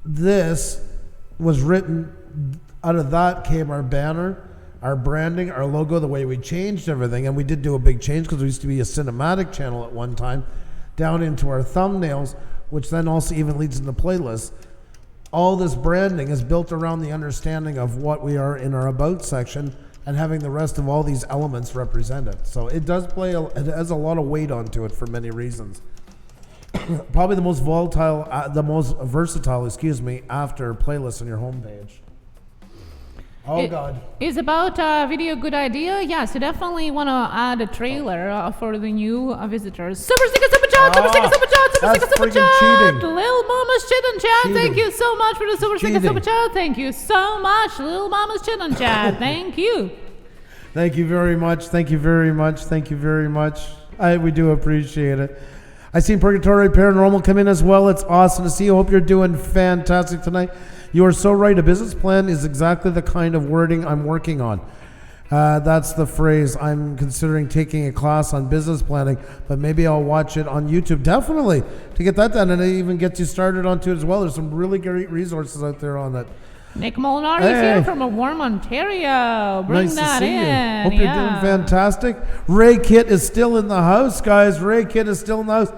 this was written, out of that came our banner, our branding, our logo, the way we changed everything, and we did do a big change because we used to be a cinematic channel at one time, down into our thumbnails, which then also even leads into playlists. All this branding is built around the understanding of what we are in our about section and having the rest of all these elements represented. So it does play, it has a lot of weight onto it for many reasons. Probably the most versatile, after playlists on your homepage. God. Is about video a good idea? Yes, you definitely want to add a trailer for the new visitors. Super sticker, super chat, super sticker, super chat, super sticker, super chat. Cheating. Lil Mama's Chit Chat, thank you so much for the super sticker, super chat. Thank you so much, Lil Mama's Chit Chat. Thank you. Thank you very much. Thank you very much. Thank you very much. We do appreciate it. I seen Purgatory Paranormal come in as well. It's awesome to see you. Hope you're doing fantastic tonight. You are so right. A business plan is exactly the kind of wording I'm working on. That's the phrase. I'm considering taking a class on business planning, but maybe I'll watch it on YouTube. Definitely to get that done, and it even gets you started onto it as well. There's some really great resources out there on that. Nick Molinari is here from a warm Ontario. Bring nice that to see in. You. Hope you're doing fantastic. Ray Kit is still in the house, guys. Ray Kit is still in the house.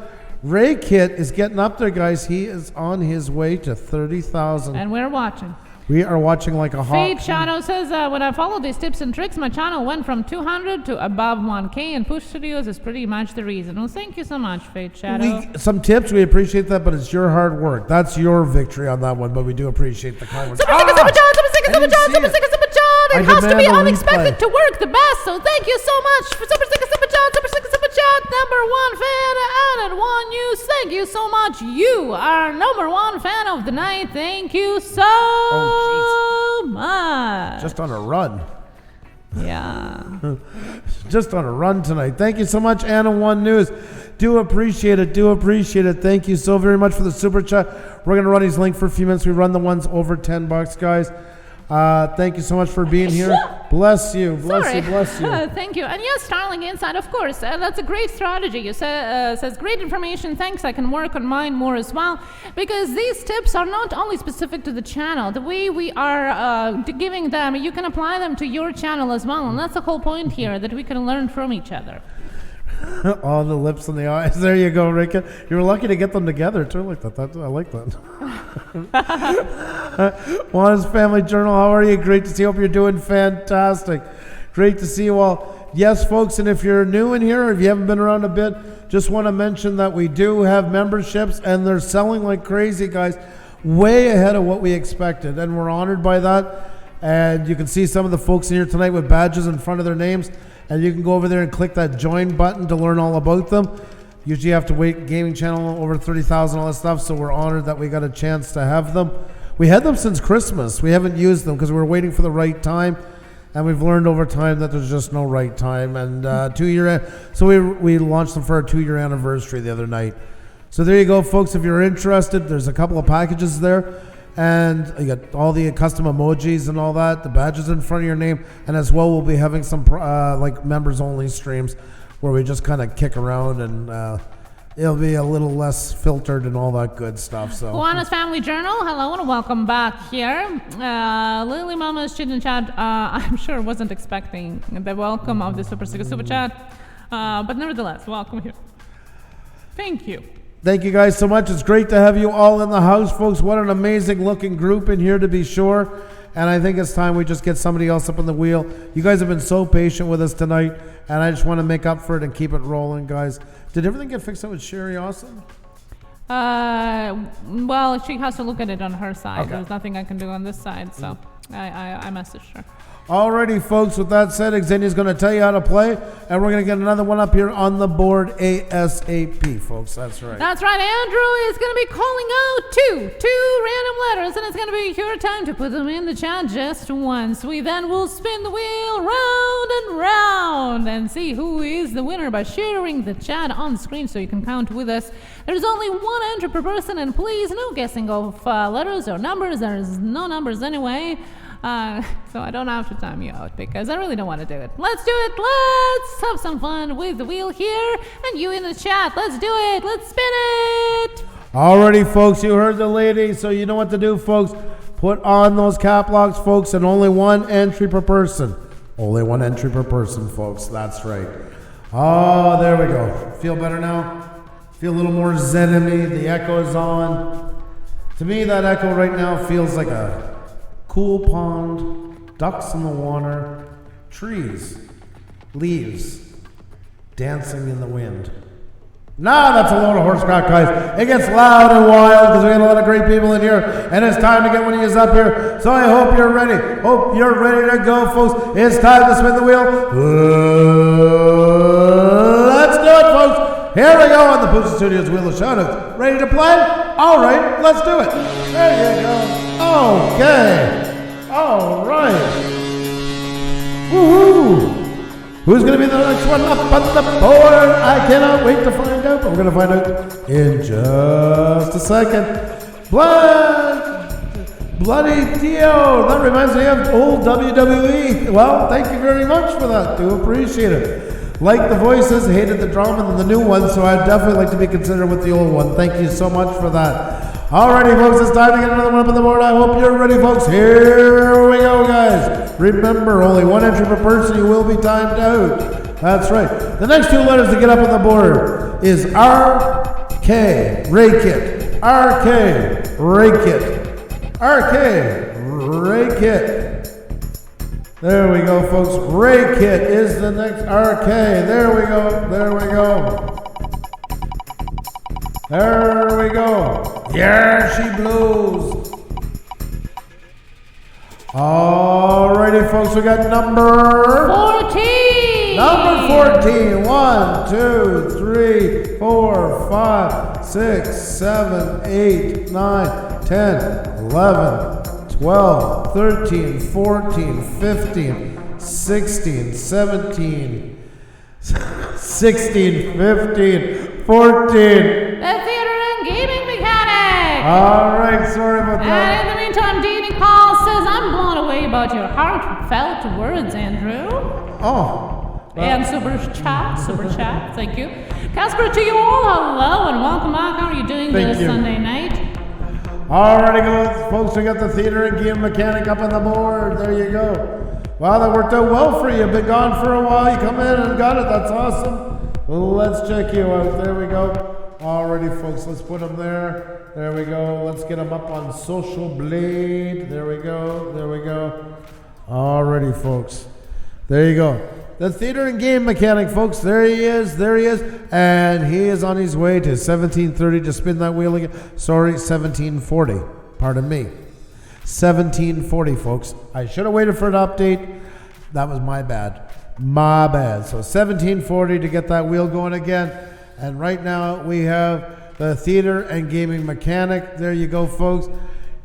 Ray Kit is getting up there, guys. He is on his way to 30,000. And we're watching. We are watching like a hawk. Fade Shadow says, when I followed these tips and tricks, my channel went from 200 to above 1K, and Push Studios is pretty much the reason. Well, thank you so much, Fade Shadow. Some tips, we appreciate that, but it's your hard work. That's your victory on that one, but we do appreciate the kind words. It has to be unexpected to work the best, so thank you so much for Super Sticker, Super Chat, number one fan added one news. Thank you so much. You are number one fan of the night. Thank you so much. Just on a run. Yeah. Just on a run tonight. Thank you so much, Anna One News. Do appreciate it. Do appreciate it. Thank you so very much for the super chat. We're going to run his link for a few minutes. We run the ones over $10, guys. Thank you so much for being here. Bless you. Bless you. Bless you. Thank you. And yes, Starling Inside, of course. That's a great strategy. You says great information. Thanks. I can work on mine more as well, because these tips are not only specific to the channel. The way we are giving them, you can apply them to your channel as well. And that's the whole point here, that we can learn from each other. All the lips and the eyes. There you go, Rika. You're lucky to get them together too. Like that. I like that. Juana's Family Journal. How are you? Great to see you. Hope you're doing fantastic. Great to see you all. Yes, folks. And if you're new in here, or if you haven't been around a bit, just want to mention that we do have memberships, and they're selling like crazy, guys. Way ahead of what we expected, and we're honored by that. And you can see some of the folks in here tonight with badges in front of their names. And you can go over there and click that join button to learn all about them. Usually you have to wait. Gaming channel over 30,000, all that stuff. So we're honored that we got a chance to have them. We had them since Christmas. We haven't used them because we were waiting for the right time. And we've learned over time that there's just no right time. And 2 year, so we launched them for our 2 year anniversary the other night. So there you go, folks. If you're interested, there's a couple of packages there. And you got all the custom emojis and all that, the badges in front of your name. And as well, we'll be having some like members only streams where we just kind of kick around, and it'll be a little less filtered and all that good stuff. So Juana's Family Journal, hello and welcome back here. Lily Mama's Chit and Chat, I'm sure wasn't expecting the welcome of the Super Chat, but nevertheless, welcome here. Thank you. Thank you guys so much. It's great to have you all in the house, folks. What an amazing looking group in here, to be sure. And I think it's time we just get somebody else up on the wheel. You guys have been so patient with us tonight, and I just want to make up for it and keep it rolling, guys. Did everything get fixed up with Sherry Austin? Well, she has to look at it on her side. Okay. There's nothing I can do on this side, so I messaged her. Alrighty, folks, with that said, Xenia's going to tell you how to play, and we're going to get another one up here on the board ASAP, folks. That's right. That's right. Andrew is going to be calling out two random letters, and it's going to be your time to put them in the chat just once. We then will spin the wheel round and round and see who is the winner by sharing the chat on the screen so you can count with us. There's only one entry per person, and please, no guessing of letters or numbers. There's no numbers anyway. So I don't have to time you out because I really don't want to do it. Let's do it. Let's have some fun with the wheel here and you in the chat. Let's do it. Let's spin it. Alrighty, folks, you heard the lady, so you know what to do, folks. Put on those cap locks, folks, and only one entry per person. Only one entry per person, folks. That's right. Oh, there we go. Feel better now? Feel a little more zen in me. The echo is on. To me, that echo right now feels like a cool pond, ducks in the water, trees, leaves, dancing in the wind. Nah, that's a load of horse crap, guys. It gets loud and wild because we got a lot of great people in here, and it's time to get one of you up here. So I hope you're ready. Hope you're ready to go, folks. It's time to spin the wheel. Let's do it, folks. Here we go on the Pusa Studios Wheel of Shoutouts. Ready to play? All right, let's do it. There you go. Okay. All right. Woohoo! Who's going to be the next one up on the board? I cannot wait to find out, but we're going to find out in just a second. Bloody Dio. That reminds me of old WWE. Well, thank you very much for that. Do appreciate it. Like the voices, hated the drama and the new one, so I'd definitely like to be considered with the old one. Thank you so much for that. Alrighty, folks, it's time to get another one up on the board. I hope you're ready, folks. Here we go, guys. Remember, only one entry per person. You will be timed out. That's right. The next two letters to get up on the board is R-K, Rake It. R-K, Rake It. R-K, Rake It. There we go, folks. Rake It is the next R-K. There we go. There we go. There we go. Yeah, she blows. Alrighty, folks, we got number 14. Number 14. 1, 2, 3, 4, 5, 6, 7, 8, 9, 10, 11, 12, 13, 14, 15, 16, 17, 16, 15, 14. The theater and gaming mechanic. All right, sorry about that. And in the meantime, Danny Paul says, I'm blown away about your heartfelt words, Andrew. Oh. And super chat, thank you. Casper, to you all, hello and welcome back. How are you doing this Sunday night? Alrighty, go, folks, we got the theater and game mechanic up on the board. There you go. Wow, that worked out well for you. Been gone for a while. You come in and got it. That's awesome. Let's check you out. There we go. Alrighty, folks, let's put them there. There we go. Let's get them up on Social Blade. There we go. There we go. Alrighty, folks. There you go. The theater and game mechanic, folks. There he is. There he is. And he is on his way to 1730 to spin that wheel again. Sorry, 1740. Pardon me. 1740, folks. I should have waited for an update. That was my bad. My bad. So 1740 to get that wheel going again. And right now we have the theater and gaming mechanic. There you go, folks.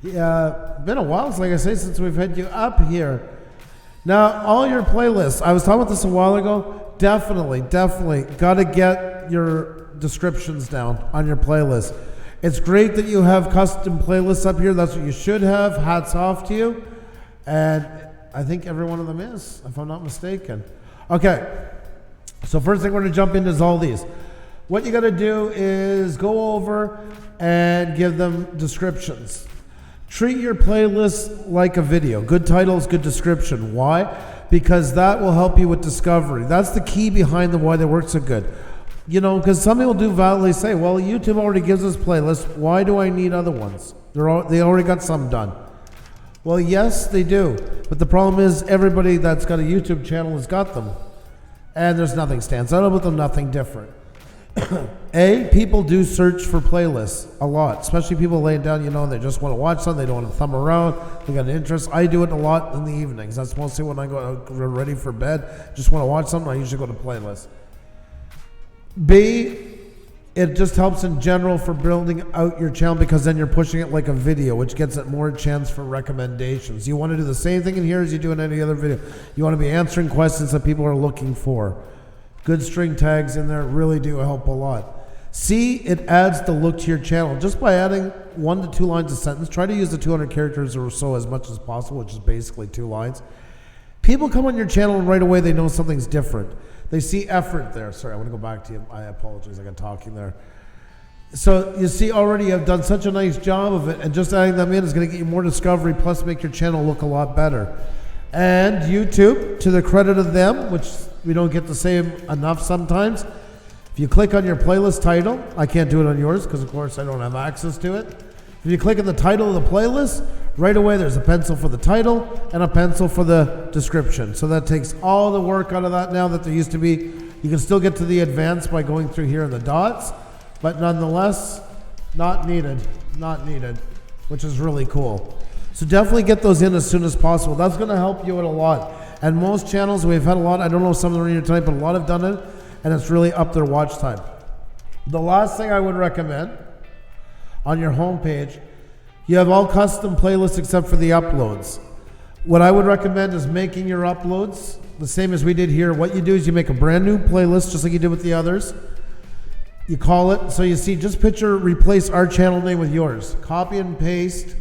Yeah, been a while, like I say, since we've had you up here. Now, all your playlists, I was talking about this a while ago. Definitely got to get your descriptions down on your playlist. It's great that you have custom playlists up here. That's what you should have. Hats off to you. And I think every one of them is, if I'm not mistaken. Okay, so first thing we're going to jump into is all these. What you got to do is go over and give them descriptions. Treat your playlist like a video. Good titles, good description. Why? Because that will help you with discovery. That's the key behind the why they work so good. You know, because some people do validly say, well, YouTube already gives us playlists. Why do I need other ones? They already got some done. Well, yes, they do. But the problem is everybody that's got a YouTube channel has got them. And there's nothing stands out about them, nothing different. People do search for playlists a lot, especially people laying down, you know, they just want to watch something, they don't want to thumb around, they got an interest. I do it a lot in the evenings. That's mostly when I go ready for bed, just want to watch something, I usually go to playlists. It just helps in general for building out your channel because then you're pushing it like a video, which gets it more chance for recommendations. You want to do the same thing in here as you do in any other video. You want to be answering questions that people are looking for. Good string tags in there really do help a lot. C, it adds the look to your channel. Just by adding 1 to 2 lines of sentence, try to use the 200 characters or so as much as possible, which is basically 2 lines. People come on your channel and right away they know something's different. They see effort there. Sorry, I want to go back to you. I apologize, I got talking there. So you see already I've done such a nice job of it, and just adding them in is going to get you more discovery, plus make your channel look a lot better. And YouTube, to the credit of them, which we don't get to say enough sometimes, if you click on your playlist title, I can't do it on yours because of course I don't have access to it. If you click on the title of the playlist, right away there's a pencil for the title and a pencil for the description. So that takes all the work out of that now that there used to be. You can still get to the advanced by going through here in the dots, but nonetheless, not needed, which is really cool. So definitely get those in as soon as possible. That's going to help you out a lot. And most channels, we've had a lot, I don't know if some of them are in here tonight, but a lot have done it, and it's really up their watch time. The last thing I would recommend on your homepage, you have all custom playlists except for the uploads. What I would recommend is making your uploads the same as we did here. What you do is you make a brand new playlist, just like you did with the others. You call it, so you see, just picture, replace our channel name with yours. Copy and paste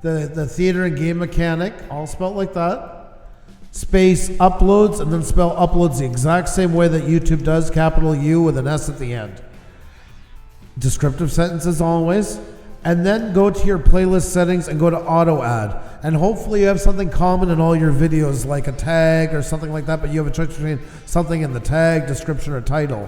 the theater and game mechanic, all spelled like that. Space uploads, and then spell uploads the exact same way that YouTube does, capital U with an S at the end. Descriptive sentences always. And then go to your playlist settings and go to auto add. And hopefully you have something common in all your videos, like a tag or something like that, but you have a choice between something in the tag, description, or title.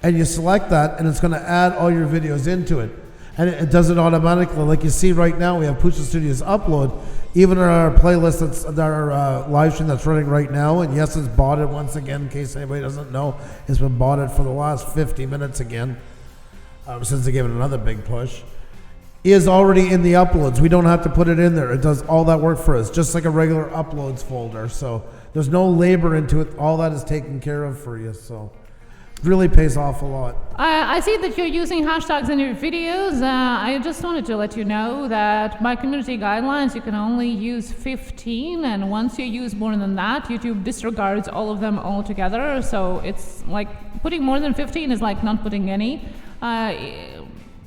And you select that, and it's going to add all your videos into it. And it does it automatically. Like you see right now, we have Pusa Studios upload, even our playlist, that's our live stream that's running right now. And yes, it's botted once again, in case anybody doesn't know. It's been botted for the last 50 minutes again, since they gave it another big push. Is already in the uploads. We don't have to put it in there. It does all that work for us, just like a regular uploads folder. So there's no labor into it. All that is taken care of for you. So it really pays off a lot. I see that you're using hashtags in your videos. I just wanted to let you know that by community guidelines, you can only use 15. And once you use more than that, YouTube disregards all of them altogether. So it's like putting more than 15 is like not putting any.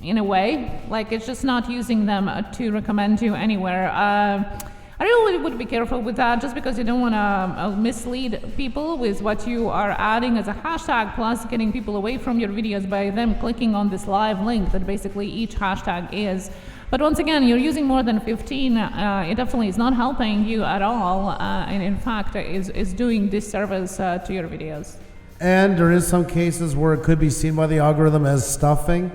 In a way, like it's just not using them to recommend you anywhere. I really would be careful with that, just because you don't want to mislead people with what you are adding as a hashtag, plus getting people away from your videos by them clicking on this live link that basically each hashtag is. But once again, you're using more than 15. It definitely is not helping you at all, and in fact is doing disservice to your videos. And there is some cases where it could be seen by the algorithm as stuffing.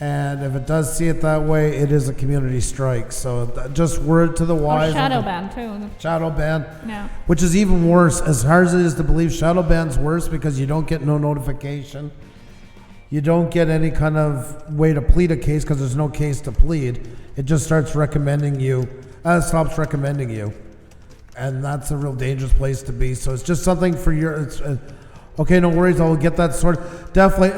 And if it does see it that way, it is a community strike. So just word to the wise. Or shadow ban too. Shadow ban. Yeah. Which is even worse. As hard as it is to believe, shadow ban's worse because you don't get no notification. You don't get any kind of way to plead a case because there's no case to plead. It just starts recommending you. Stops recommending you. And that's a real dangerous place to be. So it's just something for your... Okay, no worries. I'll get that sorted. Definitely.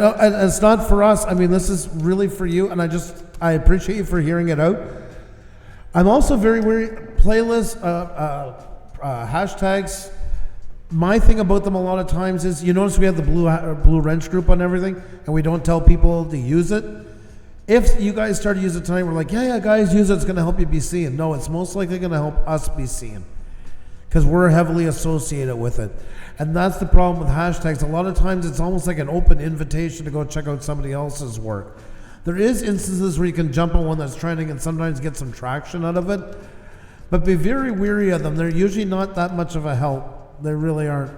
It's not for us. I mean, this is really for you, and I appreciate you for hearing it out. I'm also very wary. Playlists, hashtags. My thing about them a lot of times is, you notice we have the blue wrench group on everything, and we don't tell people to use it. If you guys start to use it tonight, we're like, yeah, guys, use it. It's going to help you be seen. No, it's most likely going to help us be seen, because we're heavily associated with it. And that's the problem with hashtags. A lot of times it's almost like an open invitation to go check out somebody else's work. There is instances where you can jump on one that's trending and sometimes get some traction out of it. But be very wary of them. They're usually not that much of a help. They really aren't.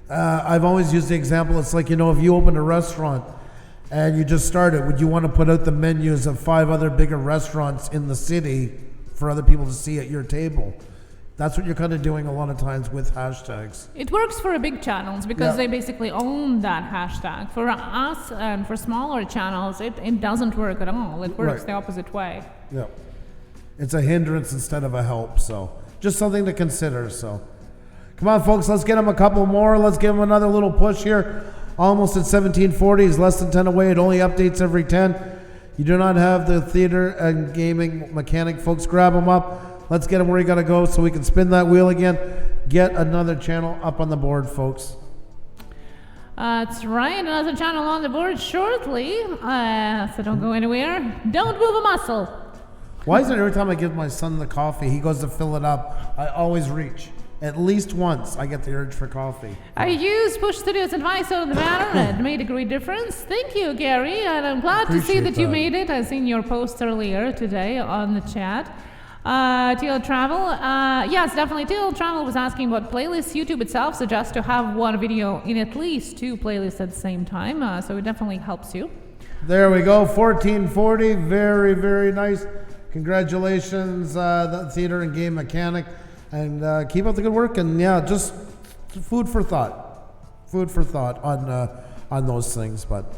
I've always used the example, it's like, if you open a restaurant and you just started, would you want to put out the menus of 5 other bigger restaurants in the city for other people to see at your table? That's what you're kind of doing a lot of times with hashtags. It works for big channels because they basically own that hashtag. For us and for smaller channels, it doesn't work at all. It works the opposite way. Yeah. It's a hindrance instead of a help. So just something to consider. So come on, folks, let's get them a couple more. Let's give them another little push here. Almost at 1740. He's less than 10 away. It only updates every 10. You do not have the theater and gaming mechanic, folks. Grab them up. Let's get him where he got to go so we can spin that wheel again. Get another channel up on the board, folks. That's right. Another channel on the board shortly. So don't go anywhere. Don't move a muscle. Why is it every time I give my son the coffee, he goes to fill it up, I always reach? At least once I get the urge for coffee. I used Push Studios' advice on the matter, and it made a great difference. Thank you, Gary. And I'm glad to see that you made it. I've seen your post earlier today on the chat. TL Travel, yes, definitely. TL Travel was asking what playlists. YouTube itself suggests to have one video in at least 2 playlists at the same time, so it definitely helps you. There we go, 1440, very, very nice. Congratulations, the theater and game mechanic, and keep up the good work. And yeah, just food for thought on those things. But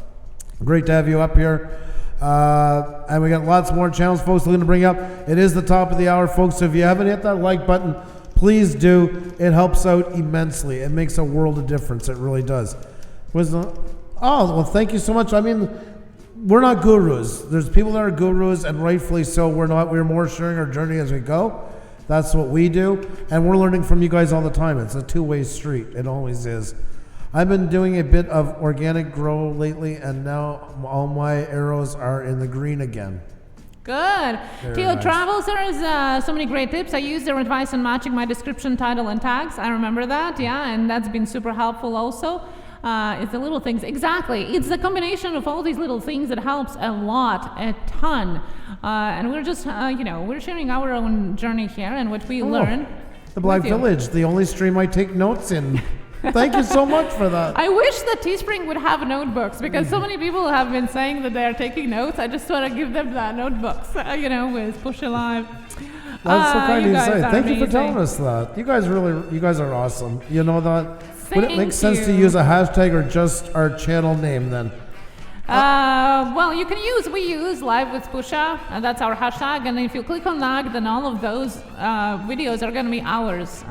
Great to have you up here. And we got lots more channels, folks, looking to bring up. It is the top of the hour, folks. So if you haven't hit that like button, please do. It helps out immensely. It makes a world of difference. It really does. Well, thank you so much. I mean, we're not gurus. There's people that are gurus, and rightfully so. We're not. We're more sharing our journey as we go. That's what we do. And we're learning from you guys all the time. It's a two-way street. It always is. I've been doing a bit of organic grow lately, and now all my arrows are in the green again. Good. Teal Nice. Travels, there's so many great tips. I use their advice on matching my description, title, and tags. I remember that, yeah, and that's been super helpful also. It's the little things. Exactly. It's the combination of all these little things that helps a lot, a ton. And we're just, we're sharing our own journey here and what we learn. The Black with you. Village, the only stream I take notes in. Thank you so much for that. I wish that Teespring would have notebooks because so many people have been saying that they're taking notes. I just want to give them the notebooks, with Push Alive. That's so kind of you to say. are Thank you for amazing. telling us that. You guys are awesome. You know that? Would it make Thank sense to you. use a hashtag or just our channel name then? Well, we use Live with Pusa, and that's our hashtag. And if you click on that, then all of those videos are going to be ours,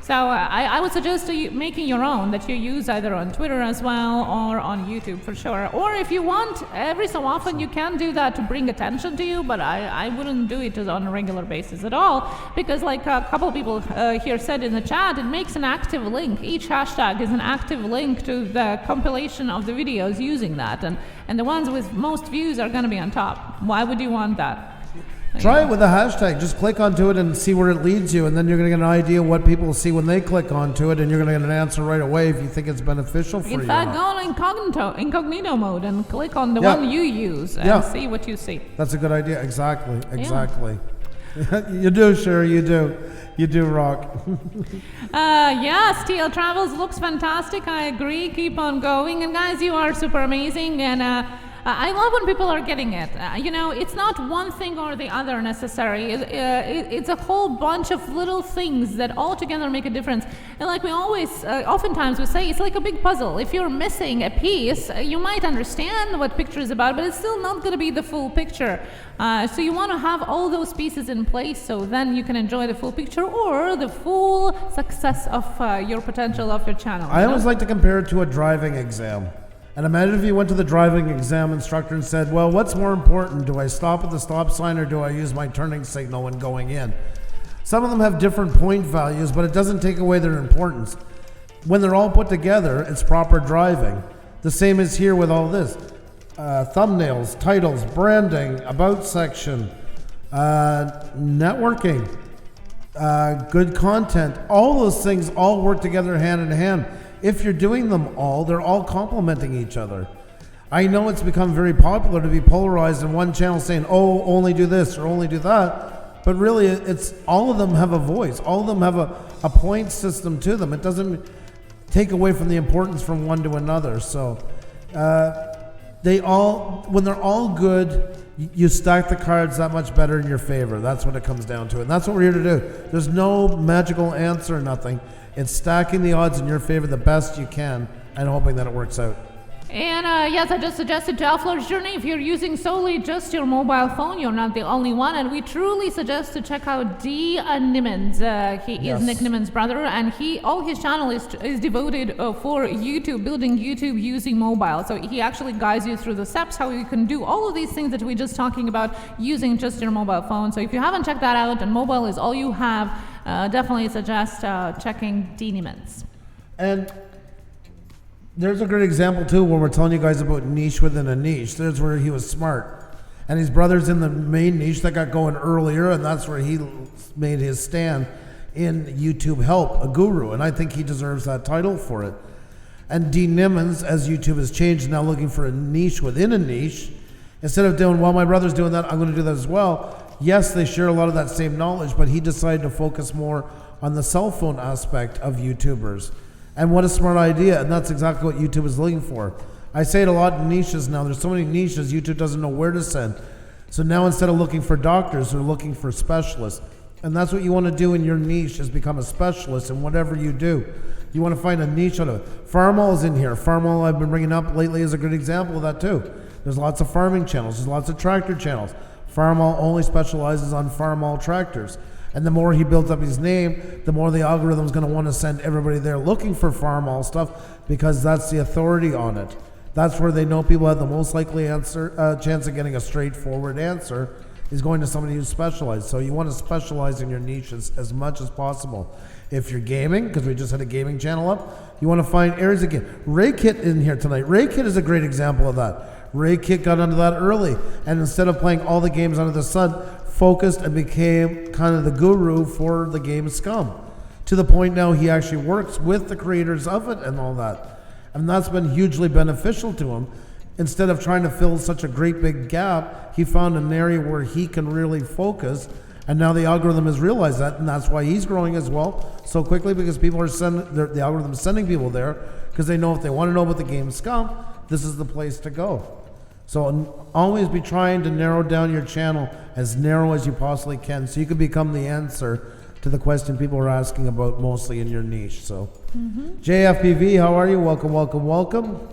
So I would suggest to you making your own that you use either on Twitter as well or on YouTube for sure. Or if you want, every so often you can do that to bring attention to you, but I wouldn't do it on a regular basis at all because like a couple of people here said in the chat, it makes an active link. Each hashtag is an active link to the compilation of the videos using that. And the ones with most views are going to be on top. Why would you want that? Try it with a hashtag. Just click onto it and see where it leads you, and then you're going to get an idea what people see when they click onto it, and you're going to get an answer right away if you think it's beneficial for you. In fact, go on incognito mode and click on the Yeah. one you use and Yeah. see what you see. That's a good idea. Exactly. You do, Sherry. You do. You do rock. Steel Travels looks fantastic. I agree. Keep on going. And guys, you are super amazing. And I love when people are getting it. It's not one thing or the other necessary. It's a whole bunch of little things that all together make a difference. And like we always, oftentimes we say, it's like a big puzzle. If you're missing a piece, you might understand what picture is about, but it's still not going to be the full picture. So you want to have all those pieces in place so then you can enjoy the full picture or the full success of your potential of your channel. I always like to compare it to a driving exam. And imagine if you went to the driving exam instructor and said, well, what's more important? Do I stop at the stop sign or do I use my turning signal when going in? Some of them have different point values, but it doesn't take away their importance. When they're all put together, it's proper driving. The same is here with all this. Thumbnails, titles, branding, about section, networking, good content. All those things all work together hand in hand. If you're doing them all, they're all complementing each other. I know it's become very popular to be polarized in one channel saying, oh, only do this or only do that. But really, it's all of them have a voice. All of them have a point system to them. It doesn't take away from the importance from one to another. So when they're all good, you stack the cards that much better in your favor. That's what it comes down to. And that's what we're here to do. There's no magical answer, nothing. It's stacking the odds in your favor the best you can and hoping that it works out. And yes, I just suggested to Outflow's Journey, if you're using solely just your mobile phone, you're not the only one. And we truly suggest to check out D. Nimmons. He Yes. is Nick Nimmons' brother, and all his channel is devoted for YouTube, building YouTube using mobile. So he actually guides you through the steps, how you can do all of these things that we're just talking about using just your mobile phone. So if you haven't checked that out and mobile is all you have, definitely suggest checking D. Nimmons. And there's a great example too when we're telling you guys about niche within a niche. There's where he was smart. And his brother's in the main niche that got going earlier, and that's where he made his stand in YouTube Help, a guru. And I think he deserves that title for it. And D. Nimmons, as YouTube has changed, now looking for a niche within a niche. Instead of doing, well, my brother's doing that, I'm going to do that as well. Yes, they share a lot of that same knowledge, but he decided to focus more on the cell phone aspect of YouTubers. And what a smart idea, and that's exactly what YouTube is looking for. I say it a lot in niches now. There's so many niches, YouTube doesn't know where to send. So now instead of looking for doctors, they're looking for specialists. And that's what you want to do in your niche, is become a specialist in whatever you do. You want to find a niche out of it. Paranormal is in here. Paranormal I've been bringing up lately is a good example of that too. There's lots of farming channels. There's lots of tractor channels. Paranormal only specializes on Paranormal tractors. And the more he builds up his name, the more the algorithm's going to want to send everybody there looking for Paranormal stuff because that's the authority on it. That's where they know people have the most likely chance of getting a straightforward answer is going to somebody who's specialized. So you want to specialize in your niche as much as possible. If you're gaming, because we just had a gaming channel up, you want to find areas again. RayKit in here tonight. RayKit is a great example of that. RayKit got onto that early, and instead of playing all the games under the sun, focused and became kind of the guru for the game Scum. To the point now he actually works with the creators of it and all that. And that's been hugely beneficial to him. Instead of trying to fill such a great big gap, he found an area where he can really focus. And now the algorithm has realized that, and that's why he's growing as well so quickly, because people are the algorithm is sending people there because they know if they want to know about the game Scum, this is the place to go. So always be trying to narrow down your channel as narrow as you possibly can so you can become the answer to the question people are asking about mostly in your niche. So JFPV, how are you? Welcome, welcome, welcome.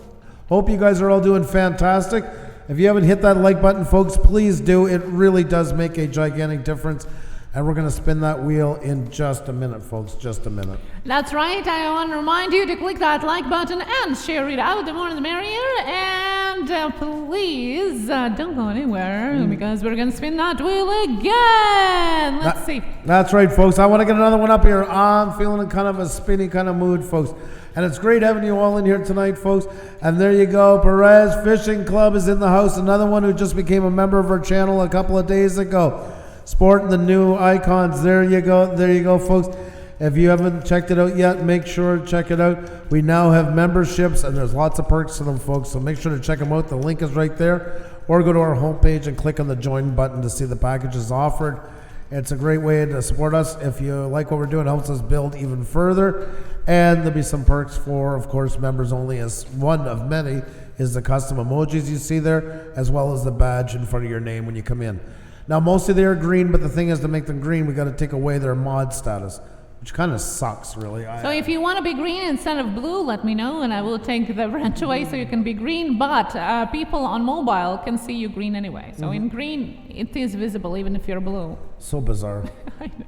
Hope you guys are all doing fantastic. If you haven't hit that like button, folks, please do. It really does make a gigantic difference. And we're going to spin that wheel in just a minute, folks. Just a minute. That's right. I want to remind you to click that like button and share it out. The more the merrier. And please don't go anywhere because we're going to spin that wheel again. Let's see. That's right, folks. I want to get another one up here. I'm feeling in kind of a spinny kind of mood, folks. And it's great having you all in here tonight, folks. And there you go. Perez Fishing Club is in the house. Another one who just became a member of our channel a couple of days ago. Sporting the new icons. There you go. There you go, folks. If you haven't checked it out yet, make sure to check it out. We now have memberships, and there's lots of perks to them, folks. So make sure to check them out. The link is right there. Or go to our homepage and click on the join button to see the packages offered. It's a great way to support us. If you like what we're doing, it helps us build even further. And there'll be some perks for, of course, members only, as one of many is the custom emojis you see there, as well as the badge in front of your name when you come in. Now, mostly they are green, but the thing is, to make them green, we got to take away their mod status, which kind of sucks, really. So if you want to be green instead of blue, let me know, and I will take the wrench away so you can be green. But people on mobile can see you green anyway. So in green, it is visible even if you're blue. So bizarre. I know.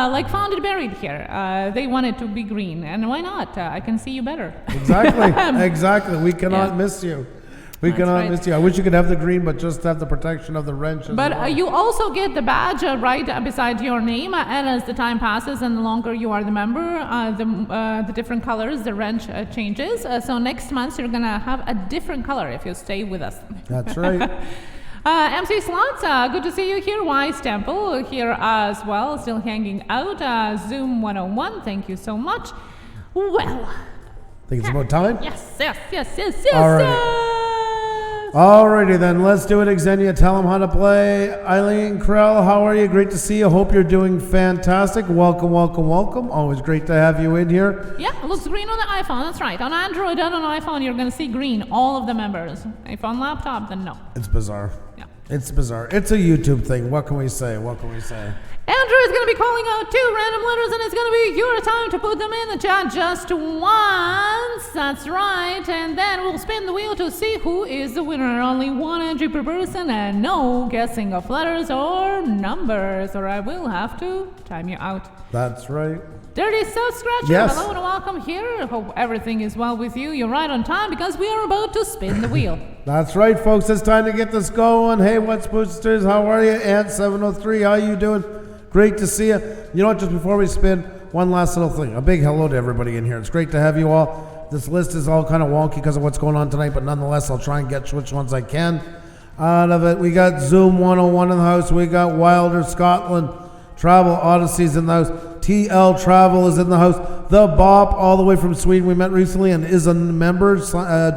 Like Found It Buried here. They wanted to be green, and why not? I can see you better. Exactly. Exactly. We cannot miss you. We cannot miss you. I wish you could have the green, but just have the protection of the wrench. But you also get the badge right beside your name, and as the time passes and the longer you are the member, the different colors, the wrench changes. So next month you're gonna have a different color if you stay with us. That's right. MC Slots, good to see you here. Wise Temple here as well, still hanging out. Zoom 101, thank you so much. Well, Think it's about time? Yes. All right. Alrighty then, let's do it. Xenia, tell them how to play. Eileen Krell, how are you? Great to see you. Hope you're doing fantastic. Welcome, welcome, welcome. Always great to have you in here. Yeah, it looks green on the iPhone. That's right. On Android and on iPhone, you're going to see green, all of the members. If on laptop, then no. It's bizarre. Yeah. It's bizarre. It's a YouTube thing. What can we say? What can we say? Andrew is going to be calling out 2 random letters, and it's going to be your time to put them in the chat just once. That's right. And then we'll spin the wheel to see who is the winner. Only one entry per person and no guessing of letters or numbers, or I will have to time you out. That's right. Dirty South Scratcher, yes. Hello and welcome here. Hope everything is well with you. You're right on time because we are about to spin the wheel. That's right, folks. It's time to get this going. Hey, what's boosters? How are you? Ant 703, how you doing? Great to see you. You know what, just before we spin, one last little thing. A big hello to everybody in here. It's great to have you all. This list is all kind of wonky because of what's going on tonight, but nonetheless, I'll try and get which ones I can out of it. We got Zoom 101 in the house. We got Wilder Scotland. Travel Odysseys in the house. TL Travel is in the house. The Bop, all the way from Sweden, we met recently and is a member,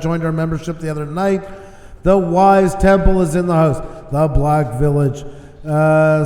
joined our membership the other night. The Wise Temple is in the house. The Black Village.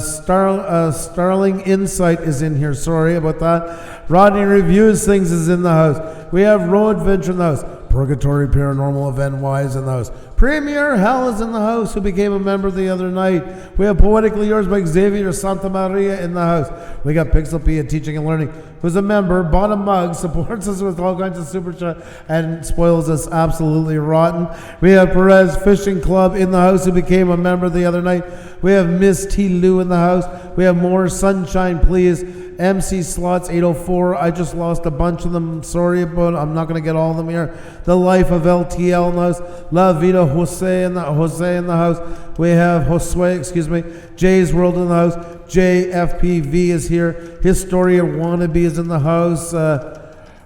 Starling Insight is in here. Sorry about that. Rodney Reviews Things is in the house. We have Road Adventure in the house. Purgatory Paranormal of NY is in the house. Premier Hell is in the house, who became a member the other night. We have Poetically Yours by Xavier Santa Maria in the house. We got Pixel P at Teaching and Learning, who's a member, bought a mug, supports us with all kinds of super chat, and spoils us absolutely rotten. We have Perez Fishing Club in the house, who became a member the other night. We have Miss T. Lou in the house. We have more Sunshine Please. MC Slots 804. I just lost a bunch of them. Sorry about it. I'm not going to get all of them here. The Life of LTL in the house. La Vida Jose in the house. We have Jay's World in the house. JFPV is here. Historia Wannabe is in the house.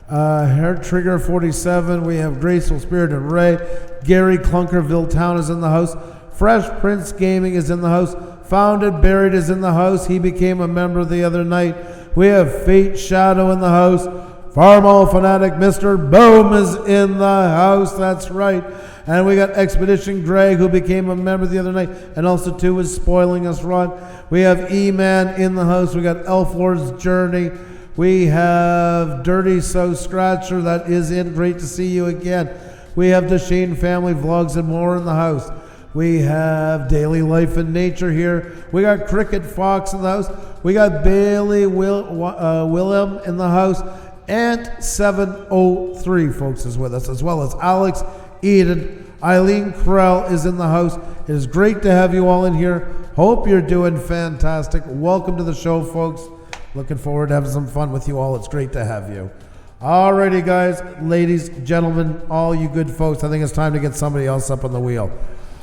Hair Trigger 47. We have Graceful Spirit and Ray. Gary Clunkerville Town is in the house. Fresh Prince Gaming is in the house. Founded Buried is in the house. He became a member the other night. We have Fate Shadow in the house. Farmall Fanatic Mr. Boom is in the house. That's right. And we got Expedition Greg, who became a member the other night, and also too is spoiling us, Ron. We have E-Man in the house. We got Elf Lord's Journey. We have Dirty So Scratcher that is in. Great to see you again. We have the Shane Family Vlogs and more in the house. We have Daily Life and Nature here. We got Cricket Fox in the house. We got Bailey Willem in the house. Ant 703, folks, is with us, as well as Alex Eden. Eileen Krell is in the house. It is great to have you all in here. Hope you're doing fantastic. Welcome to the show, folks. Looking forward to having some fun with you all. It's great to have you. Alrighty, guys, ladies, gentlemen, all you good folks, I think it's time to get somebody else up on the wheel.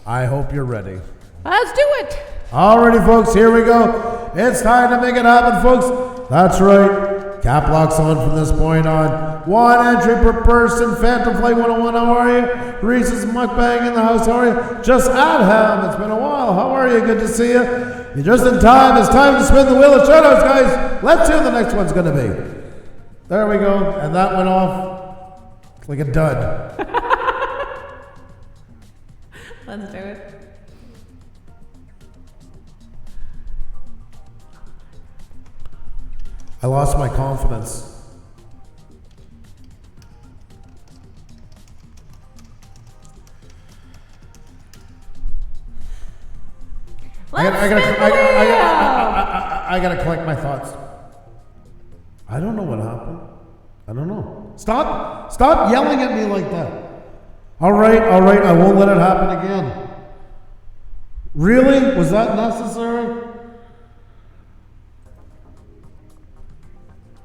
I hope you're ready. Let's do it. Alrighty, folks, here we go. It's time to make it happen, folks. That's right. Cap lock's on from this point on. One entry per person. Phantom Flight 101, how are you? Reese's Mukbang in the house, how are you? Just Adham, it's been a while. How are you? Good to see you. You're just in time. It's time to spin the wheel of shoutouts, guys. Let's see who the next one's going to be. There we go. And that went off like a dud. Let's do it. I lost my confidence. I gotta collect my thoughts. I don't know what happened. I don't know. Stop yelling at me like that. All right, I won't let it happen again. Really? Was that necessary?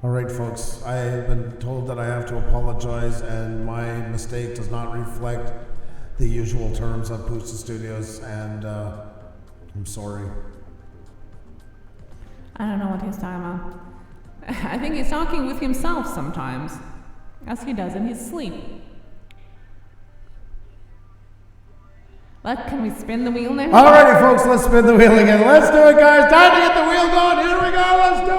All right, folks, I have been told that I have to apologize, and my mistake does not reflect the usual terms of Pusa Studios, and I'm sorry. I don't know what he's talking about. I think he's talking with himself sometimes, as he does in his sleep. Can we spin the wheel now? Alrighty, folks, let's spin the wheel again. Let's do it, guys. Time to get the wheel going. Here we go. Let's do it.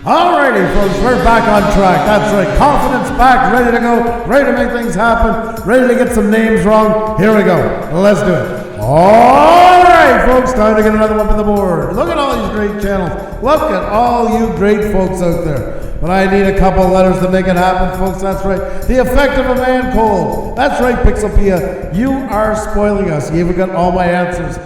Alrighty, folks, we're back on track. That's right. Confidence back, ready to go, ready to make things happen, ready to get some names wrong. Here we go. Let's do it. Alright, folks, time to get another one on the board. Look at all these great channels. Look at all you great folks out there. But I need a couple letters to make it happen, folks. That's right. The effect of a man cold. That's right, Pixelpia. You are spoiling us. You even got all my answers.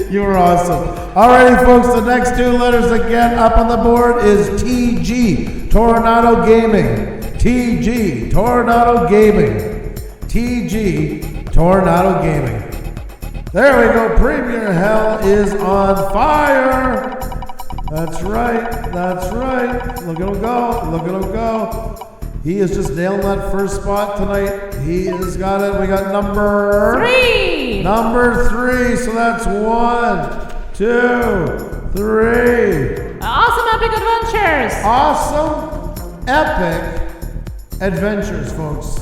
You were awesome. Alrighty, folks, the next two letters again up on the board is TG, Tornado Gaming. TG, Tornado Gaming. TG, Tornado Gaming. There we go. Premier Hell is on fire. That's right. That's right. Look at him go. Look at him go. He is just nailing that first spot tonight. He has got it. We got number 3. Number 3. So that's 1, 2, 3. Awesome Epic Adventures. Awesome Epic Adventures, folks.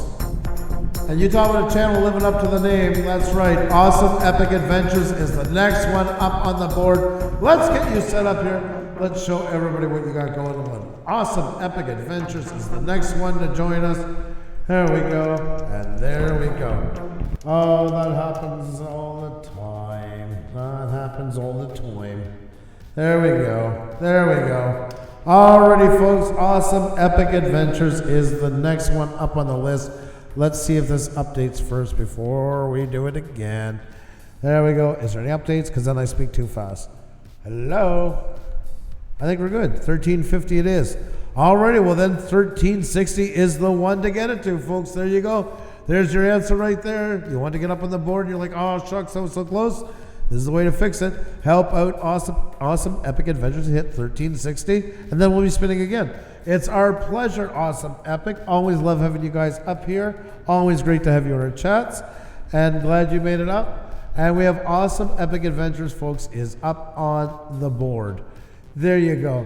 And you talk about a channel living up to the name. That's right. Awesome Epic Adventures is the next one up on the board. Let's get you set up here. Let's show everybody what you got going on. Awesome Epic Adventures is the next one to join us. There we go. And there we go. Oh, that happens all the time. That happens all the time. There we go. There we go. Alrighty, folks. Awesome Epic Adventures is the next one up on the list. Let's see if this updates first before we do it again. There we go. Is there any updates? Because then I speak too fast. Hello? I think we're good. 1350 it is. Alrighty, well then 1360 is the one to get it to, folks. There you go. There's your answer right there. You want to get up on the board and you're like, oh shucks, I was so close. This is the way to fix it. Help out awesome Epic Adventures to hit 1360, and then we'll be spinning again. It's our pleasure, Awesome Epic. Always love having you guys up here. Always great to have you in our chats, and glad you made it up. And we have Awesome Epic Adventures, folks, is up on the board. There you go.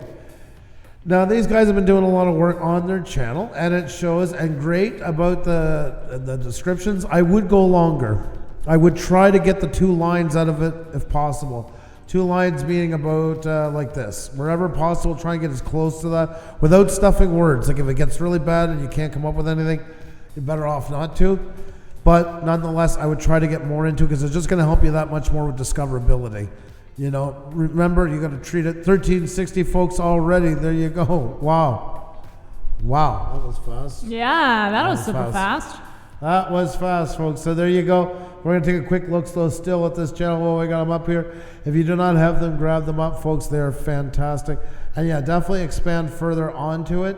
Now, these guys have been doing a lot of work on their channel, and it shows, and great about the descriptions. I would go longer. I would try to get the 2 lines out of it if possible. 2 lines meaning about like this. Wherever possible, try and get as close to that without stuffing words. Like if it gets really bad and you can't come up with anything, you're better off not to. But nonetheless, I would try to get more into it because it's just going to help you that much more with discoverability. You know, remember, you got to treat it. 1360 folks already. There you go. Wow. Wow, that was fast. Yeah, that was super fast. That was fast, folks. So there you go. We're going to take a quick look still at this channel while we got them up here. If you do not have them, grab them up, folks. They're fantastic. And yeah, definitely expand further onto it.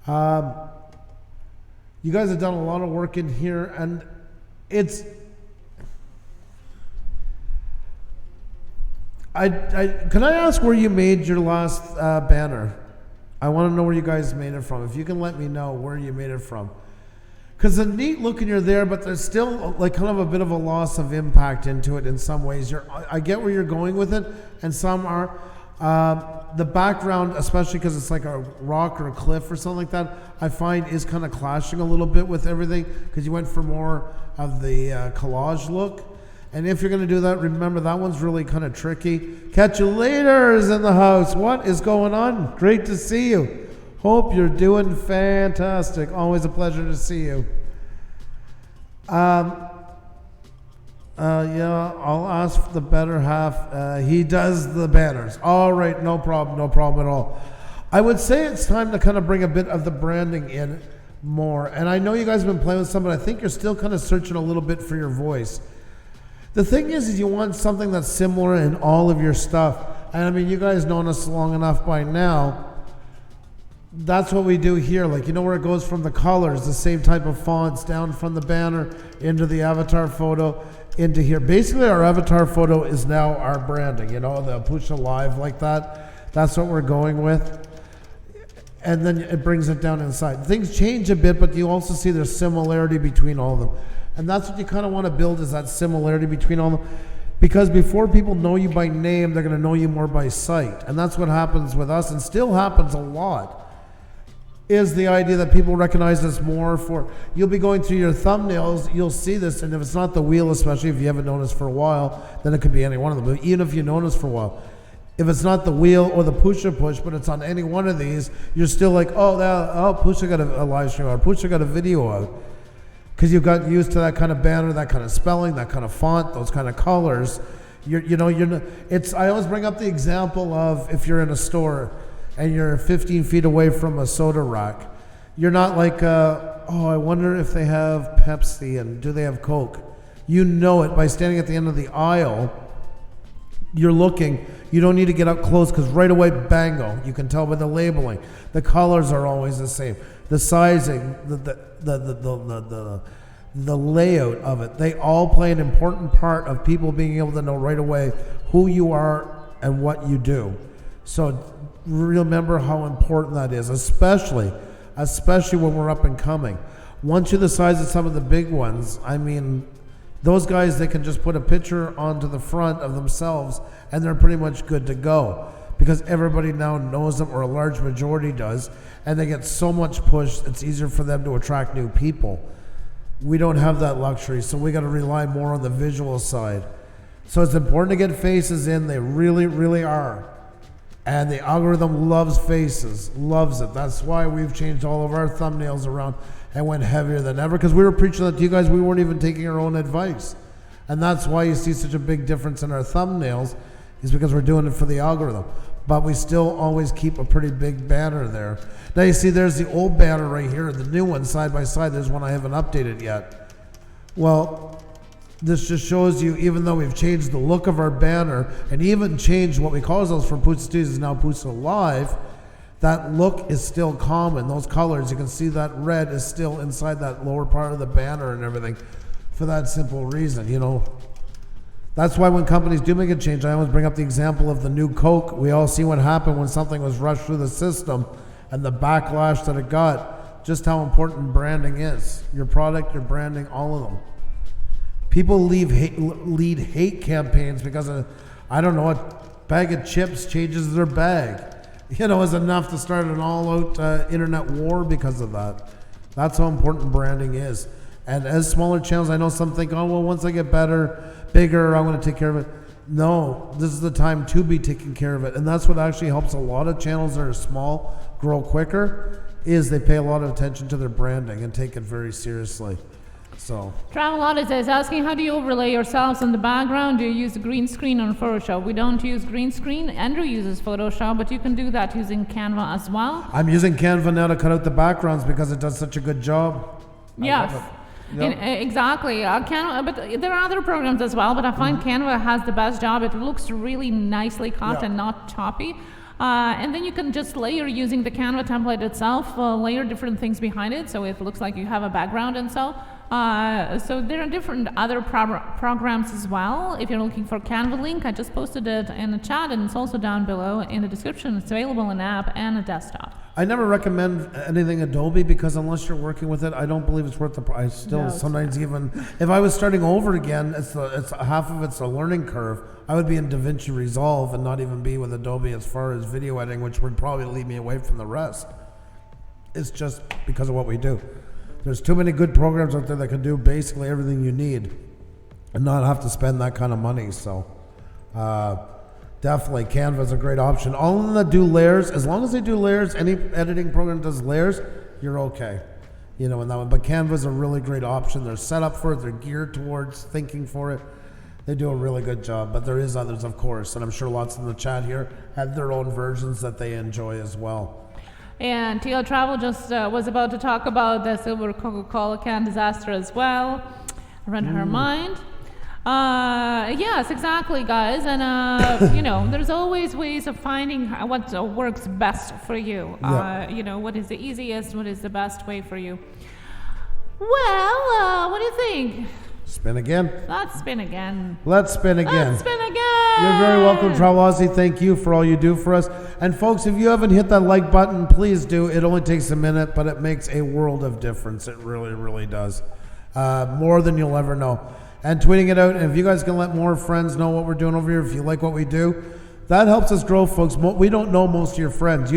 You guys have done a lot of work in here, and it's... Can I ask where you made your last banner? I want to know where you guys made it from. If you can let me know where you made it from. Because the neat looking you're there, but there's still like kind of a bit of a loss of impact into it in some ways. I get where you're going with it, and some are. The background, especially because it's like a rock or a cliff or something like that, I find is kind of clashing a little bit with everything because you went for more of the collage look. And if you're going to do that, remember that one's really kind of tricky. Catch you later is in the house. What is going on? Great to see you. Hope you're doing fantastic. Always a pleasure to see you. Yeah, I'll ask the better half. He does the banners. All right, no problem at all. I would say it's time to kind of bring a bit of the branding in more. And I know you guys have been playing with some, but I think you're still kind of searching a little bit for your voice. The thing is you want something that's similar in all of your stuff. And I mean, you guys know us long enough by now. That's what we do here. Like, you know where it goes from the colors, the same type of fonts down from the banner into the avatar photo into here. Basically, our avatar photo is now our branding, you know, the Pusa Live like that. That's what we're going with. And then it brings it down inside. Things change a bit, but you also see there's similarity between all of them. And that's what you kind of want to build, is that similarity between all of them. Because before people know you by name, they're going to know you more by sight. And that's what happens with us, and still happens a lot. Is the idea that people recognize us more for, you'll be going through your thumbnails, you'll see this, and if it's not the wheel, especially if you haven't known us for a while, then it could be any one of them. But even if you've known us for a while, if it's not the wheel or the Pusa push, but it's on any one of these, you're still like, oh, Pusa got a live stream, or Pusa got a video out. Because you've got used to that kind of banner, that kind of spelling, that kind of font, those kind of colors. I always bring up the example of if you're in a store and you're 15 feet away from a soda rack, you're not like, I wonder if they have Pepsi and do they have Coke? You know it by standing at the end of the aisle. You're looking. You don't need to get up close because right away, bango, you can tell by the labeling. The colors are always the same. The sizing, the layout of it, they all play an important part of people being able to know right away who you are and what you do. So remember how important that is, especially when we're up and coming. Once you're the size of some of the big ones, I mean, those guys, they can just put a picture onto the front of themselves and they're pretty much good to go because everybody now knows them, or a large majority does, and they get so much push, it's easier for them to attract new people. We don't have that luxury, so we got to rely more on the visual side. So it's important to get faces in. They really, really are. And the algorithm loves faces, loves it. That's why we've changed all of our thumbnails around and went heavier than ever, because we were preaching that to you guys. We weren't even taking our own advice. And that's why you see such a big difference in our thumbnails, is because we're doing it for the algorithm. But we still always keep a pretty big banner there. Now you see there's the old banner right here, the new one side by side. There's one I haven't updated yet. Well, this just shows you, even though we've changed the look of our banner and even changed what we call ourselves from Pusa Studios is now Pusa Live, that look is still common. Those colors, you can see that red is still inside that lower part of the banner and everything for that simple reason, you know. That's why when companies do make a change, I always bring up the example of the new Coke. We all see what happened when something was rushed through the system and the backlash that it got, just how important branding is. Your product, your branding, all of them. People lead hate campaigns because of, I don't know, a bag of chips changes their bag. You know, is enough to start an all-out internet war because of that. That's how important branding is. And as smaller channels, I know some think, oh, well, once I get better, bigger, I'm going to take care of it. No, this is the time to be taking care of it. And that's what actually helps a lot of channels that are small grow quicker, is they pay a lot of attention to their branding and take it very seriously. So Travelodis is asking, how do you overlay yourselves in the background? Do you use green screen or Photoshop? We don't use green screen. Andrew uses Photoshop, but you can do that using Canva as well. I'm using Canva now to cut out the backgrounds because it does such a good job. Yes. Yep. Exactly. Canva, but there are other programs as well, but I find Canva has the best job. It looks really nicely cut and not choppy. And then you can just layer using the Canva template itself, layer different things behind it so it looks like you have a background and so. So there are different other programs as well. If you're looking for Canva link, I just posted it in the chat and it's also down below in the description. It's available in app and a desktop. I never recommend anything Adobe because unless you're working with it, I don't believe it's worth the price. Still, sometimes even if I was starting over again, it's half of it's a learning curve. I would be in DaVinci Resolve and not even be with Adobe as far as video editing, which would probably lead me away from the rest. It's just because of what we do. There's too many good programs out there that can do basically everything you need and not have to spend that kind of money. So definitely Canva is a great option. All of them that do layers, as long as they do layers, any editing program does layers, you're okay. You know, in that one. But Canva is a really great option. They're set up for it. They're geared towards thinking for it. They do a really good job. But there is others, of course. And I'm sure lots in the chat here have their own versions that they enjoy as well. And TL Travel just was about to talk about the silver Coca-Cola can disaster as well. Read her mind. Yes, exactly, guys. And, you know, there's always ways of finding what works best for you. You know, what is the easiest, what is the best way for you. Well, what do you think? Spin again. Let's spin again. Let's spin again. Let's spin again. You're very welcome, Travel Aussie. Thank you for all you do for us. And folks, if you haven't hit that like button, please do. It only takes a minute, but it makes a world of difference. It really, really does. More than you'll ever know. And tweeting it out. And if you guys can let more friends know what we're doing over here, if you like what we do, that helps us grow, folks. We don't know most of your friends.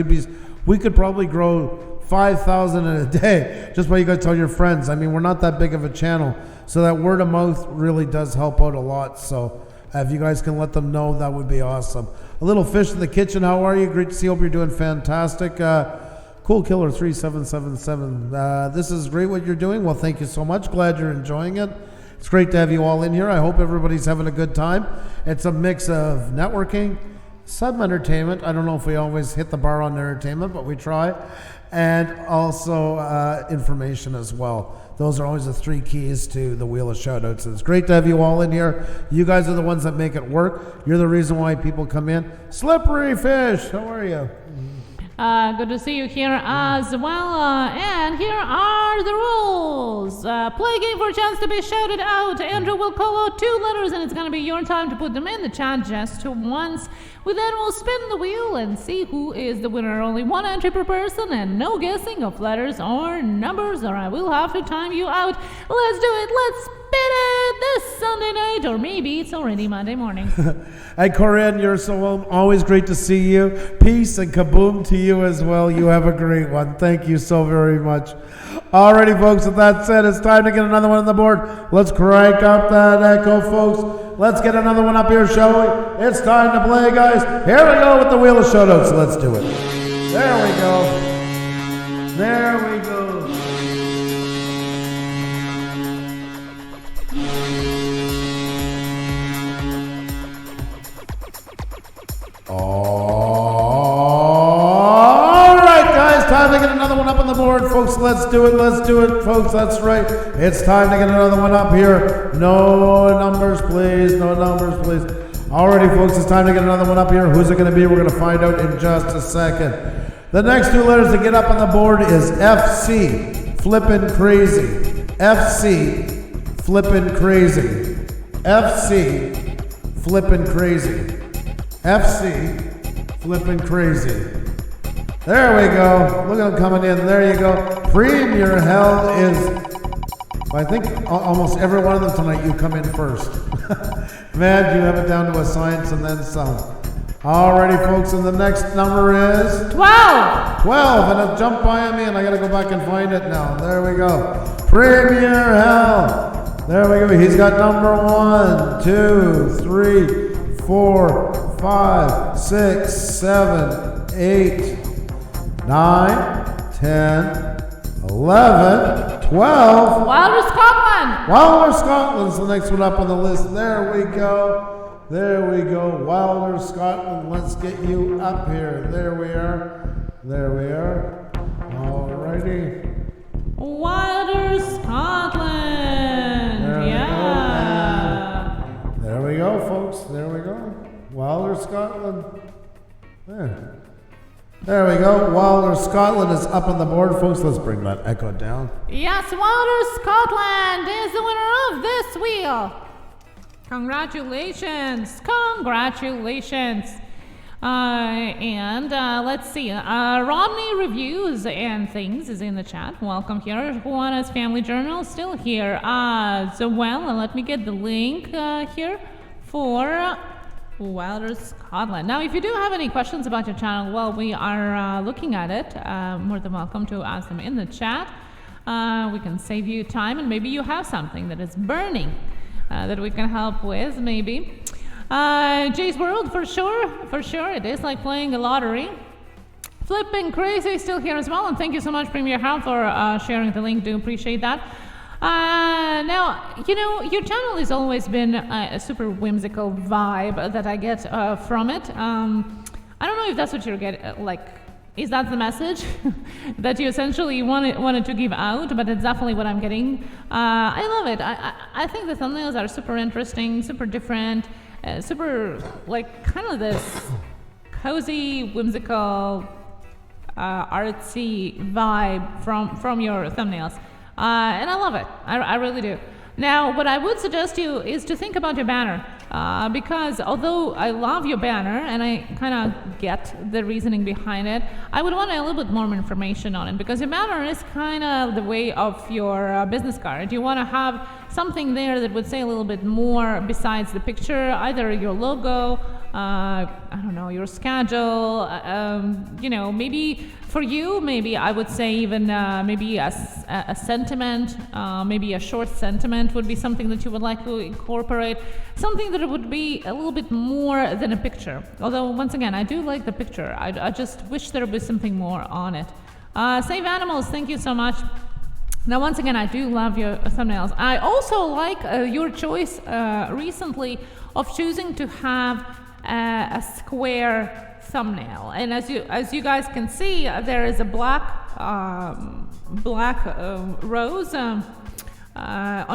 We could probably grow 5,000 in a day just by you guys tell your friends. I mean, we're not that big of a channel. So that word of mouth really does help out a lot. So if you guys can let them know, that would be awesome. A little fish in the kitchen. How are you? Great to see you. Hope you're doing fantastic. Cool Killer 3777. This is great what you're doing. Well, thank you so much. Glad you're enjoying it. It's great to have you all in here. I hope everybody's having a good time. It's a mix of networking, some entertainment. I don't know if we always hit the bar on entertainment, but we try. And also information as well. Those are always the three keys to the Wheel of Shoutouts. It's great to have you all in here. You guys are the ones that make it work. You're the reason why people come in. Slippery Fish, how are you? Good to see you here as well. And here are the rules. Play a game for a chance to be shouted out. Andrew will call out 2 letters and it's going to be your time to put them in the chat just once. We then will spin the wheel and see who is the winner. Only 1 entry per person and no guessing of letters or numbers or I will have to time you out. Let's do it. Let's spin it this Sunday night or maybe it's already Monday morning. Hey, Corinne, you're so always great to see you. Peace and kaboom to you as well. You have a great one. Thank you so very much. Alrighty, folks, with that said, it's time to get another one on the board. Let's crank up that echo, folks. Let's get another one up here, shall we? It's time to play, guys. Here we go with the Wheel of Shoutouts. Let's do it. There we go. There we go. do it, folks. That's right. It's time to get another one up here. No numbers, please. No numbers, please. Alrighty, folks, it's time to get another one up here. Who's it going to be? We're going to find out in just a second. The next two letters to get up on the board is FC, flippin' crazy. FC, flippin' crazy. FC, flippin' crazy. FC, flippin' crazy. There we go. Look at them coming in. There you go. Premier Hell is, I think almost every one of them tonight you come in first. Man, you have it down to a science and then some. Alrighty, folks, and the next number is 12. 12, and it jumped by me, and I gotta go back and find it now. There we go. Premier Hell. There we go. He's got number 1, 2, 3, 4, 5, 6, 7, 8, 9, 10, 11, 12. Wilder, Scotland. Wilder, Scotland's the next one up on the list. There we go. There we go. Wilder, Scotland. Let's get you up here. There we are. There we are. Alrighty. Wilder, Scotland. There we go, folks. There we go. Wilder, Scotland. There. There we go. Wilder, Scotland is up on the board, folks. Let's bring that echo down. Yes, Wilder, Scotland is the winner of this wheel. Congratulations. Congratulations. Let's see. Rodney Reviews and Things is in the chat. Welcome here. Juana's Family Journal still here. Let me get the link here for Wilder, Scotland. Now, if you do have any questions about your channel, well, we are looking at it. More than welcome to ask them in the chat. We can save you time, and maybe you have something that is burning that we can help with, maybe. Jay's World, for sure. It is like playing a lottery. Flipping Crazy still here as well, and thank you so much, Premier Health, for sharing the link. Do appreciate that. Now, you know, your channel has always been a super whimsical vibe that I get from it. I don't know if that's what you're getting, is that the message that you essentially wanted to give out, but it's definitely what I'm getting. I love it. I think the thumbnails are super interesting, super different, super, kind of this cozy, whimsical, artsy vibe from your thumbnails. And I love it. I really do. Now, what I would suggest you is to think about your banner, because although I love your banner and I kind of get the reasoning behind it, I would want a little bit more information on it, because your banner is kind of the way of your business card. You want to have something there that would say a little bit more besides the picture, either your logo, I don't know, your schedule, maybe for you, maybe I would say even maybe a sentiment, maybe a short sentiment would be something that you would like to incorporate, something that would be a little bit more than a picture. Although, once again, I do like the picture. I just wish there would be something more on it. Save Animals, thank you so much. Now, once again, I do love your thumbnails. I also like your choice recently of choosing to have a square thumbnail, and as you guys can see, there is a black rows on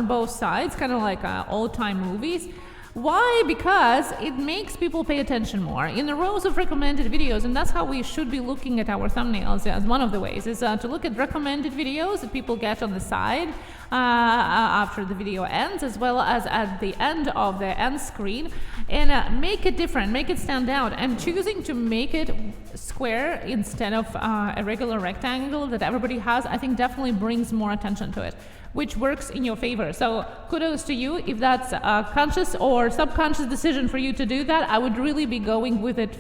both sides, kind of like old-time movies. Why? Because it makes people pay attention more in the rows of recommended videos, and that's how we should be looking at our thumbnails. As one of the ways is to look at recommended videos that people get on the side after the video ends, as well as at the end of the end screen, and make it different, make it stand out. I'm choosing to make it square instead of a regular rectangle that everybody has. I think definitely brings more attention to it, which works in your favor. So kudos to you. If that's a conscious or subconscious decision for you to do that, I would really be going with it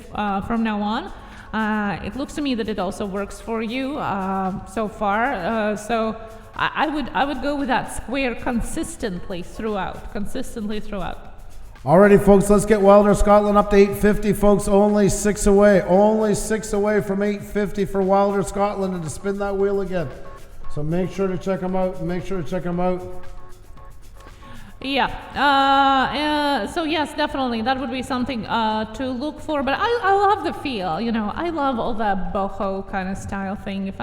from now on. It looks to me that it also works for you so far. So I would go with that square consistently throughout. Alrighty, folks, let's get Wilder, Scotland up to 850, folks. Only 6 away. Only 6 away from 850 for Wilder, Scotland, and to spin that wheel again. So make sure to check them out. Yeah. So yes, definitely, that would be something to look for. But I love the feel. I love all that boho kind of style thing.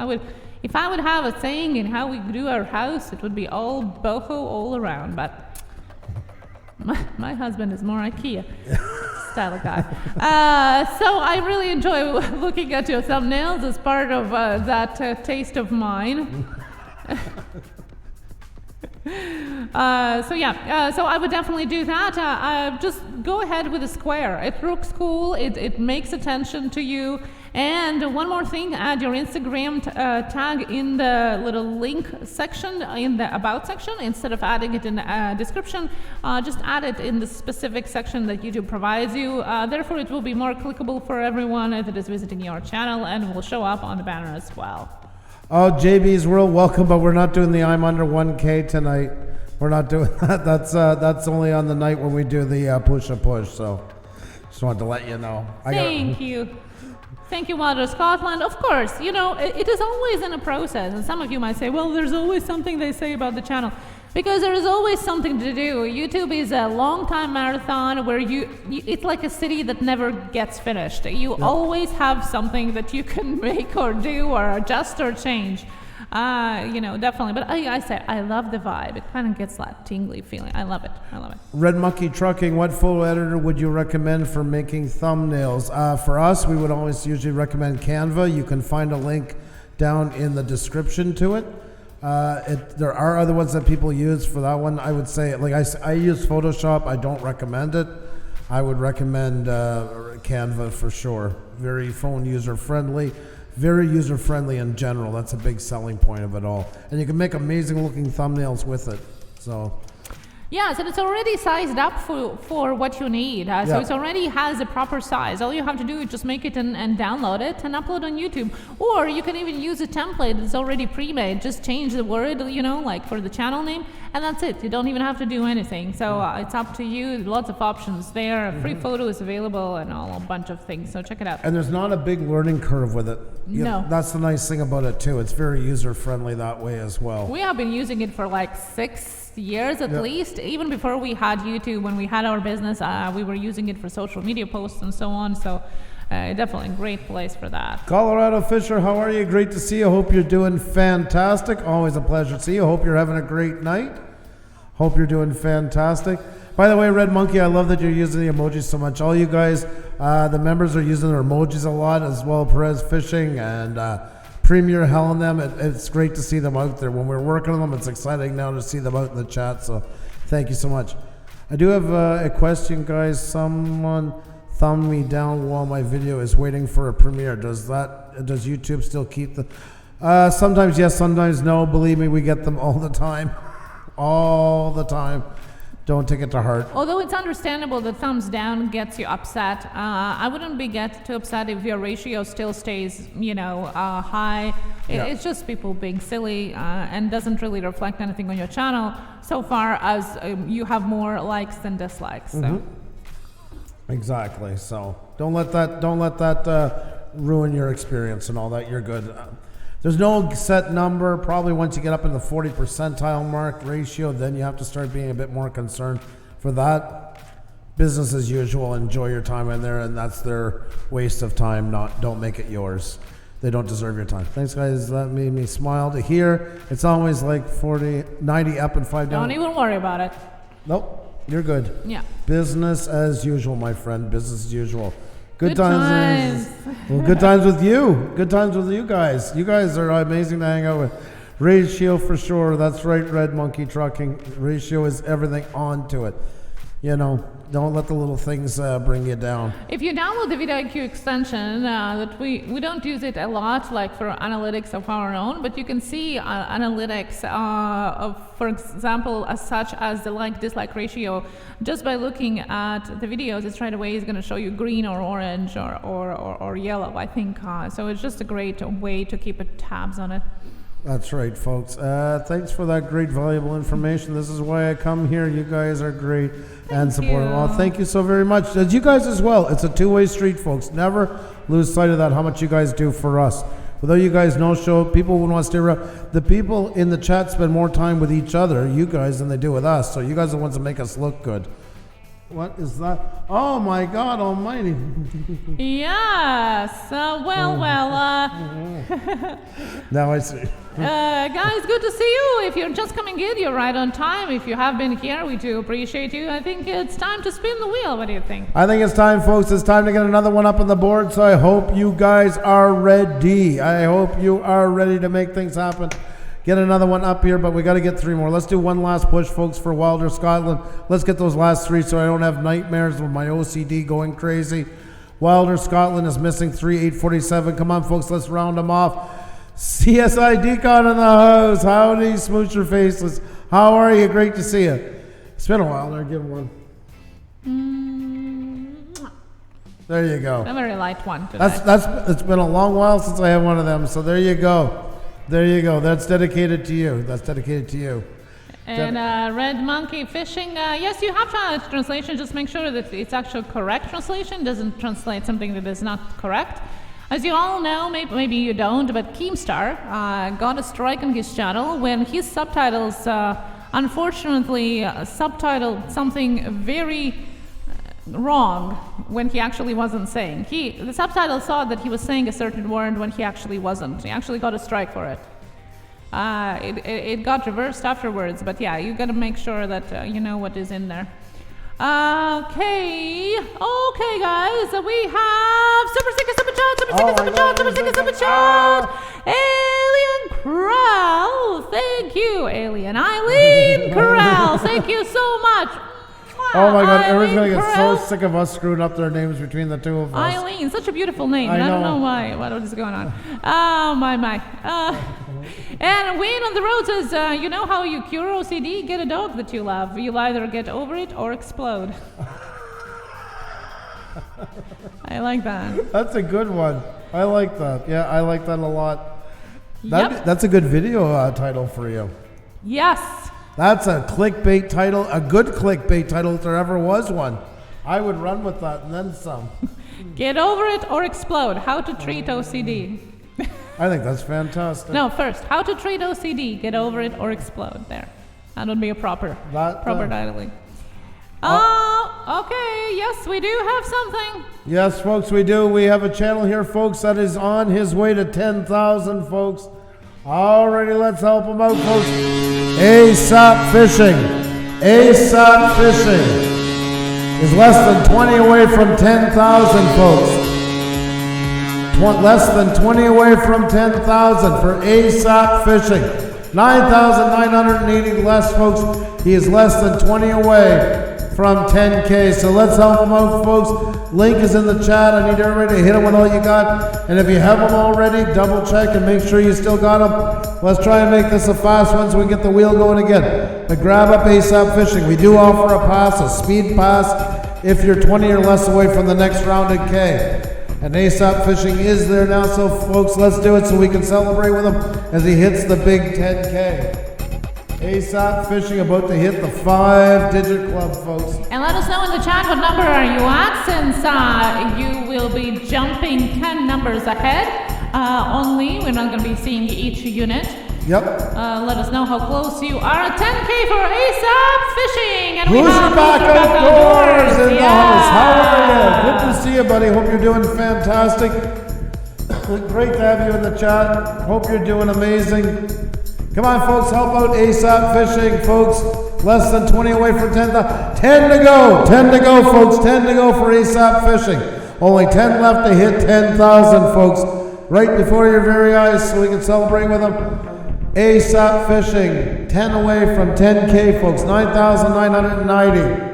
If I would have a saying in how we do our house, it would be all boho all around. But my husband is more IKEA style of guy. So I really enjoy looking at your thumbnails as part of that taste of mine. So I would definitely do that. Just go ahead with a square. It looks cool. It makes attention to you. And one more thing, add your Instagram tag in the little link section, in the about section, instead of adding it in the description. Just add it in the specific section that YouTube provides you. Therefore, it will be more clickable for everyone that is visiting your channel and will show up on the banner as well. Oh, JB's World, welcome, but we're not doing the I'm under 1K tonight. We're not doing that. That's only on the night when we do the push. So just wanted to let you know. Thank you. Thank you, Water Scotland. Of course, you know, it is always in a process. And some of you might say, well, there's always something they say about the channel. Because there is always something to do. YouTube is a long-time marathon where it's like a city that never gets finished. You always have something that you can make or do or adjust or change. Definitely. But I say, I love the vibe. It kind of gets that tingly feeling. I love it. Red Monkey Trucking, what photo editor would you recommend for making thumbnails? For us, we would always usually recommend Canva. You can find a link down in the description to it. There are other ones that people use for that one. I would say, like I use Photoshop. I don't recommend it. I would recommend Canva for sure. Very phone user friendly. Very user friendly in general. That's a big selling point of it all. And you can make amazing looking thumbnails with it. So. Yes, and it's already sized up for what you need. So it already has a proper size. All you have to do is just make it and download it and upload on YouTube. Or you can even use a template that's already pre-made. Just change the word, like for the channel name, and that's it. You don't even have to do anything. So it's up to you. Lots of options there. Free photo is available and a bunch of things. So check it out. And there's not a big learning curve with it. No. That's the nice thing about it too. It's very user friendly that way as well. We have been using it for like 6 years at least. Even before we had YouTube, when we had our business, we were using it for social media posts and so on. So definitely a great place for that. Colorado Fisher, how are you? Great to see you. Hope you're doing fantastic. Always a pleasure to see you. Hope you're having a great night. Hope you're doing fantastic. By the way, Red Monkey, I love that you're using the emojis so much. All you guys, the members are using their emojis a lot as well. Perez Fishing and Premier Hell in them. It's great to see them out there. When we're working on them, it's exciting now to see them out in the chat. So thank you so much. I do have a question, guys. Someone thumbed me down while my video is waiting for a premiere. Does YouTube still keep the... sometimes yes, sometimes no. Believe me, we get them all the time. All the time. Don't take it to heart. Although it's understandable that thumbs down gets you upset, I wouldn't get too upset if your ratio still stays, high. It's just people being silly and doesn't really reflect anything on your channel so far as you have more likes than dislikes. So. Exactly. So don't let that ruin your experience and all that. You're good. There's no set number. Probably once you get up in the 40 percentile mark ratio, then you have to start being a bit more concerned. For that, business as usual. Enjoy your time in there, and that's their waste of time. Don't make it yours. They don't deserve your time. Thanks, guys. That made me smile to hear. It's always like 90 up and 5 down. Don't even worry about it. Nope, you're good. Yeah. Business as usual, my friend. Business as usual. Good times. Well, good times with you. Good times with you guys. You guys are amazing to hang out with. Ratio for sure. That's right, Red Monkey Trucking. Ratio is everything onto it. Don't let the little things bring you down. If you download the VidIQ extension, that we don't use it a lot, like for analytics of our own, but you can see analytics of, for example, as such as the like-dislike ratio. Just by looking at the videos, it's right away is going to show you green or orange or yellow, I think. So it's just a great way to keep tabs on it. That's right, folks. Thanks for that great, valuable information. This is why I come here. You guys are great and supportive. Well, thank you so very much. As you guys as well. It's a two-way street, folks. Never lose sight of that, how much you guys do for us. Without you guys, no show. People wouldn't want to stay around. The people in the chat spend more time with each other, you guys, than they do with us. So you guys are the ones that make us look good. What is that? Oh my God Almighty! Yes. Now I see. Guys, good to see you. If you're just coming in, you're right on time. If you have been here, we do appreciate you. I think it's time to spin the wheel. What do you think? I think it's time, folks. It's time to get another one up on the board. So I hope you guys are ready. I hope you are ready to make things happen. Get another one up here, but we got to get 3 more. Let's do one last push, folks, for Wilder Scotland. Let's get those last 3 so I don't have nightmares with my OCD going crazy. Wilder Scotland is missing 3, 847. Come on, folks, let's round them off. CSI Decon in the house. Howdy, Smoocher Faceless. How are you? Great to see you. It's been a while there. Give one. There you go. A very light one today. It's been a long while since I had one of them, so there you go. There you go. That's dedicated to you. That's dedicated to you. And Red Monkey Fishing. Yes, you have translation. Just make sure that it's actually correct translation. Doesn't translate something that is not correct. As you all know, maybe you don't, but Keemstar got a strike on his channel when his subtitles unfortunately subtitled something very wrong when he actually wasn't saying. The subtitle saw that he was saying a certain word when he actually wasn't. He actually got a strike for it. It got reversed afterwards, but yeah, you got to make sure that you know what is in there. Okay, guys, we have Super Chat, Alien Corral. Thank you, Alien Eileen Corral. Thank you so much. Oh my God, everyone's Eileen going to get Corral. so sick of us screwing up their names between the two of us. Eileen, such a beautiful name. I I don't know. know why. What is going on? Oh, my. And Wayne on the road says, you know how you cure OCD? Get a dog that you love. You'll either get over it or explode. I like that. That's a good one. I like that. Yeah, I like that a lot. Yep. That's a good video title for you. Yes. That's a clickbait title, a good clickbait title if there ever was one. I would run with that and then some. Get over it or explode. How to treat OCD. I think that's fantastic. No, first, how to treat OCD. Get over it or explode. There. That would be a proper titling. Okay. Yes, we do have something. Yes, folks, we do. We have a channel here, folks, that is on his way to 10,000, folks. Alrighty, let's help him out, folks. ASAP Fishing is less than 20 away from 10,000, folks. Less than 20 away from 10,000 for ASAP Fishing. 9,980 less, folks. He is less than 20 away from 10K. So let's help him out, folks. Link is in the chat. I need everybody to hit him with all you got. And if you have them already, double check and make sure you still got them. Let's try and make this a fast one so we can get the wheel going again. But grab up ASAP Fishing. We do offer a pass, a speed pass, if you're 20 or less away from the next round at K. And ASAP Fishing is there now, so folks, let's do it so we can celebrate with him as he hits the big 10K. ASAP Fishing about to hit the 5-digit club, folks. And let us know in the chat what number are you at, since you will be jumping 10 numbers ahead only. We're not going to be seeing each unit. Yep. Let us know how close you are. 10K for ASAP Fishing. And Who's back outdoors in the house? How are you? Good to see you, buddy. Hope you're doing fantastic. Great to have you in the chat. Hope you're doing amazing. Come on, folks, help out ASAP Fishing, folks. Less than 20 away from 10,000. 10 to go. 10 to go, folks. 10 to go for ASAP Fishing. Only 10 left to hit 10,000, folks. Right before your very eyes so we can celebrate with them. ASAP Fishing. 10 away from 10K, folks. 9,990.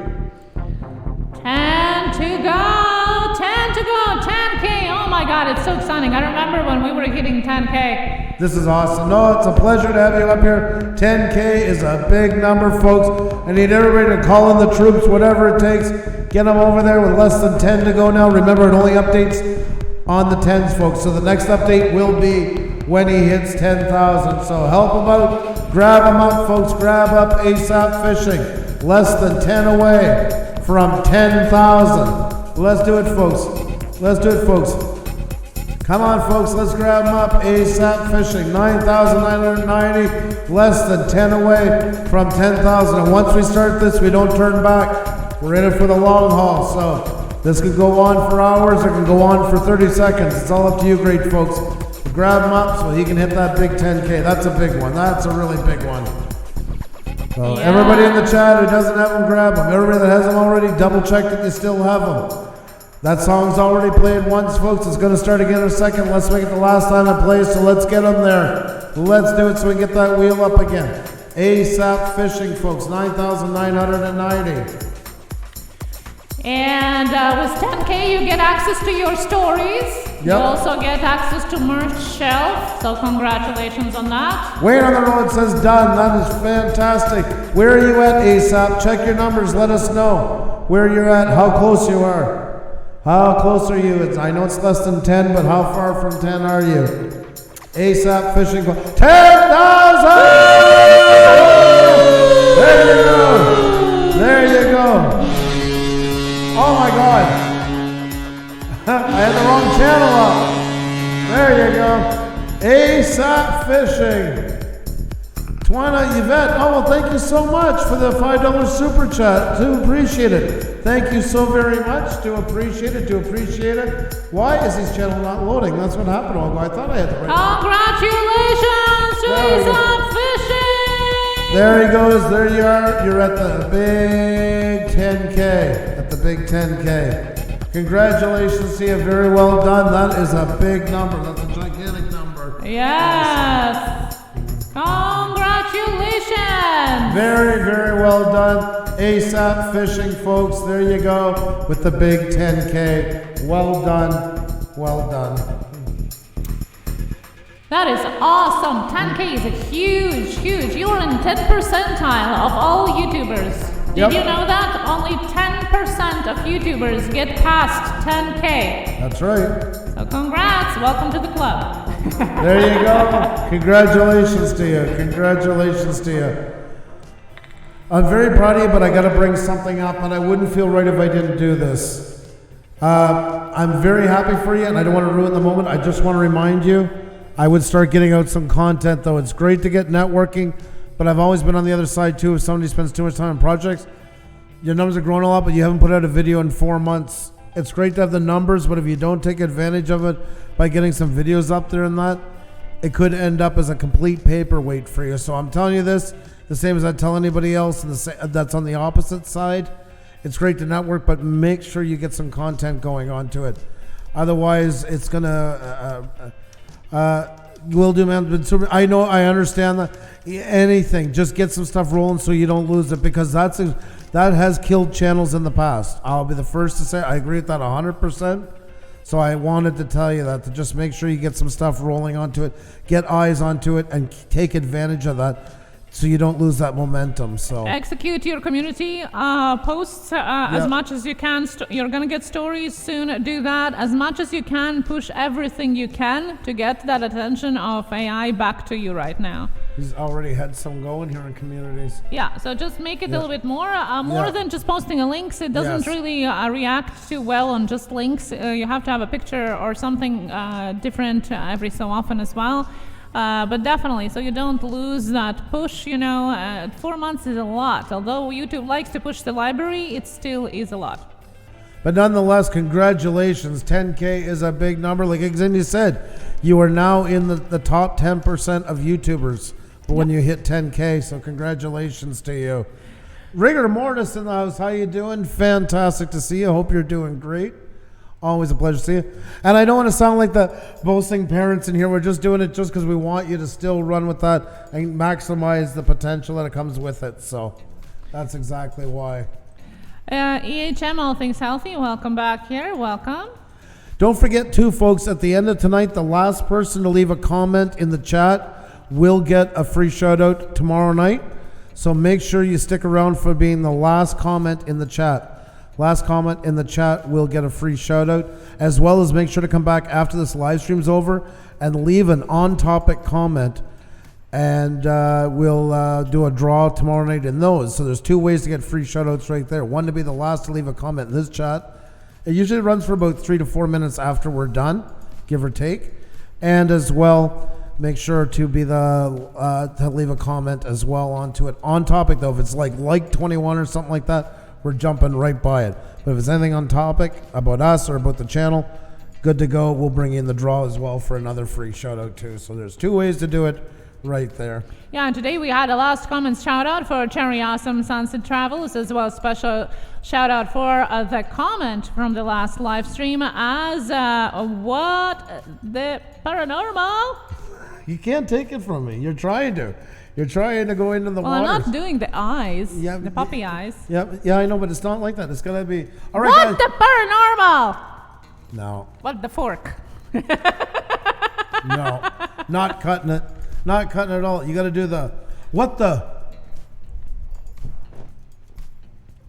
10 to go. 10 to go. 10K. Oh my God, it's so exciting. I remember when we were hitting 10K. This is awesome. No, it's a pleasure to have you up here. 10K is a big number, folks. I need everybody to call in the troops, whatever it takes. Get them over there with less than 10 to go now. Remember, it only updates on the 10s, folks. So the next update will be when he hits 10,000. So help him out. Grab him up, folks. Grab up ASAP Fishing. Less than 10 away from 10,000. Let's do it, folks. Let's do it, folks. Come on, folks, let's grab them up. ASAP Fishing, 9,990, less than 10 away from 10,000. And once we start this, we don't turn back. We're in it for the long haul, so this could go on for hours or it can go on for 30 seconds. It's all up to you, great folks. Grab him up so he can hit that big 10K. That's a big one. That's a really big one. So everybody in the chat who doesn't have them, grab them. Everybody that has them already, double check that you still have them. That song's already played once, folks. It's going to start again in a second. Let's make it the last time it plays, so let's get them there. Let's do it so we can get that wheel up again. ASAP Fishing, folks, 9,990. And with 10K, you get access to your stories. Yep. You also get access to merch shelf. So congratulations on that. Wayne on the road says done. That is fantastic. Where are you at, ASAP? Check your numbers. Let us know where you're at, how close you are. How close are you? I know it's less than 10, but how far from 10 are you? ASAP Fishing. 10,000! There you go. There you go. Oh my God. I had the wrong channel up. There you go. ASAP Fishing. Twana Yvette. Oh, well, thank you so much for the $5 super chat. Do appreciate it. Thank you so very much. Do appreciate it. Do appreciate it. Why is his channel not loading? That's what happened. I thought I had the right. Congratulations to ASAP Fishing. There he goes. There you are. You're at the big 10K. At the big 10K. Congratulations to you. Very well done. That is a big number. That's a gigantic number. Yes. Congratulations. Very, very well done. ASAP Fishing, folks. There you go with the big 10K. Well done. Well done. That is awesome. 10K is a huge. You're in 10th percentile of all YouTubers. Did you know that? Only 10% of YouTubers get past 10K. That's right. So congrats. Welcome to the club. There you go. Congratulations to you. Congratulations to you. I'm very proud of you, but I got to bring something up, and I wouldn't feel right if I didn't do this. I'm very happy for you, and I don't want to ruin the moment. I just want to remind you, I would start getting out some content, though. It's great to get networking, but I've always been on the other side, too. If somebody spends too much time on projects, your numbers are growing a lot, but you haven't put out a video in 4 months. It's great to have the numbers, but if you don't take advantage of it by getting some videos up there and that, it could end up as a complete paperweight for you. So I'm telling you this, the same as I tell anybody else that's on the opposite side. It's great to network, but make sure you get some content going onto it. Otherwise, it's going to... will do, man. I know, I understand that. Anything, just get some stuff rolling so you don't lose it, because that has killed channels in the past. I'll be the first to say I agree with that 100%. So I wanted to tell you that, to just make sure you get some stuff rolling onto it, get eyes onto it, and take advantage of that, so you don't lose that momentum. So execute your community posts as much as you can. You're gonna get stories soon. Do that as much as you can. Push everything you can to get that attention of AI back to you right now. He's already had some going here in communities. Yeah, so just make it a little bit more than just posting a links. It doesn't really react too well on just links. You have to have a picture or something different every so often as well. But definitely, so you don't lose that push, 4 months is a lot. Although YouTube likes to push the library, it still is a lot. But nonetheless, congratulations. 10K is a big number. Like Xenia said, you are now in the top 10% of YouTubers when you hit 10K. So congratulations to you. Rigor Mortis in the house. How you doing? Fantastic to see you. Hope you're doing great. Always a pleasure to see you. And I don't want to sound like the boasting parents in here. We're just doing it just because we want you to still run with that and maximize the potential that comes with it. So that's exactly why. EHM, All Things Healthy, welcome back here. Welcome. Don't forget, too, folks, at the end of tonight, the last person to leave a comment in the chat will get a free shout out tomorrow night. So make sure you stick around for being the last comment in the chat. Last comment in the chat will get a free shout out, as well as make sure to come back after this live stream's over and leave an on-topic comment, and we'll do a draw tomorrow night in those. So there's 2 ways to get free shout outs right there. One, to be the last to leave a comment in this chat. It usually runs for about 3 to 4 minutes after we're done, give or take. And as well, make sure to be to leave a comment as well onto it. On topic though, if it's like 21 or something like that, we're jumping right by it. But if it's anything on topic about us or about the channel, good to go. We'll bring in the draw as well for another free shout out too. So there's 2 ways to do it right there. Yeah, and today we had a last comments shout out for Cherry Awesome Sunset Travels, as well as special shout out for the comment from the last live stream as WhatThe Paranormal. You can't take it from me. You're trying to go into the Well, waters. I'm not doing the eyes, the puppy eyes. Yeah, I know, but it's not like that. It's gotta be. All right, What guys. the Paranormal? No. What the fork? No, not cutting it. Not cutting it at all. You got to do the what the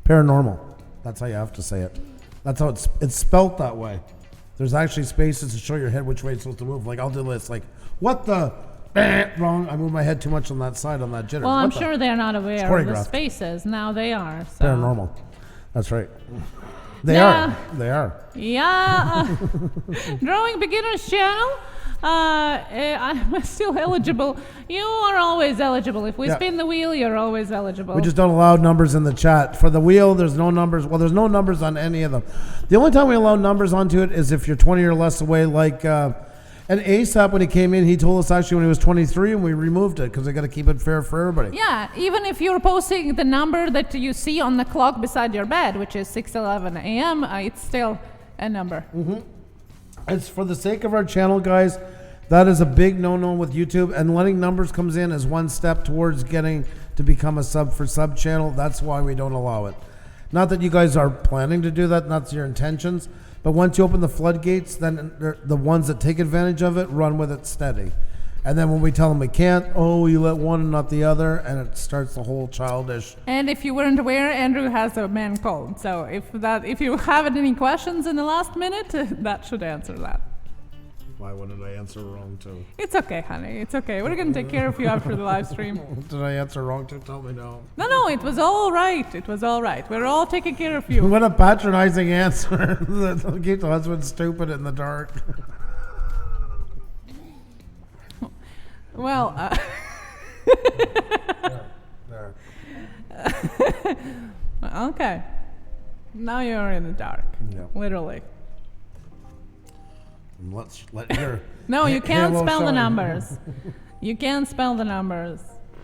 paranormal. That's how you have to say it. That's how it's spelt that way. There's actually spaces to show your head which way it's supposed to move. Like I'll do this. Like what the wrong. I move my head too much on that side on that jitter. Well, I'm What the? sure they're not aware of the spaces. Now they are. So. Paranormal. That's right. They Yeah. are. They are. Yeah, Drawing Beginners channel. I'm still eligible. You are always eligible. If we spin the wheel, you're always eligible. We just don't allow numbers in the chat. For the wheel, there's no numbers. Well, there's no numbers on any of them. The only time we allow numbers onto it is if you're 20 or less away. Like and ASAP, when he came in, he told us actually when he was 23, and we removed it because I got to keep it fair for everybody. Yeah, even if you're posting the number that you see on the clock beside your bed, which is 6:11 a.m., it's still a number. Mm-hmm. It's for the sake of our channel, guys. That is a big no-no with YouTube, and letting numbers comes in as one step towards getting to become a sub for sub channel. That's why we don't allow it. Not that you guys are planning to do that, that's your intentions, but once you open the floodgates, then the ones that take advantage of it run with it steady. And then when we tell them we can't, oh, you let one and not the other, and it starts the whole childish. And if you weren't aware, Andrew has a man cold. So if you have any questions in the last minute, that should answer that. Why wouldn't I answer wrong too? It's okay, honey. It's okay. We're going to take care of you after the live stream. Did I answer wrong too? Tell me no. No, it was all right. It was all right. We're all taking care of you. What a patronizing answer. Keep the husband stupid in the dark. Well, There. okay. Now you're in the dark. Yeah. Literally. Let's let your No, you can't halo spell the shine. numbers. You can't spell the numbers.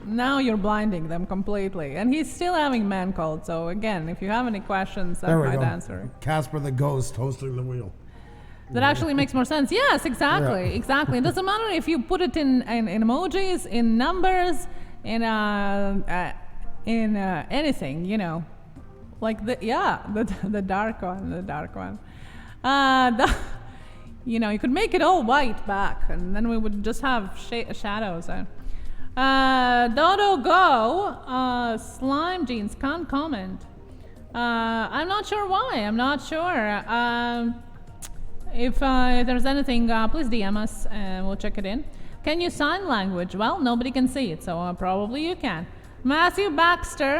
Now you're blinding them completely. And he's still having man cold. So again, if you have any questions, that There we might go. answer. Casper the Ghost hosting the wheel. That actually makes more sense. Yes, exactly, Yeah. exactly. It doesn't matter if you put it in emojis, in numbers, in anything, you know, like the dark one. You know, you could make it all white back, and then we would just have shadows. Dodo Go, Slime Jeans can't comment. I'm not sure why. I'm not sure. If there's anything, please DM us and we'll check it in. Can you sign language? Well, nobody can see it, so probably you can. Matthew Baxter,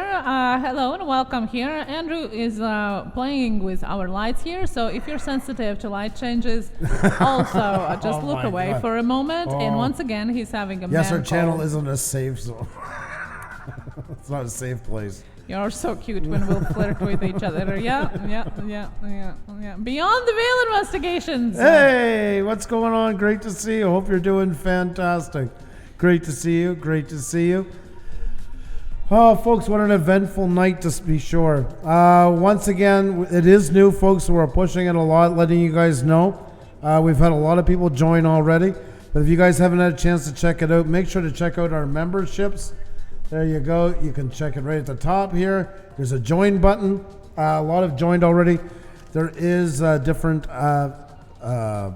hello and welcome here. Andrew is playing with our lights here, so if you're sensitive to light changes, also just Oh look my away God. for a moment. And Oh. once again, he's having a Yes, man our channel cold. isn't a safe zone. It's not a safe place. You're so cute when we'll flirt with each other. Yeah. Beyond the Veil investigations. Hey, what's going on? Great to see you. Hope you're doing fantastic. Great to see you. Great to see you. Oh, folks, what an eventful night to be sure. Once again, it is new, folks, so we're pushing it a lot, letting you guys know. We've had a lot of people join already, but if you guys haven't had a chance to check it out, make sure to check out our memberships. There you go. You can check it right at the top here. There's a join button. A lot have joined already. There is different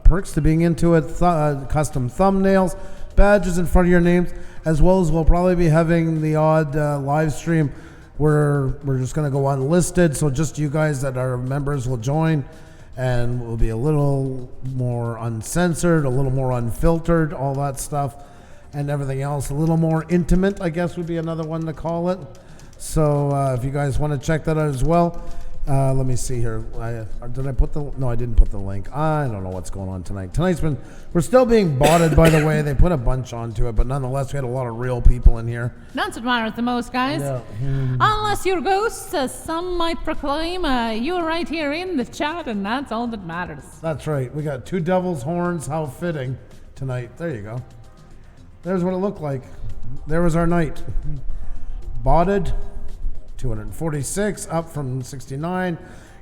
perks to being into it, custom thumbnails, badges in front of your names, as well as we'll probably be having the odd live stream where we're just going to go unlisted. So just you guys that are members will join, and we'll be a little more uncensored, a little more unfiltered, all that stuff. And everything else, a little more intimate, I guess would be another one to call it. So if you guys want to check that out as well, Let me see here. Did I put the? No, I didn't put the link. I don't know what's going on tonight. We're still being botted, by the way. They put a bunch onto it, but nonetheless, we had a lot of real people in here. That's what matters the most, guys. Yeah. Unless you're ghosts, as some might proclaim, you're right here in the chat, and that's all that matters. That's right. We got 2 devil's horns. How fitting tonight. There you go. There's what it looked like. There was our night. Botted. 246, up from 69.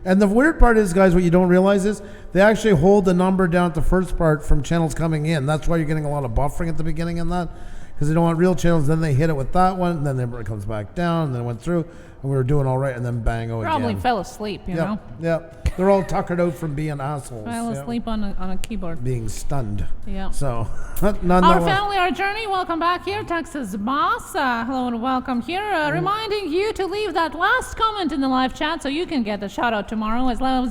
And the weird part is, guys, what you don't realize is they actually hold the number down at the first part from channels coming in. That's why you're getting a lot of buffering at the beginning in that, because they don't want real channels. Then they hit it with that one, and then it comes back down, and then it went through, and we were doing all right, and then bang, again. Probably fell asleep, you know? Yep. They're all tuckered out from being assholes. Fell asleep on a keyboard. Being stunned. Yeah. So, Our family, our journey. Welcome back here, Texas Boss. Hello and welcome here. Reminding you to leave that last comment in the live chat so you can get a shout out tomorrow, as well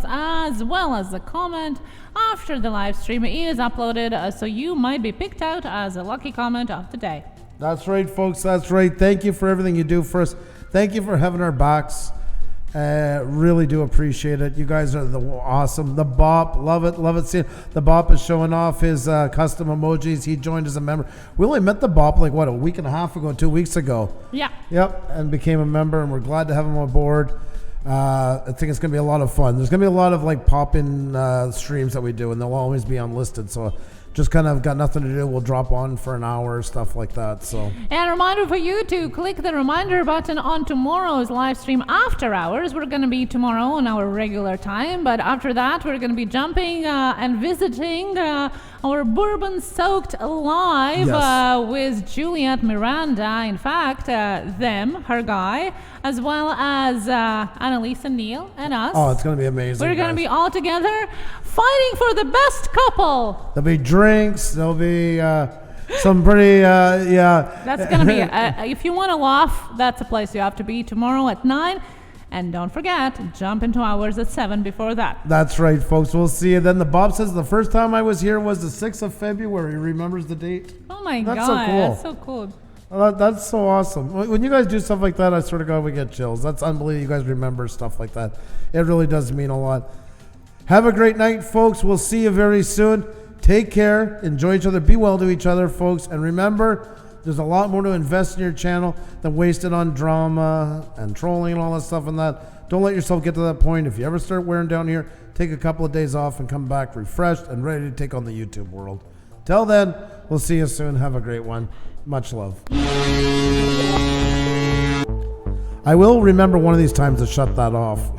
as the comment after the live stream is uploaded. So you might be picked out as a lucky comment of the day. That's right, folks. That's right. Thank you for everything you do for us. Thank you for having our backs. Really do appreciate it. You guys are awesome. The Bop, love it. See, the Bop is showing off his custom emojis. He joined as a member. We only met the Bop like a week and a half ago, 2 weeks ago. Yeah. Yep, and became a member, and we're glad to have him aboard. I think it's going to be a lot of fun. There's going to be a lot of like pop-in streams that we do, and they'll always be unlisted. So just kind of got nothing to do. We'll drop on for an hour, stuff like that. So. And a reminder for you to click the reminder button on tomorrow's live stream after hours. We're going to be tomorrow on our regular time, but after that, we're going to be jumping and visiting our bourbon-soaked live with Juliet Miranda. In fact, her guy, as well as Annalise and Neil and us. Oh, it's going to be amazing. We're going to be all together fighting for the best couple. There'll be drinks. There'll be some pretty, That's going to be, if you want to laugh, that's a place you have to be tomorrow at 9. And don't forget, jump into ours at 7 before that. That's right, folks. We'll see you then. The Bob says the first time I was here was the 6th of February. He remembers the date. Oh my God. So cool. That's so cool. That's so awesome. When you guys do stuff like that, I swear to God, we get chills. That's unbelievable. You guys remember stuff like that. It really does mean a lot. Have a great night, folks. We'll see you very soon. Take care. Enjoy each other. Be well to each other, folks. And remember, there's a lot more to invest in your channel than waste it on drama and trolling and all that stuff and that. Don't let yourself get to that point. If you ever start wearing down here, take a couple of days off and come back refreshed and ready to take on the YouTube world. Till then, we'll see you soon. Have a great one. Much love. I will remember one of these times to shut that off.